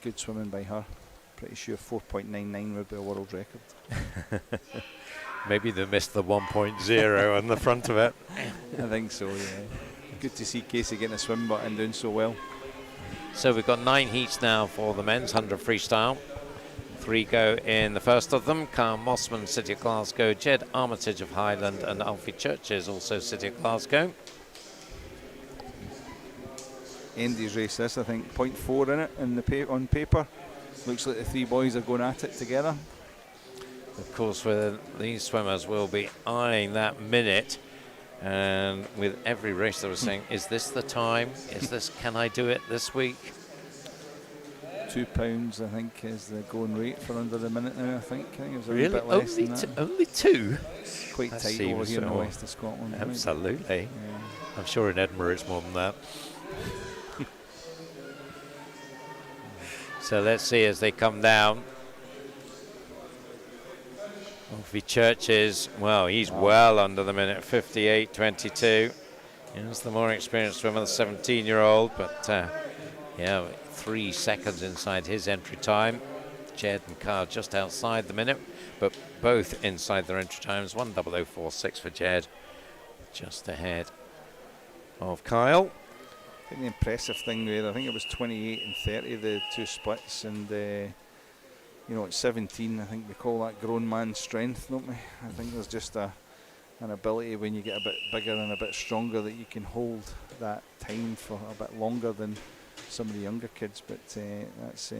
good swimming by her. Pretty sure 4.99 would be a world record. Maybe they missed the 1.0 on the front of it. I think so, yeah. Good to see Casey getting a swim butt and doing so well. So we've got 9 heats now for the men's 100 freestyle. 3 go in the first of them. Carl Mossman, City of Glasgow, Jed Armitage of Highland, and Alfie Churches, also City of Glasgow. Andy's race this, I think, 0.4 in it on paper. Looks like the 3 boys are going at it together. Of course, these swimmers will be eyeing that minute, and with every race they were saying, is this the time? Is this, can I do it this week? £2, I think, is the going rate for under the minute now, I think. It was a really? bit less than that. Only 2? Quite That tight over here in the west of Scotland. Absolutely. Yeah. I'm sure in Edinburgh it's more than that. So let's see as they come down. Alfie Churches, well, he's well under the minute, 58.22. He's the more experienced swimmer, the 17-year-old, but yeah, 3 seconds inside his entry time. Jed and Kyle just outside the minute, but both inside their entry times. 1:00.46 for Jed, just ahead of Kyle. I think the impressive thing there, I think it was 28 and 30, the two splits, and you know, at 17, I think we call that grown man strength, don't we? I think there's just an ability when you get a bit bigger and a bit stronger that you can hold that time for a bit longer than some of the younger kids. But that's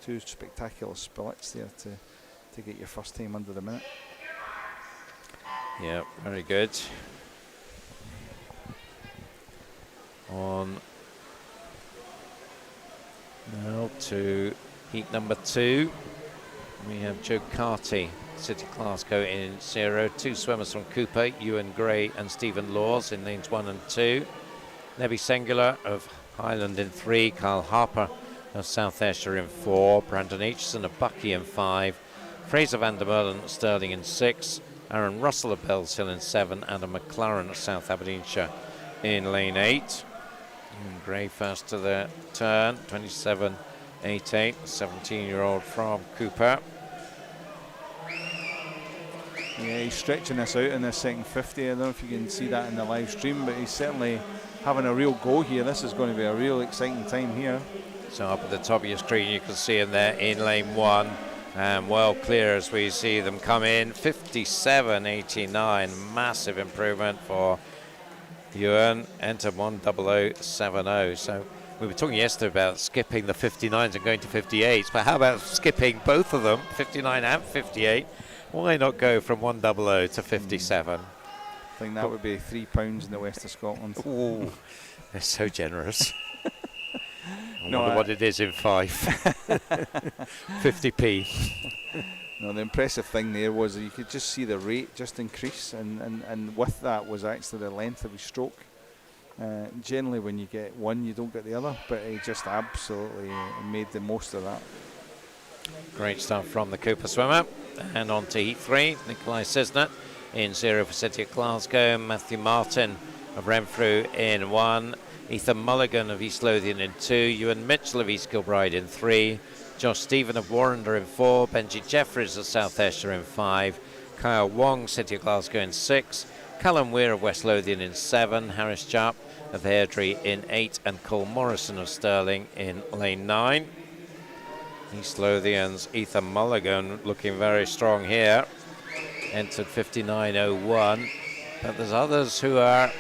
two spectacular splits there to get your first time under the minute. Yeah, very good. On now to heat number 2. We have Joe Carty, City Glasgow in 0. 2 swimmers from Cooper, Ewan Gray and Stephen Laws in lanes 1 and 2. Nebby Singular of Highland in 3. Kyle Harper of South Ayrshire in 4. Brandon Aitchison of Bucky in 5. Fraser van der Merlen of Stirling in 6. Aaron Russell of Bells Hill in 7. Adam McLaren of South Aberdeenshire in lane 8. Ewan Gray first to the turn, 27.88, 17-year-old from Cooper. Yeah, he's stretching this out in this second 50. I don't know if you can see that in the live stream, but he's certainly having a real go here. This is going to be a real exciting time here. So up at the top of your screen, you can see him there in lane 1, and well clear as we see them come in. 57.89, massive improvement for Ewan, entered 1:00.70. So we were talking yesterday about skipping the 59s and going to 58s, but how about skipping both of them, 59 and 58? Why not go from 1:00 to 57? I think that would be £3 in the west of Scotland. Ooh, they're so generous. I No, wonder what it is in 5. 50p. No, the impressive thing there was that you could just see the rate just increase, and with that was actually the length of his stroke. Generally when you get one, you don't get the other, but he just absolutely made the most of that. Great stuff from the Cooper swimmer. And on to heat 3, Nikolai Cisnet in 0 for City of Glasgow. Matthew Martin of Renfrew in 1. Ethan Mulligan of East Lothian in 2. Ewan Mitchell of East Kilbride in 3. Josh Stephen of Warrender in 4. Benji Jeffries of South Ayrshire in 5. Kyle Wong, City of Glasgow in 6. Callum Weir of West Lothian in 7. Harris Japp of Airdrie in 8. And Cole Morrison of Stirling in lane 9. East Lothian's Ethan Mulligan looking very strong here. Entered 59.01. But there's others who are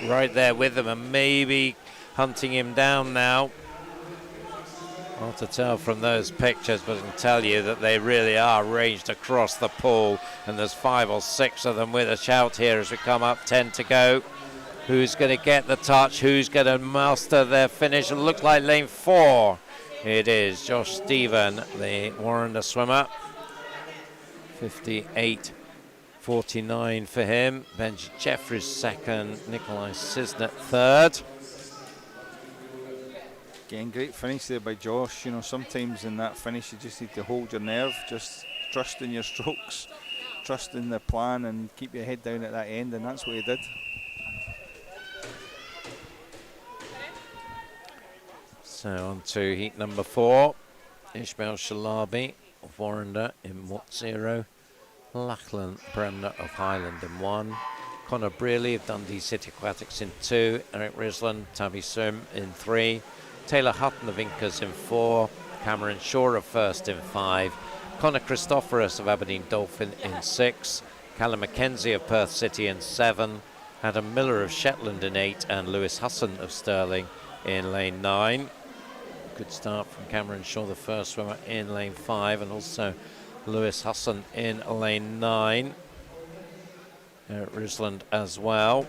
right there with him and maybe hunting him down now. Hard to tell from those pictures, but I can tell you that they really are ranged across the pool, and there's 5 or 6 of them with a shout here as we come up, 10 to go. Who's going to get the touch? Who's going to master their finish? It looks like lane 4. It is Josh Stephen, the Warrender swimmer. 58.49 for him. Benji Jeffries second. Nikolai Cisnet third. Again, great finish there by Josh. You know, sometimes in that finish you just need to hold your nerve, just trust in your strokes, trust in the plan, and keep your head down at that end, and that's what he did. So on to heat number 4. Ishmael Shalabi of Warrender in 0. Lachlan Bremner of Highland in 1. Conor Brearley of Dundee City Aquatics in 2. Eric Risland, Tabby Sum in 3. Taylor Hutton of Incas in 4. Cameron Shaw of First in 5. Conor Christophorus of Aberdeen Dolphin in 6. Callum Mackenzie of Perth City in 7. Adam Miller of Shetland in 8. And Lewis Husson of Stirling in lane 9. Good start from Cameron Shaw, the first swimmer, in lane 5, and also Lewis Husson in lane 9. Risland as well.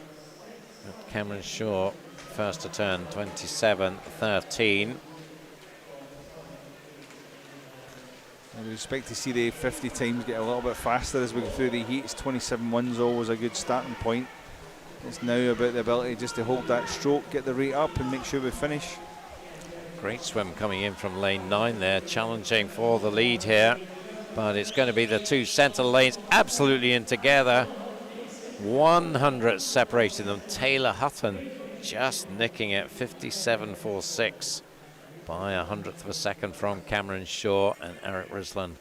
But Cameron Shaw first to turn, 27.13. I would expect to see the 50 times get a little bit faster as we go through the heats. 27.1's always a good starting point. It's now about the ability just to hold that stroke, get the rate up, and make sure we finish. Great swim coming in from lane 9 there, challenging for the lead here. But it's going to be the 2 centre lanes absolutely in together. 100 separating them. Taylor Hutton just nicking it, 57.46. by 100th of a second from Cameron Shaw, and Eric Risland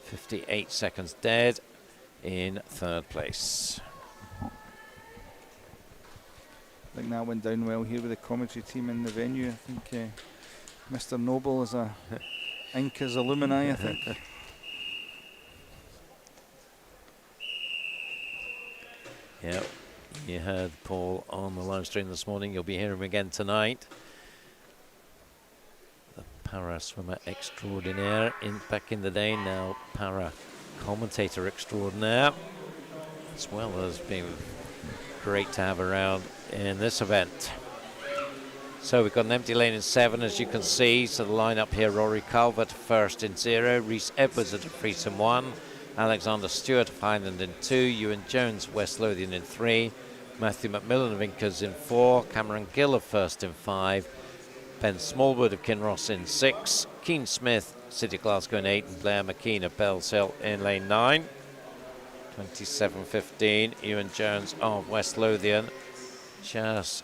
58 seconds dead in third place. I think that went down well here with the commentary team in the venue. I think Mr. Noble is a Inca's alumni, I think. Yep, you heard Paul on the live stream this morning. You'll be hearing him again tonight. The para swimmer extraordinaire back in the day, now para commentator extraordinaire, as well as being great to have around in this event. So we've got an empty lane in 7, as you can see. So the lineup here: Rory Calvert first in 0, Rhys Edwards at Freestyle in 1, Alexander Stewart of Highland in 2, Ewan Jones West Lothian in 3, Matthew McMillan of Incas in 4, Cameron Gill of First in 5, Ben Smallwood of Kinross in 6, Keane Smith City Glasgow in 8, and Blair McKean of Bells Hill in lane 9. 27.15, Ewan Jones of West Lothian just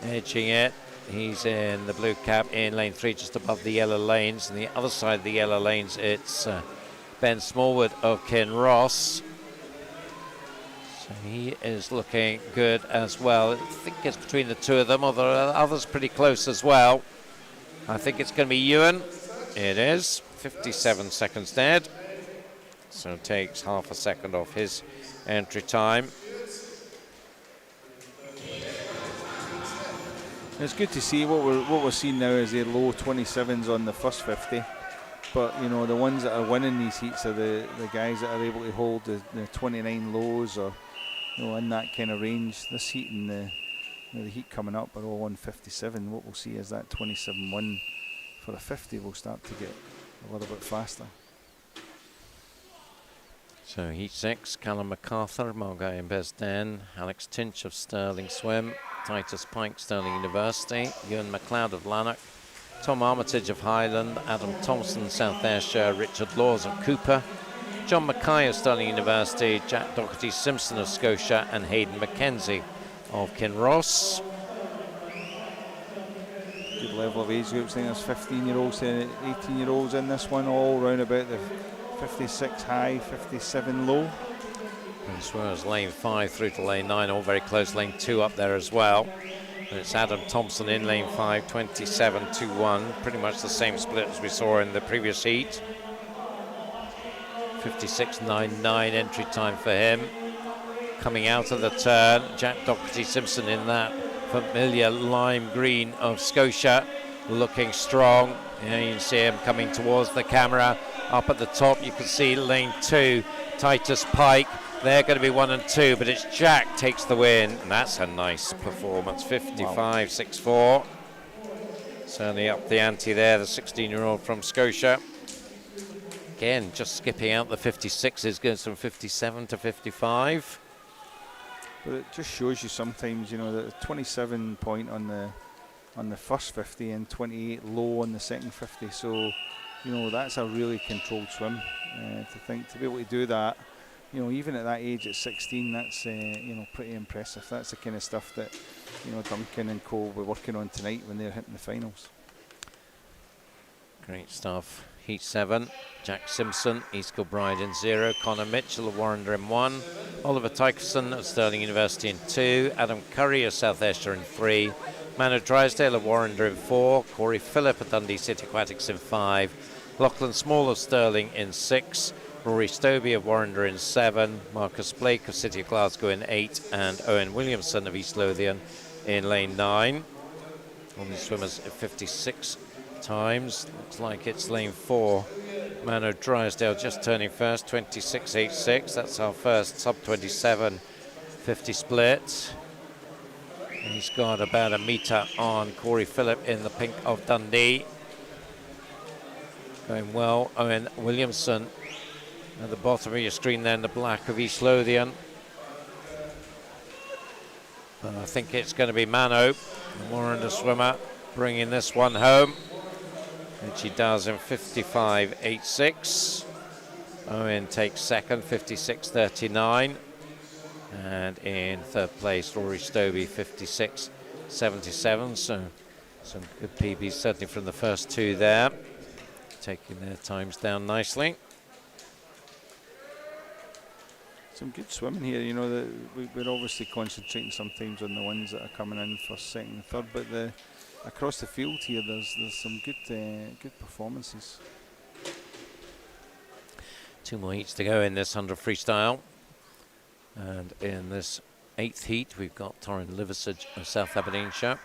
edging it. He's in the blue cap in lane 3, just above the yellow lanes. And the other side of the yellow lanes, it's Ben Smallwood of Kinross. So he is looking good as well. I think it's between the two of them, although others pretty close as well. I think it's going to be Ewan. It is. 57 seconds dead. So takes half a second off his entry time. It's good to see what we're seeing now is the low 27s on the first 50, but you know, the ones that are winning these heats are the guys that are able to hold the 29 lows, or you know, in that kind of range. This heat and the heat coming up are all on 57. What we'll see is that 27.1 for a 50 will start to get a little bit faster. So heat 6, Callum MacArthur, Margai and Besden, Alex Tinch of Stirling Swim, Titus Pike, Stirling University, Ewan MacLeod of Lanark, Tom Armitage of Highland, Adam Thompson, South Ayrshire, Richard Laws of Cooper, John Mackay of Stirling University, Jack Doherty Simpson of Scotia, and Hayden Mackenzie of Kinross. Good level of age groups. I think there's 15-year-olds to 18-year-olds in this one, all round about the 56 high, 57 low. As well as lane 5 through to lane 9, all very close. Lane 2 up there as well. And it's Adam Thompson in lane 5, 27.21. Pretty much the same split as we saw in the previous heat. 56.99 entry time for him. Coming out of the turn, Jack Doherty Simpson in that familiar lime green of Scotia, looking strong. And you can see him coming towards the camera. Up at the top, you can see lane 2, Titus Pike. They're going to be 1 and 2, but it's Jack takes the win, and that's a nice performance. 55.64. Certainly up the ante there, the 16-year-old from Scotia. Again, just skipping out the 56s, goes from 57 to 55. But it just shows you sometimes, you know, that 27 point on the first 50 and 28 low on the second 50. So, you know, that's a really controlled swim. To be able to do that, you know, even at that age at 16, that's you know, pretty impressive. That's the kind of stuff that, you know, Duncan and Co will be working on tonight when they're hitting the finals. Great stuff. Heat 7, Jack Simpson, East Kilbride in 0, Connor Mitchell of Warrender in 1, Oliver Tykerson of Stirling University in 2, Adam Curry of South Ayrshire in 3, Manu Drysdale of Warrender in 4, Corey Phillip of Dundee City Aquatics in 5, Lachlan Small of Stirling in 6, Rory Stobie of Warrender in 7, Marcus Blake of City of Glasgow in 8, and Owen Williamson of East Lothian in lane 9. All these swimmers at 56 times. Looks like it's lane 4. Manu Drysdale just turning first, 26.86. That's our first sub-27 50 split. He's got about a metre on Corey Phillip in the pink of Dundee. Going well. Owen Williamson at the bottom of your screen there in the black of East Lothian. But I think it's going to be Manu, the Warrender swimmer, bringing this one home, which he does in 55.86. Owen takes second, 56.39. And in third place, Rory Stobie, 56.77. So Some good PBs certainly from the first two there, taking their times down nicely. Some good swimming here, you know. We're obviously concentrating sometimes on the ones that are coming in for second and third, but across the field here, there's some good performances. 2 more heats to go in this 100 freestyle, and in this 8th heat we've got Torrin Liversedge of South Aberdeenshire,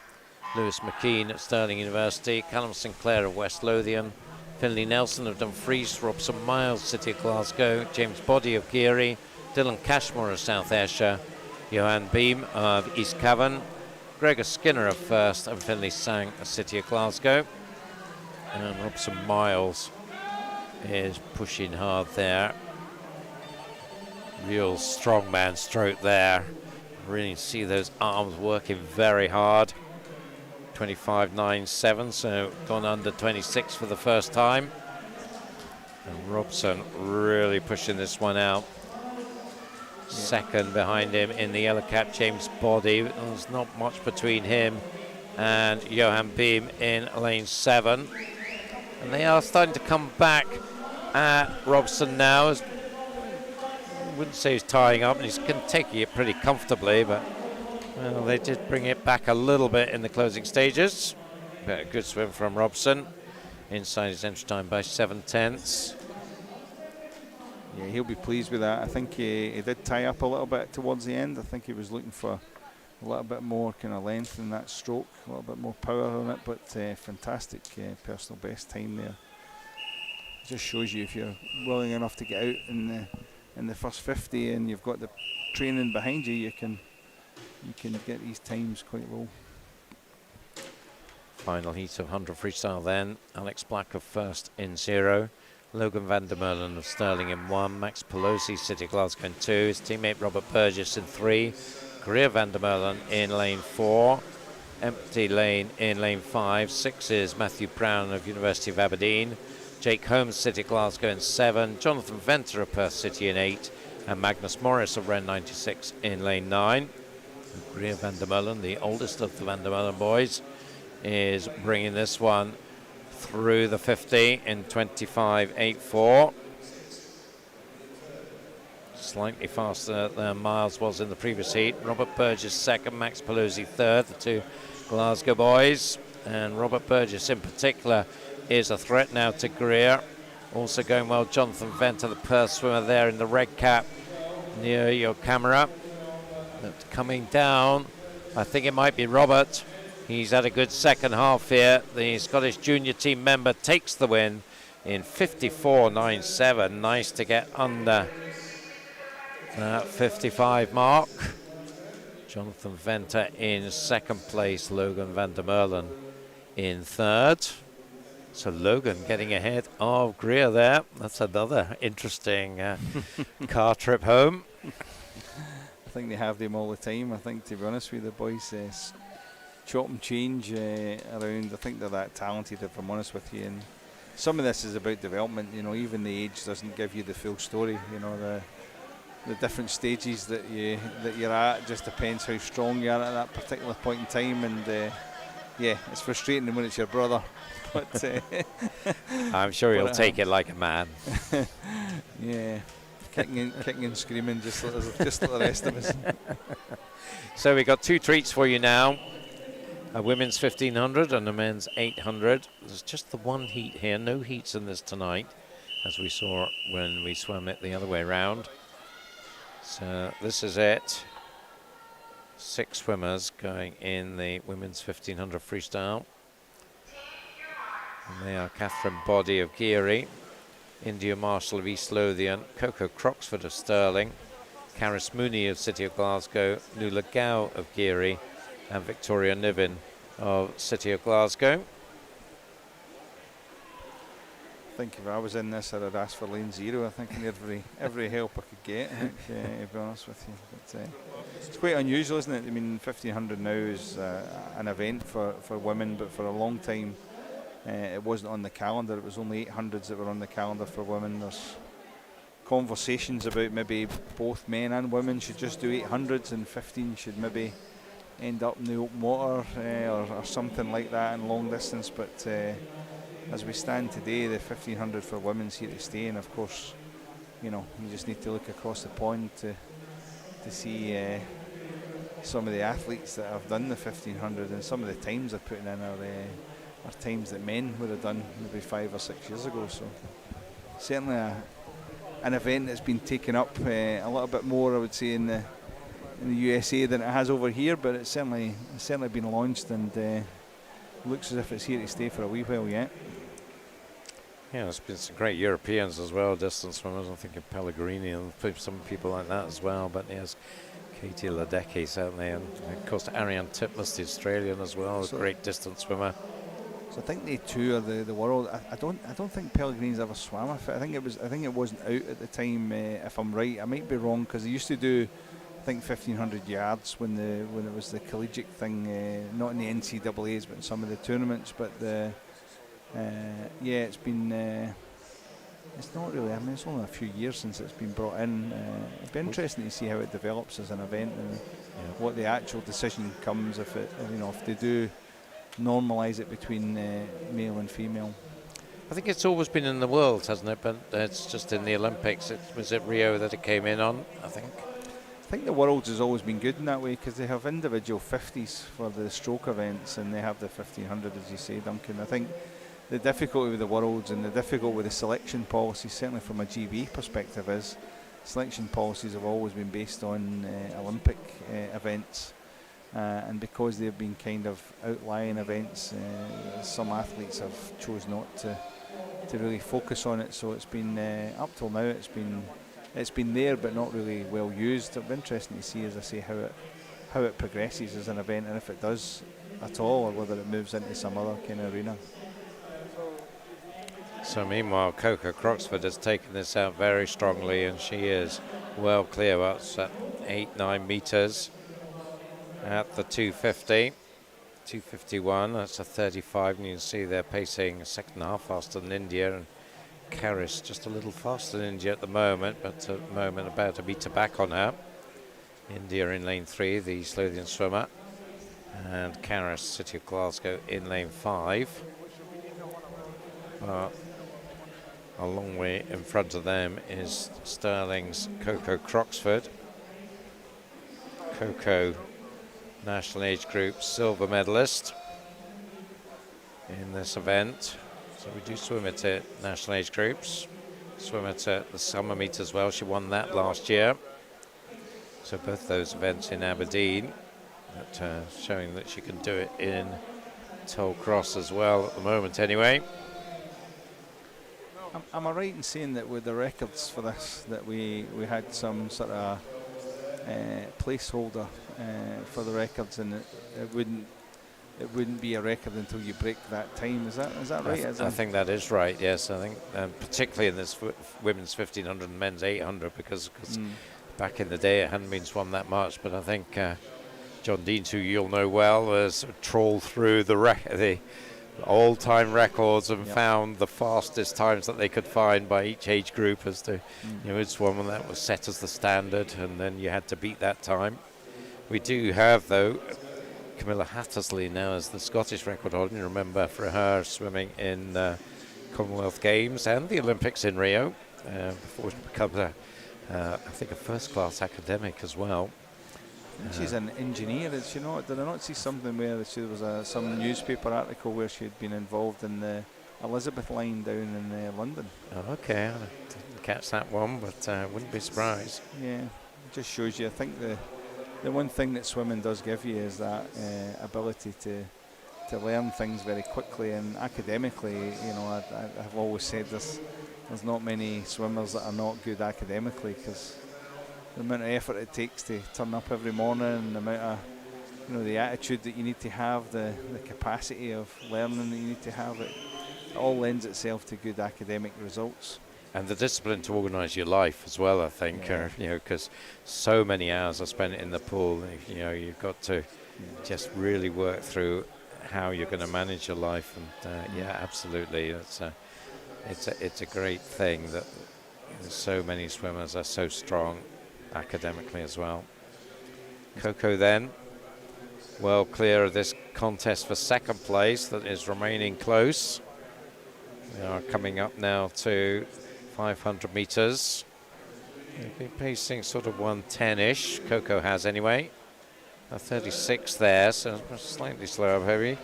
Lewis McKean at Stirling University, Callum Sinclair of West Lothian, Finlay Nelson of Dumfries, Robson Miles, City of Glasgow, James Boddy of Geary, Dylan Cashmore of South Ayrshire, Johan Beam of East Cavan, Gregor Skinner of First, and Finlay Sang of City of Glasgow. And Robson Miles is pushing hard there. Real strongman stroke there. Really see those arms working very hard. 25.97, so gone under 26 for the first time. And Robson really pushing this one out. Second behind him in the yellow cap, James Boddy. There's not much between him and Johan Beam in lane 7. And they are starting to come back at Robson now. I wouldn't say he's tying up, and he's taking it pretty comfortably, but well, they did bring it back a little bit in the closing stages. But a good swim from Robson. Inside his entry time by 7/10. Yeah, he'll be pleased with that. I think he did tie up a little bit towards the end. I think he was looking for a little bit more kind of length in that stroke, a little bit more power on it, but fantastic personal best time there. Just shows you if you're willing enough to get out in the first 50 and you've got the training behind you, you can get these times quite low. Final heat of 100 freestyle then. Alex Black of First in 0. Logan van der Merlen of Stirling in 1. Max Pelosi, City of Glasgow in 2. His teammate Robert Burgess in 3. Greer van der Merlen in lane 4. Empty lane in lane 5. 6 is Matthew Brown of University of Aberdeen. Jake Holmes, City of Glasgow in 7. Jonathan Venter of Perth City in 8. And Magnus Morris of Ren 96 in lane 9. Greer van der Merlen, the oldest of the van der Merlen boys, is bringing this one through the 50 in 25.84. Slightly faster than Miles was in the previous heat. Robert Burgess second, Max Pelosi third, the two Glasgow boys. And Robert Burgess in particular is a threat now to Greer. Also going well, Jonathan Venter, the Perth swimmer there in the red cap near your camera. But coming down, I think it might be Robert. He's had a good second half here. The Scottish junior team member takes the win in 54.97. Nice to get under that 55 mark. Jonathan Venter in second place. Logan van der Merlen in third. So Logan getting ahead of Greer there. That's another interesting car trip home. I think they have them all the time. I think, to be honest with you, the boys chop and change around. I think they're that talented, if I'm honest with you. And some of this is about development. You know, even the age doesn't give you the full story. You know, the different stages that you're at just depends how strong you are at that particular point in time. And yeah, it's frustrating when it's your brother. But I'm sure he'll take it like a man. Yeah, kicking and screaming just like the rest of us. So we got two treats for you now. A women's 1500 and a men's 800. There's just the one heat here, no heats in this tonight, as we saw when we swam it the other way around. So this is it. 6 swimmers going in the women's 1500 freestyle. And they are Catherine Boddy of Geary, India Marshall of East Lothian, Coco Croxford of Stirling, Caris Mooney of City of Glasgow, Nuala Gow of Geary, and Victoria Niven of City of Glasgow. I think if I was in this, I'd ask for lane 0. I think every help I could get, I think, to be honest with you. But, it's quite unusual, isn't it? I mean, 1500 now is an event for women, but for a long time it wasn't on the calendar. It was only 800s that were on the calendar for women. There's conversations about maybe both men and women should just do 800s, and 15 should maybe end up in the open water or something like that in long distance. But as we stand today, the 1500 for women's here to stay, and of course, you just need to look across the pond to see some of the athletes that have done the 1500, and some of the times they're putting in are times that men would have done maybe 5 or 6 years ago. So certainly an event that's been taken up a little bit more, I would say, in the USA than it has over here, but it's certainly been launched, and looks as if it's here to stay for a wee while yet. Yeah, there's been some great Europeans as well, distance swimmers. I'm thinking Pellegrini and some people like that as well. But yes, Katie Ledecky certainly, and of course Ariane Titmus, the Australian as well, a great distance swimmer. So I think they two are the world. I don't think Pellegrini's ever swam. I think it wasn't out at the time. If I'm right, I might be wrong, because they used to do, I think, 1500 yards when it was the collegiate thing, not in the NCAA's but in some of the tournaments. But it's been. It's not really. I mean, it's only a few years since it's been brought in. It'd be interesting to see how it develops as an event, and what the actual decision comes if they do normalise it between male and female. I think it's always been in the world, hasn't it? But it's just in the Olympics. Was it Rio that it came in on, I think? The Worlds has always been good in that way, because they have individual 50s for the stroke events, and they have the 1500, as you say, Duncan. I think the difficulty with the Worlds and the difficulty with the selection policy, certainly from a GB perspective, is selection policies have always been based on Olympic events. And because they've been kind of outlying events, some athletes have chose not to really focus on it. So it's been up till now, it's been there but not really well used. It'll be interesting to see, as I say, how it progresses as an event, and if it does at all, or whether it moves into some other kind of arena. So meanwhile, Coco Croxford has taken this out very strongly, and she is well clear. What's at 8-9 meters. At the 250, 251, that's a 35, and you can see they're pacing a second and a half faster than India, and Karis just a little faster than India at the moment, but at the moment about a metre back on her. India in lane 3, the Slovenian swimmer, and Karis, City of Glasgow, in lane 5. A long way in front of them is Stirling's Coco Croxford. Coco, national age group silver medalist in this event. So we do swim it at national age groups, swim it at the summer meet as well. She won that last year. So both those events in Aberdeen, but showing that she can do it in Tollcross as well at the moment anyway. Am I right in saying that with the records for this, that we had some sort of placeholder for the records, and it wouldn't be a record until you break that time? Is that right? I think that is right. Yes, I think particularly in this women's 1500 and men's 800, because back in the day it hadn't been swum that much. But I think John Deans, who you'll know well, has trawled through the all-time records and found the fastest times that they could find by each age group as to, it's one that was set as the standard, and then you had to beat that time. We do have, though, Camilla Hattersley now as the Scottish record holder. You remember for her swimming in Commonwealth Games and the Olympics in Rio before she becomes I think a first-class academic as well. She's an engineer, is she not? Did I not see something where there was some newspaper article where she had been involved in the Elizabeth line down in London? Oh, okay, I didn't catch that one, but wouldn't be surprised. Yeah, it just shows you. I think the one thing that swimming does give you is that ability to learn things very quickly, and academically, I've always said there's not many swimmers that are not good academically, because the amount of effort it takes to turn up every morning, and the amount of, the attitude that you need to have, the capacity of learning that you need to have, it all lends itself to good academic results. And the discipline to organise your life as well, I think, because so many hours are spent in the pool. You've got to just really work through how you're going to manage your life, and absolutely, it's a great thing that so many swimmers are so strong academically as well. Coco then well clear of this contest for second place that is remaining close. We are coming up now to 500 metres. They've been pacing sort of 110-ish, Coco has anyway. A 36 there, so slightly slower maybe.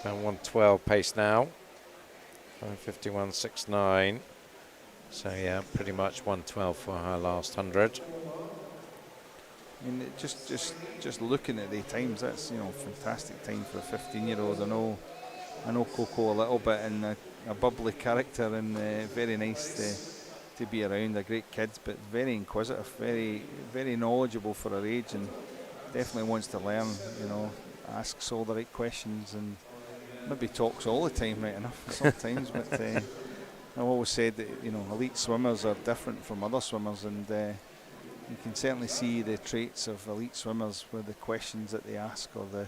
About 112 pace now. 5:51.69. So yeah, pretty much 112 for her last 100. I mean, just looking at the times, that's fantastic time for a 15-year-old. I know Coco a little bit, and a bubbly character, and very nice to be around. A great kid, but very inquisitive, very knowledgeable for her age, and definitely wants to learn. Asks all the right questions, and maybe talks all the time, right enough sometimes. But I've always said that elite swimmers are different from other swimmers, and you can certainly see the traits of elite swimmers with the questions that they ask, or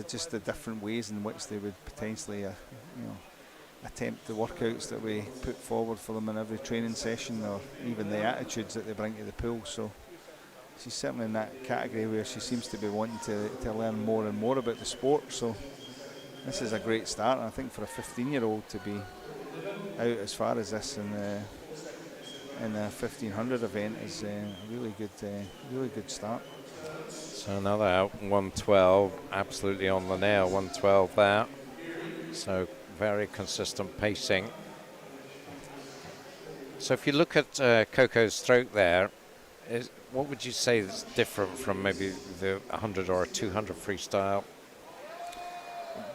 just the different ways in which they would potentially attempt the workouts that we put forward for them in every training session, or even the attitudes that they bring to the pool. So she's certainly in that category where she seems to be wanting to learn more and more about the sport. So this is a great start, and I think for a 15-year-old to be out as far as this in a 1500 event is a really good start. So another out 112, absolutely on the nail, 112 there. So very consistent pacing. So if you look at Coco's stroke there, what would you say is different from maybe the 100 or a 200 freestyle?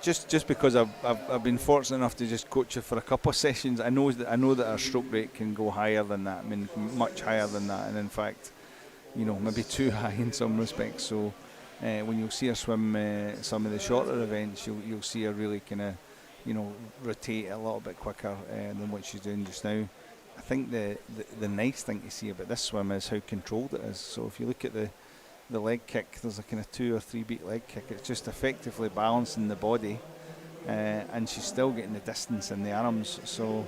Just because I've been fortunate enough to just coach her for a couple of sessions, I know that her stroke rate can go higher than that. I mean, much higher than that, and in fact, maybe too high in some respects. So when you'll see her swim some of the shorter events, you'll see her really kind of rotate a little bit quicker than what she's doing just now. I think the nice thing to see about this swim is how controlled it is. So if you look at the leg kick, there's a kind of 2 or 3 beat leg kick. It's just effectively balancing the body, and she's still getting the distance in the arms. So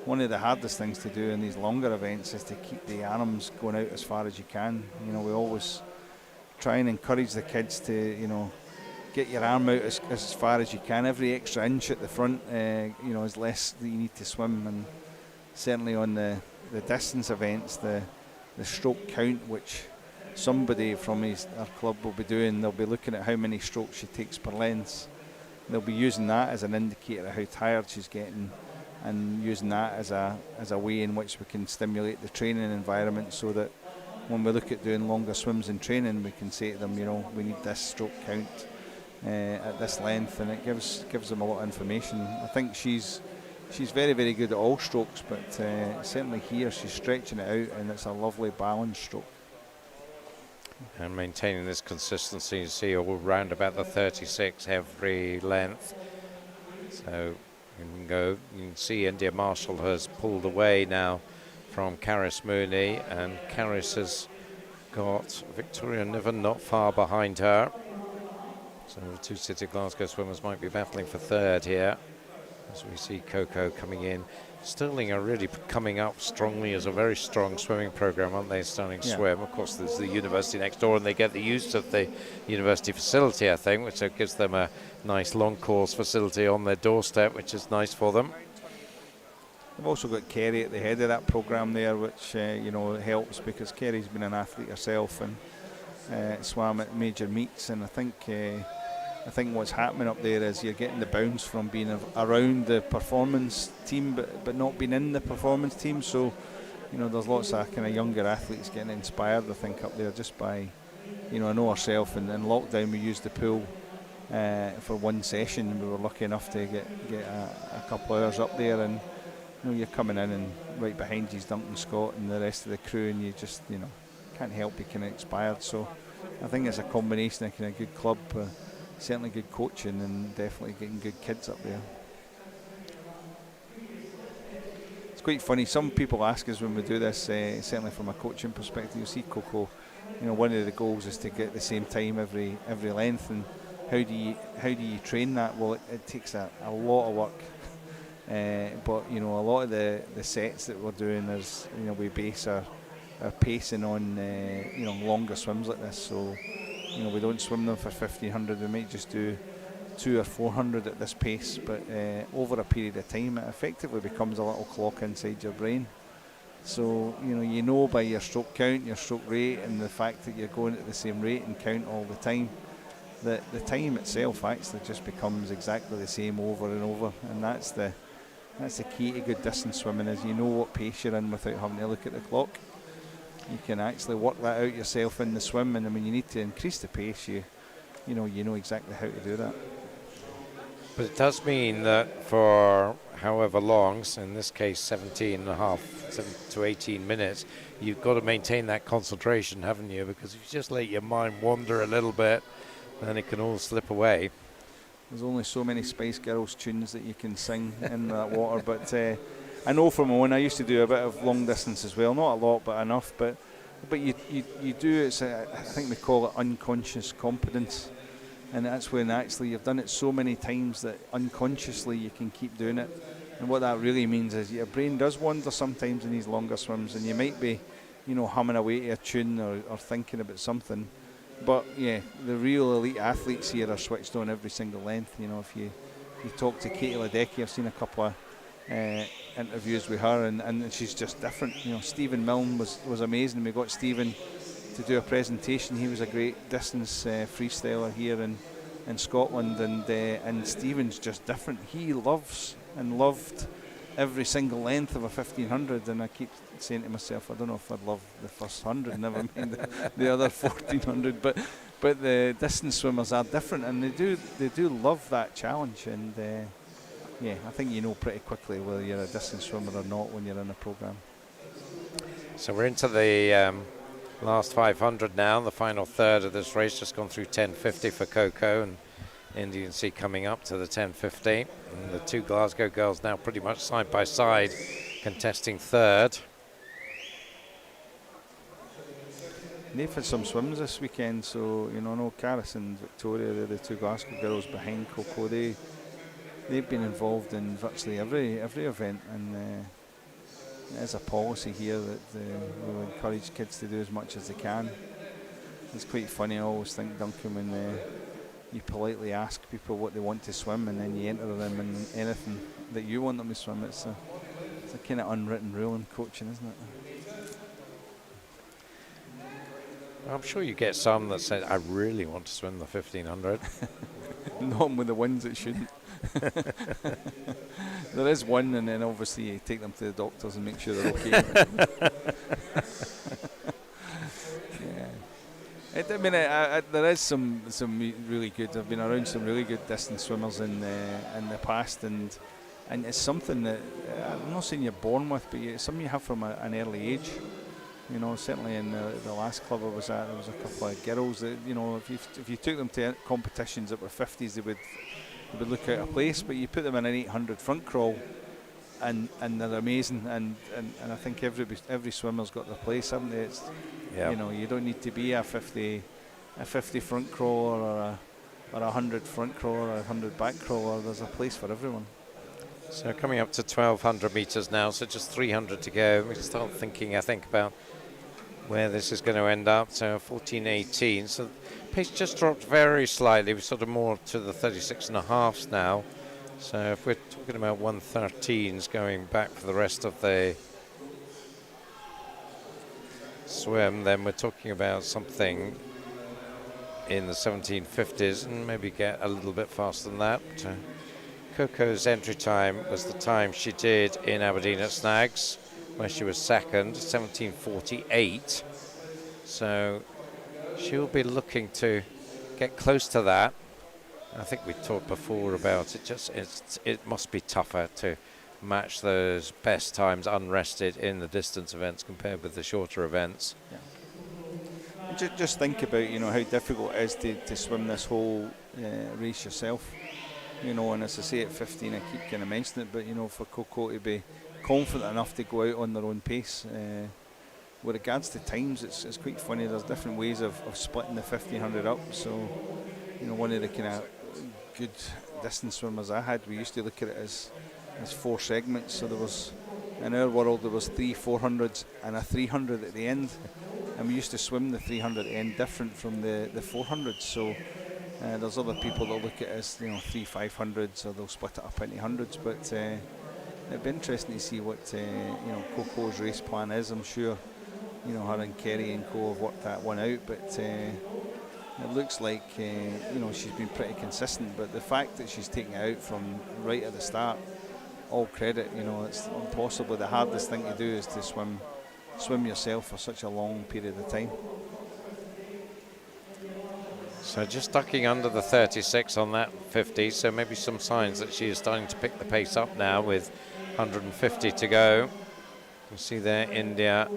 one of the hardest things to do in these longer events is to keep the arms going out as far as you can. We always try and encourage the kids to get your arm out as far as you can. Every extra inch at the front is less that you need to swim. And certainly on the distance events, the stroke count, which somebody from our club will be doing, they'll be looking at how many strokes she takes per length. They'll be using that as an indicator of how tired she's getting, and using that as a way in which we can stimulate the training environment, so that when we look at doing longer swims in training, we can say to them, we need this stroke count at this length, and it gives them a lot of information. I think she's very, very good at all strokes, but certainly here she's stretching it out, and it's a lovely balanced stroke. And maintaining this consistency, you see all round about the 36 every length. So you can see India Marshall has pulled away now from Caris Mooney, and Caris has got Victoria Niven not far behind her. So the two City Glasgow swimmers might be battling for third here, as we see Coco coming in. Stirling are really coming up strongly as a very strong swimming program, aren't they, starting swim? Of course, there's the university next door, and they get the use of the university facility, I think, which gives them a nice long course facility on their doorstep, which is nice for them. We've also got Kerry at the head of that program there, which helps, because Kerry's been an athlete herself and swam at major meets, and I think what's happening up there is you're getting the bounce from being around the performance team, but not being in the performance team. So, there's lots of kind of younger athletes getting inspired, I think, up there just by, I know ourselves, and in lockdown we used the pool for one session, and we were lucky enough to get a couple of hours up there, and you're coming in, and right behind you's Duncan Scott and the rest of the crew, and you just can't help be kind of inspired. So I think it's a combination of kind of good club, certainly good coaching, and definitely getting good kids up there. It's quite funny, some people ask us when we do this, certainly from a coaching perspective, you see Coco, one of the goals is to get the same time every length, and how do you train that? Well, it takes a lot of work, but a lot of the sets that we're doing is, we base our pacing on longer swims like this. So we don't swim them for 1500. We might just do 200 or 400 at this pace, but over a period of time it effectively becomes a little clock inside your brain. So you know by your stroke count, your stroke rate, and the fact that you're going at the same rate and count all the time, that the time itself actually just becomes exactly the same over and over. And that's the key to good distance swimming, is you know what pace you're in without having to look at the clock. You can actually work that out yourself in the swim, and when you need to increase the pace, you know exactly how to do that. But it does mean that for however long, so in this case 17 to 18 minutes, you've got to maintain that concentration, haven't you? Because if you just let your mind wander a little bit, then it can all slip away. There's only so many Spice Girls tunes that you can sing in that water, but I know from my own, I used to do a bit of long distance as well, not a lot but enough, but you do, I think we call it unconscious competence, and that's when actually you've done it so many times that unconsciously you can keep doing it. And what that really means is your brain does wander sometimes in these longer swims, and you might be humming away to a tune or thinking about something. But yeah, the real elite athletes here are switched on every single length. If you talk to Katie Ledecky, I've seen a couple of interviews with her, and she's just different. Stephen Milne was amazing. We got Stephen to do a presentation. He was a great distance freestyler here in Scotland, and Stephen's just different. He loves and loved every single length of a 1500, and I keep saying to myself, I don't know if I'd love the first 100, never mind the other 1400, but the distance swimmers are different, and they do love that challenge, and I think you know pretty quickly whether you're a distance swimmer or not when you're in a programme. So we're into the last 500 now, the final third of this race, just gone through 10:50 for Coco, and Indian Sea coming up to the 10:50, and the two Glasgow girls now pretty much side by side contesting third. They've had some swims this weekend, so no, Caris and Victoria, they're the two Glasgow girls behind Coco. They've been involved in virtually every event, and it is a policy here that we'll encourage kids to do as much as they can. It's quite funny, I always think, Duncan, when you politely ask people what they want to swim, and then you enter them in anything that you want them to swim. It's a kind of unwritten rule in coaching, isn't it? I'm sure you get some that say, I really want to swim the 1500. Not with the ones that shouldn't. There is one, and then obviously you take them to the doctors and make sure they're okay. There is some really good. I've been around some really good distance swimmers in the past, and it's something that I'm not saying you're born with, but it's something you have from an early age. Certainly in the last club I was at, there was a couple of girls that if you took them to competitions that were 50s, they would look out of place. But you put them in an 800 front crawl, and they're amazing. And I think every swimmer's got their place, haven't they? You don't need to be a 50 front crawler or a 100 front crawler or a 100 back crawler. There's a place for everyone. So coming up to 1200 metres now, so just 300 to go. We start thinking, I think, about where this is going to end up. So 14:18. So pace just dropped very slightly. We're sort of more to the 36.5s now. So if we're talking about 113s going back for the rest of the swim, then we're talking about something in the 1750s, and maybe get a little bit faster than that. Coco's entry time was the time she did in Aberdeen at Snags, where she was second, 17:48. So she'll be looking to get close to that. I think we talked before about it must be tougher to match those best times unrested in the distance events compared with the shorter events. Yeah. Just think about how difficult it is to swim this whole race yourself. And as I say at 15, I keep kind of mentioning it, but for Coco to be confident enough to go out on their own pace. With regards to times, it's quite funny. There's different ways of splitting the 1500 up. So, one of the kind of good distance swimmers I had, we used to look at it as 4 segments. So there was, in our world, there was 3 400s and a 300 at the end. and we used to swim the 300 end different from the 400. So there's other people that look at it as 3 500s, or they'll split it up into hundreds. But it'd be interesting to see what Coco's race plan is. I'm sure her and Kerry and Co have worked that one out, but it looks like she's been pretty consistent. But the fact that she's taken it out from right at the start, all credit. It's possibly the hardest thing to do is to swim yourself for such a long period of time. So just ducking under the 36 on that 50, so maybe some signs that she is starting to pick the pace up now with 150 to go. You see there India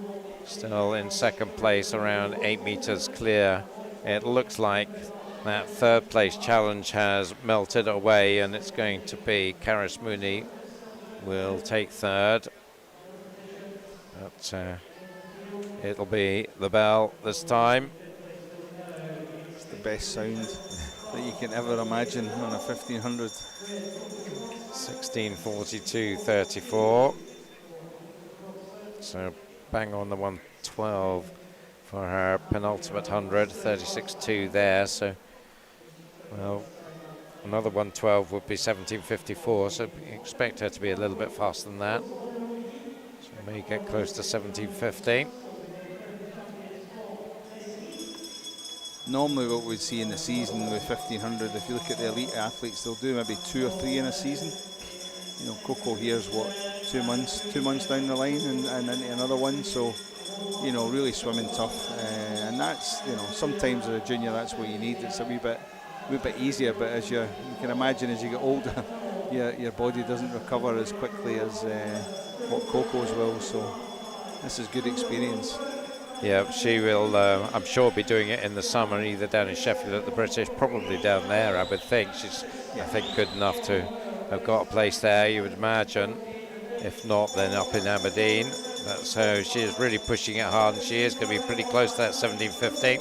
still in second place, around 8 meters clear. It looks like that third place challenge has melted away, and it's going to be Karis Mooney will take third. But it'll be the bell this time. It's the best sound that you can ever imagine on a 1500. 16:42.34. So bang on the 112 for her penultimate 100, 36.2 there. So, well, another 112 would be 17:54. So expect her to be a little bit faster than that. So may get close to 17:50. Normally what we'd see in the season with 1500, if you look at the elite athletes, they'll do maybe 2 or 3 in a season. Coco here's what, 2 months down the line and into another one. So really swimming tough, and that's sometimes as a junior that's what you need. It's a wee bit easier, but as you can imagine, as you get older, your body doesn't recover as quickly as what Coco's will. So this is good experience. Yeah, she will, I'm sure, be doing it in the summer, either down in Sheffield at the British, probably down there, I would think. She's, I think, good enough to have got a place there, you would imagine. If not, then up in Aberdeen. So she is really pushing it hard, and she is going to be pretty close to that 17:50.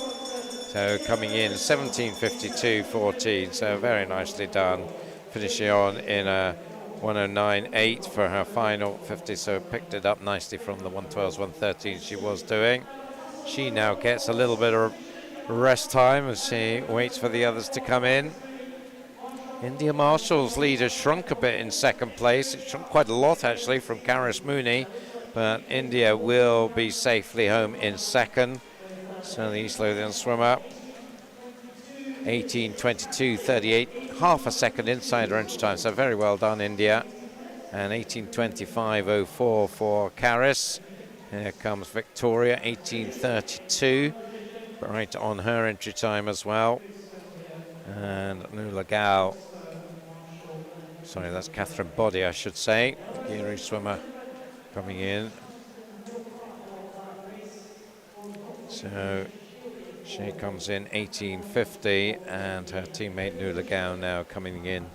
So coming in 17:52.14, so very nicely done. Finishing on in a 109.8 for her final 50, so picked it up nicely from the 112s, 113 she was doing. She now gets a little bit of rest time as she waits for the others to come in. India Marshall's lead has shrunk a bit in second place. It shrunk quite a lot, actually, from Karis Mooney, but India will be safely home in second. So the East Lothian swimmer, 18:22.38, half a second inside her entry time, so very well done, India. And 18:25.04 for Karis. Here comes Victoria, 18:32, right on her entry time as well. And Nuala Gao, sorry, that's Catherine Boddy, I should say, Geary swimmer coming in. So she comes in 18:50, and her teammate Nuala Gao now coming in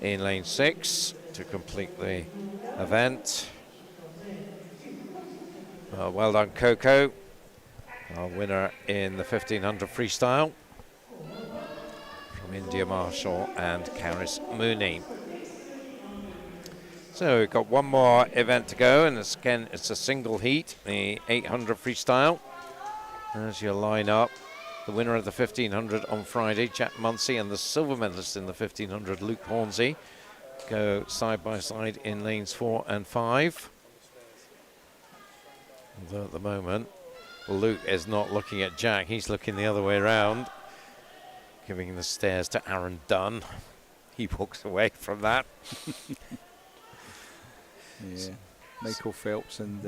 lane 6 to complete the event. Well done, Coco, our winner in the 1500 freestyle from India Marshall and Karis Mooney. So we've got one more event to go, and it's a single heat, the 800 freestyle. As you line up, the winner of the 1500 on Friday, Jack Munsey, and the silver medalist in the 1500, Luke Hornsey, go side by side in lanes 4 and 5. Although at the moment, Luke is not looking at Jack, he's looking the other way around, giving the stares to Aaron Dunn. He walks away from that. Yeah, Michael Phelps and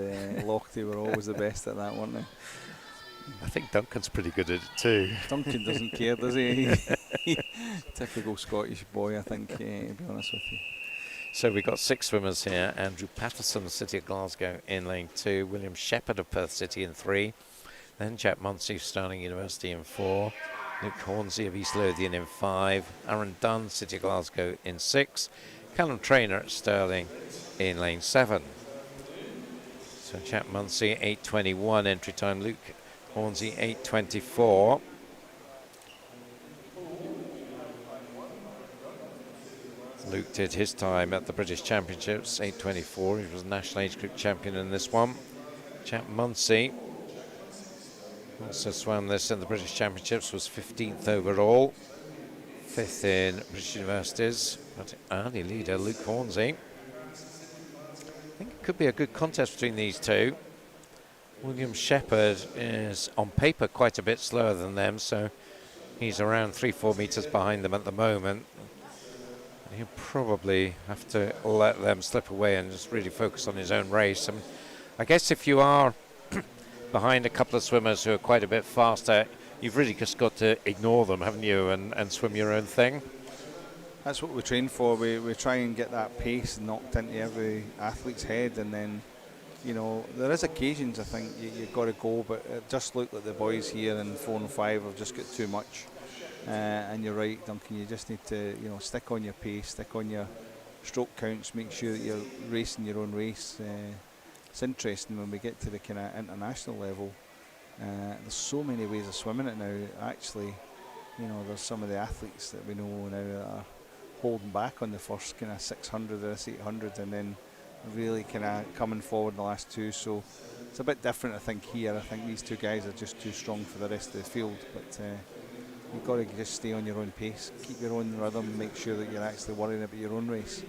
Lochte were always the best at that, weren't they? I think Duncan's pretty good at it too. Duncan doesn't care, does he? Typical Scottish boy, I think, to be honest with you. So we've got 6 swimmers here. Andrew Patterson, City of Glasgow, in lane 2. William Shepherd of Perth City in 3. Then Jack Munsey, Stirling University in 4. Luke Hornsey of East Lothian in 5. Aaron Dunn, City of Glasgow in 6. Callum Traynor at Stirling in lane 7. So Jack Munsey, 8:21 entry time. Luke Hornsey, 8:24. Luke did his time at the British Championships, 8:24. He was national age group champion in this one. Jack Munsey Also swam this in the British Championships, was 15th overall, 5th in British Universities. But early leader, Luke Hornsey. I think it could be a good contest between these two. William Shepherd is on paper quite a bit slower than them, so he's around 3-4 metres behind them at the moment. He'll probably have to let them slip away and just really focus on his own race. I guess if you are behind a couple of swimmers who are quite a bit faster, you've really just got to ignore them, haven't you, and swim your own thing. That's what we train for. We try and get that pace knocked into every athlete's head, and then, you know, there is occasions I think you've got to go, but it just looked like the boys here in 4 and 5 have just got too much. And you're right, Duncan, you just need to, you know, stick on your pace, stick on your stroke counts, make sure that you're racing your own race. It's interesting when we get to the kind of international level, there's so many ways of swimming it now. Actually, you know, there's some of the athletes that we know now that are holding back on the first kind of 600 or this 800 and then really kind of coming forward in the last two. So it's a bit different, I think, here. I think these two guys are just too strong for the rest of the field, but you've got to just stay on your own pace, keep your own rhythm, make sure that you're actually worrying about your own race.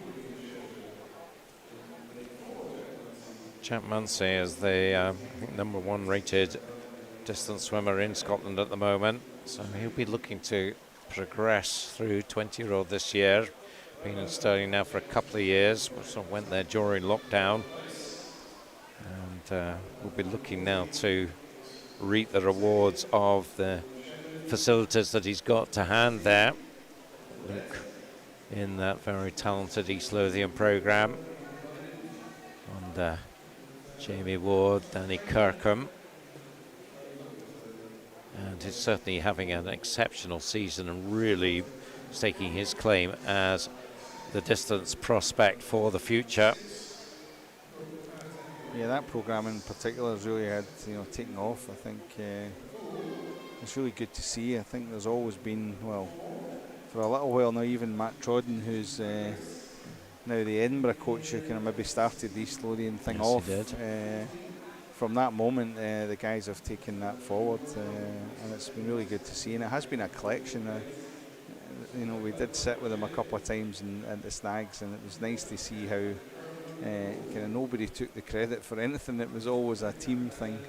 Jack Munsey is the I think #1 rated distance swimmer in Scotland at the moment, so he'll be looking to progress through 20-year-old this year. Been in Stirling now for a couple of years, sort of went there during lockdown, and we'll be looking now to reap the rewards of the facilities that he's got to hand there. Luke in that very talented East Lothian programme, and Jamie Ward, Danny Kirkham, and he's certainly having an exceptional season and really staking his claim as the distance prospect for the future. Yeah, that programme in particular has really had, you know, taken off. I think it's really good to see. I think there's always been, well, for a little while now, even Matt Trodden, who's now the Edinburgh coach, who kind of maybe started the East Lothian thing yes, off. He did. From that moment, the guys have taken that forward, and it's been really good to see. And it has been a collection. You know, we did sit with them a couple of times in the snags, and it was nice to see how kind of nobody took the credit for anything. It was always a team thing,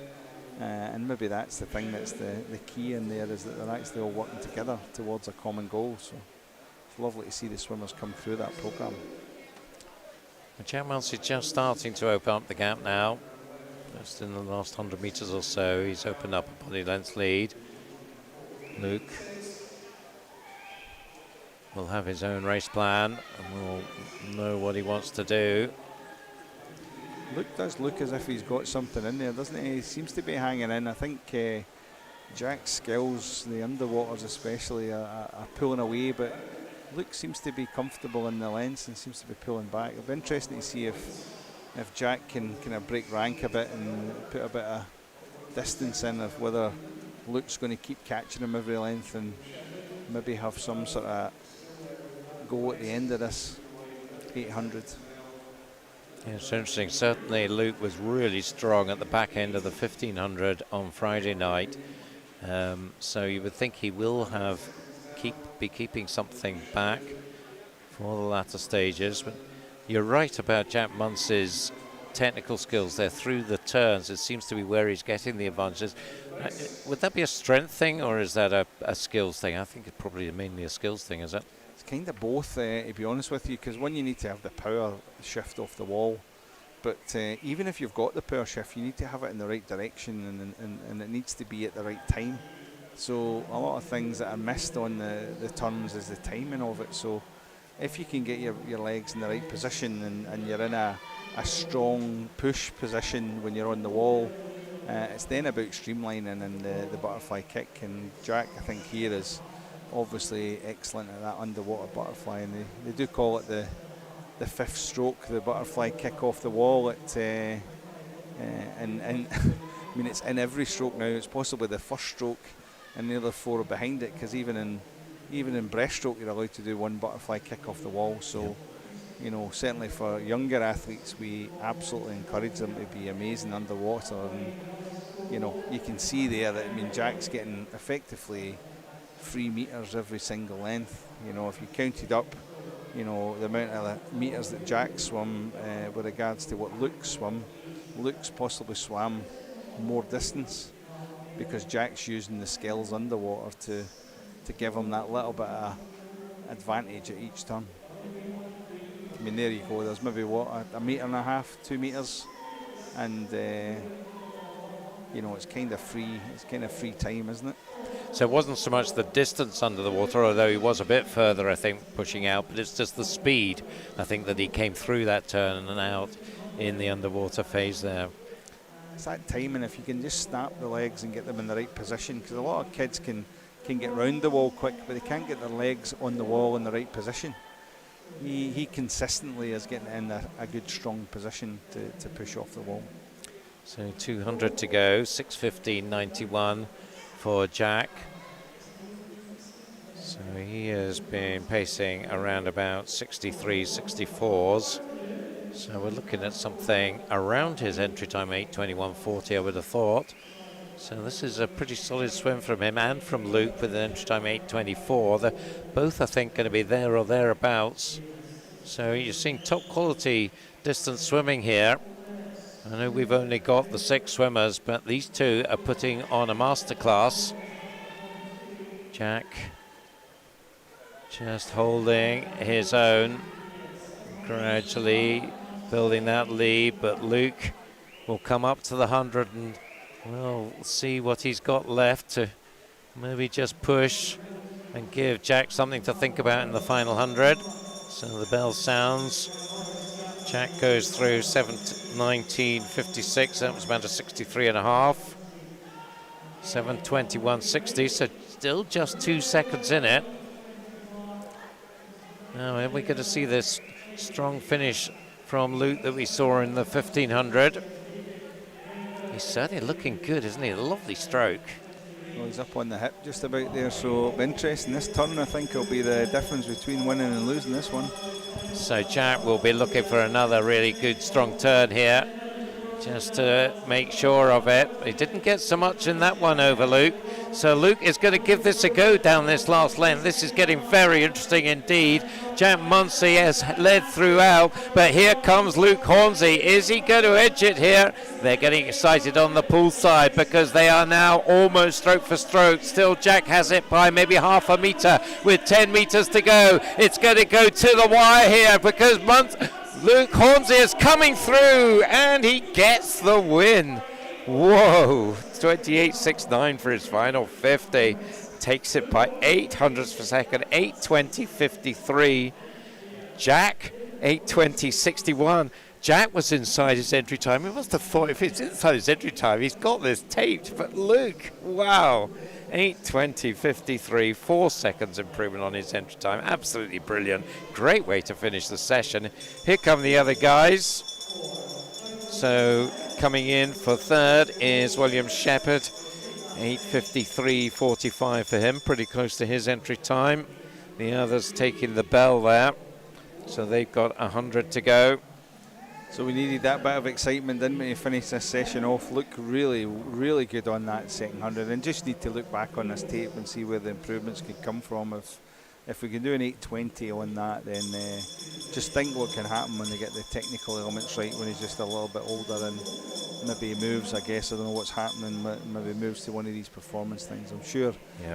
and maybe that's the thing that's the key in there, is that they're actually all working together towards a common goal. So it's lovely to see the swimmers come through that programme. Jack Munsey just starting to open up the gap now. Just in the last 100 metres or so, he's opened up a body length lead. Luke will have his own race plan and will know what he wants to do. Luke does look as if he's got something in there, doesn't he? He seems to be hanging in. I think Jack's skills, the underwaters especially, are pulling away, but Luke seems to be comfortable in the lengths and seems to be pulling back. It'll be interesting to see if Jack can kind of break rank a bit and put a bit of distance in, of whether Luke's going to keep catching him every length and maybe have some sort of go at the end of this 800. Yeah, it's interesting. Certainly Luke was really strong at the back end of the 1500 on Friday night, so you would think he will be keeping something back for the latter stages. But you're right about Jack Munsey's technical skills there through the turns. It seems to be where he's getting the advantages. Would that be a strength thing, or is that a skills thing? I think it's probably mainly a skills thing, is it? It's kind of both, to be honest with you, because one, you need to have the power shift off the wall, but even if you've got the power shift, you need to have it in the right direction, and it needs to be at the right time. So a lot of things that are missed on the turns is the timing of it. So if you can get your legs in the right position and you're in a strong push position when you're on the wall, it's then about streamlining and the butterfly kick. And Jack, I think, here is obviously excellent at that underwater butterfly, and they do call it the fifth stroke, the butterfly kick off the wall. And I mean, it's in every stroke now. It's possibly the first stroke, and the other four are behind it, because even in breaststroke you're allowed to do one butterfly kick off the wall. So you know, certainly for younger athletes, we absolutely encourage them to be amazing underwater, and you can see there that, I mean, Jack's getting effectively 3 meters every single length. If you counted up, the amount of meters that Jack swum with regards to what Luke swum, Luke's possibly swam more distance because Jack's using the skills underwater to give him that little bit of advantage at each turn. I mean, there you go. There's maybe a metre and a half, 2 meters, and it's kind of free. It's kind of free time, isn't it? So it wasn't so much the distance under the water, although he was a bit further, I think, pushing out, but it's just the speed, I think, that he came through that turn and out in the underwater phase there. It's that timing. If you can just snap the legs and get them in the right position, because a lot of kids can get round the wall quick, but they can't get their legs on the wall in the right position. He consistently is getting in a good, strong position to push off the wall. So 200 to go, 6:15.91 for Jack. So he has been pacing around about 63, 64s. So we're looking at something around his entry time, 8:21.40, I would have thought. So this is a pretty solid swim from him and from Luke with an entry time 8:24. They're both, I think, going to be there or thereabouts. So you're seeing top quality distance swimming here. I know we've only got the 6 swimmers, but these two are putting on a masterclass. Jack just holding his own, gradually building that lead, but Luke will come up to the 100 and we'll see what he's got left to maybe just push and give Jack something to think about in the final 100. So the bell sounds. Jack goes through 7:19.56. That was about a 63 and a half. 7:21.60. So still just 2 seconds in it. Now are we going to see this strong finish from Luke that we saw in the 1500? He's certainly looking good, isn't he? A lovely stroke. Well, he's up on the hip just about there, so interesting. This turn, I think, will be the difference between winning and losing this one. So Jack will be looking for another really good, strong turn here, just to make sure of it. He didn't get so much in that one over Luke. So Luke is going to give this a go down this last length. This is getting very interesting indeed. Jack Munsey has led throughout, but here comes Luke Hornsey. Is he going to edge it here? They're getting excited on the pool side because they are now almost stroke for stroke. Still Jack has it by maybe half a metre with 10 metres to go. It's going to go to the wire here because Luke Hornsey is coming through and he gets the win. Whoa, 28.69 for his final 50. Takes it by 8 hundredths per second, 8:20.53. Jack, 8:20.61. Jack was inside his entry time. He must have thought if it's inside his entry time, he's got this taped. But Luke, wow, 8:20.53, 4 seconds improvement on his entry time. Absolutely brilliant. Great way to finish the session. Here come the other guys. So coming in for third is William Shepherd, 8:53.45 for him, pretty close to his entry time. The others taking the bell there, so they've got 100 to go. So we needed that bit of excitement, didn't we, to finish this session off. Look really, really good on that second 100, and just need to look back on this tape and see where the improvements could come from. If we can do an 8:20 on that, then just think what can happen when they get the technical elements right, when he's just a little bit older and maybe he moves, I guess. I don't know what's happening, maybe moves to one of these performance things. I'm sure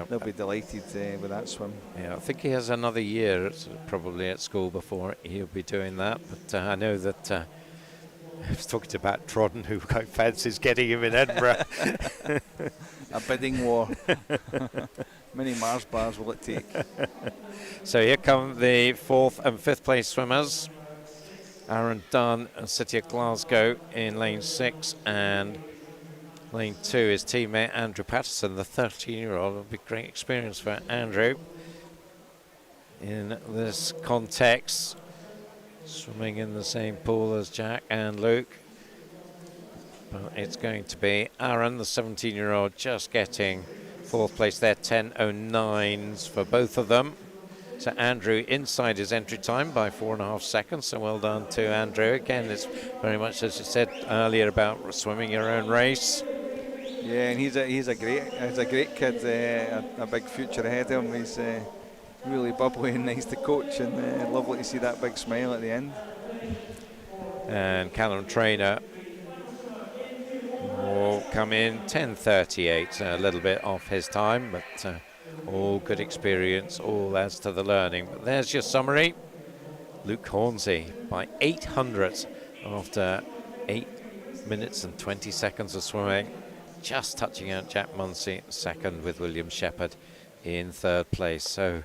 they'll be delighted with that swim. Yeah, I think he has another year probably at school before he'll be doing that, but I know that I was talking about Trodden, who quite fancies getting him in Edinburgh. A bidding war. Many Mars bars will it take? So here come the 4th and 5th place swimmers. Aaron Dunn and City of Glasgow in lane 6, and lane 2 is teammate Andrew Patterson, the 13-year-old. It'll be a great experience for Andrew in this context, swimming in the same pool as Jack and Luke. But it's going to be Aaron, the 17-year-old, just getting 4th place there, 10:09s for both of them. So Andrew inside his entry time by 4.5 seconds, so well done to Andrew. Again, it's very much as you said earlier about swimming your own race. Yeah, and he's a great kid, a big future ahead of him. He's really bubbly and nice to coach, and lovely to see that big smile at the end. And Callum Trainer will come in 10:38, a little bit off his time, but all good experience, all adds to the learning. But there's your summary. Luke Hornsey by 800 after 8 minutes and 20 seconds of swimming, just touching out Jack Munsey second, with William Shepherd in third place. So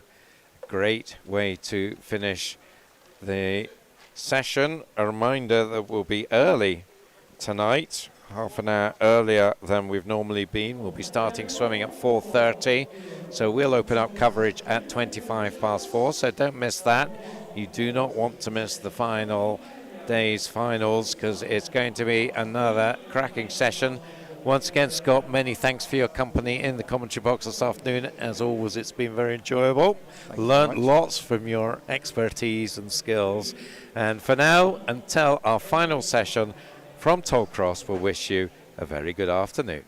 great way to finish the session. A reminder that we'll be early tonight, half an hour earlier than we've normally been. We'll be starting swimming at 4:30, so we'll open up coverage at 4:25, so don't miss that. You do not want to miss the final day's finals, because it's going to be another cracking session. Once again, Scott, many thanks for your company in the commentary box this afternoon. As always, it's been very enjoyable. Learned lots from your expertise and skills. And for now, until our final session from Tollcross, we'll wish you a very good afternoon.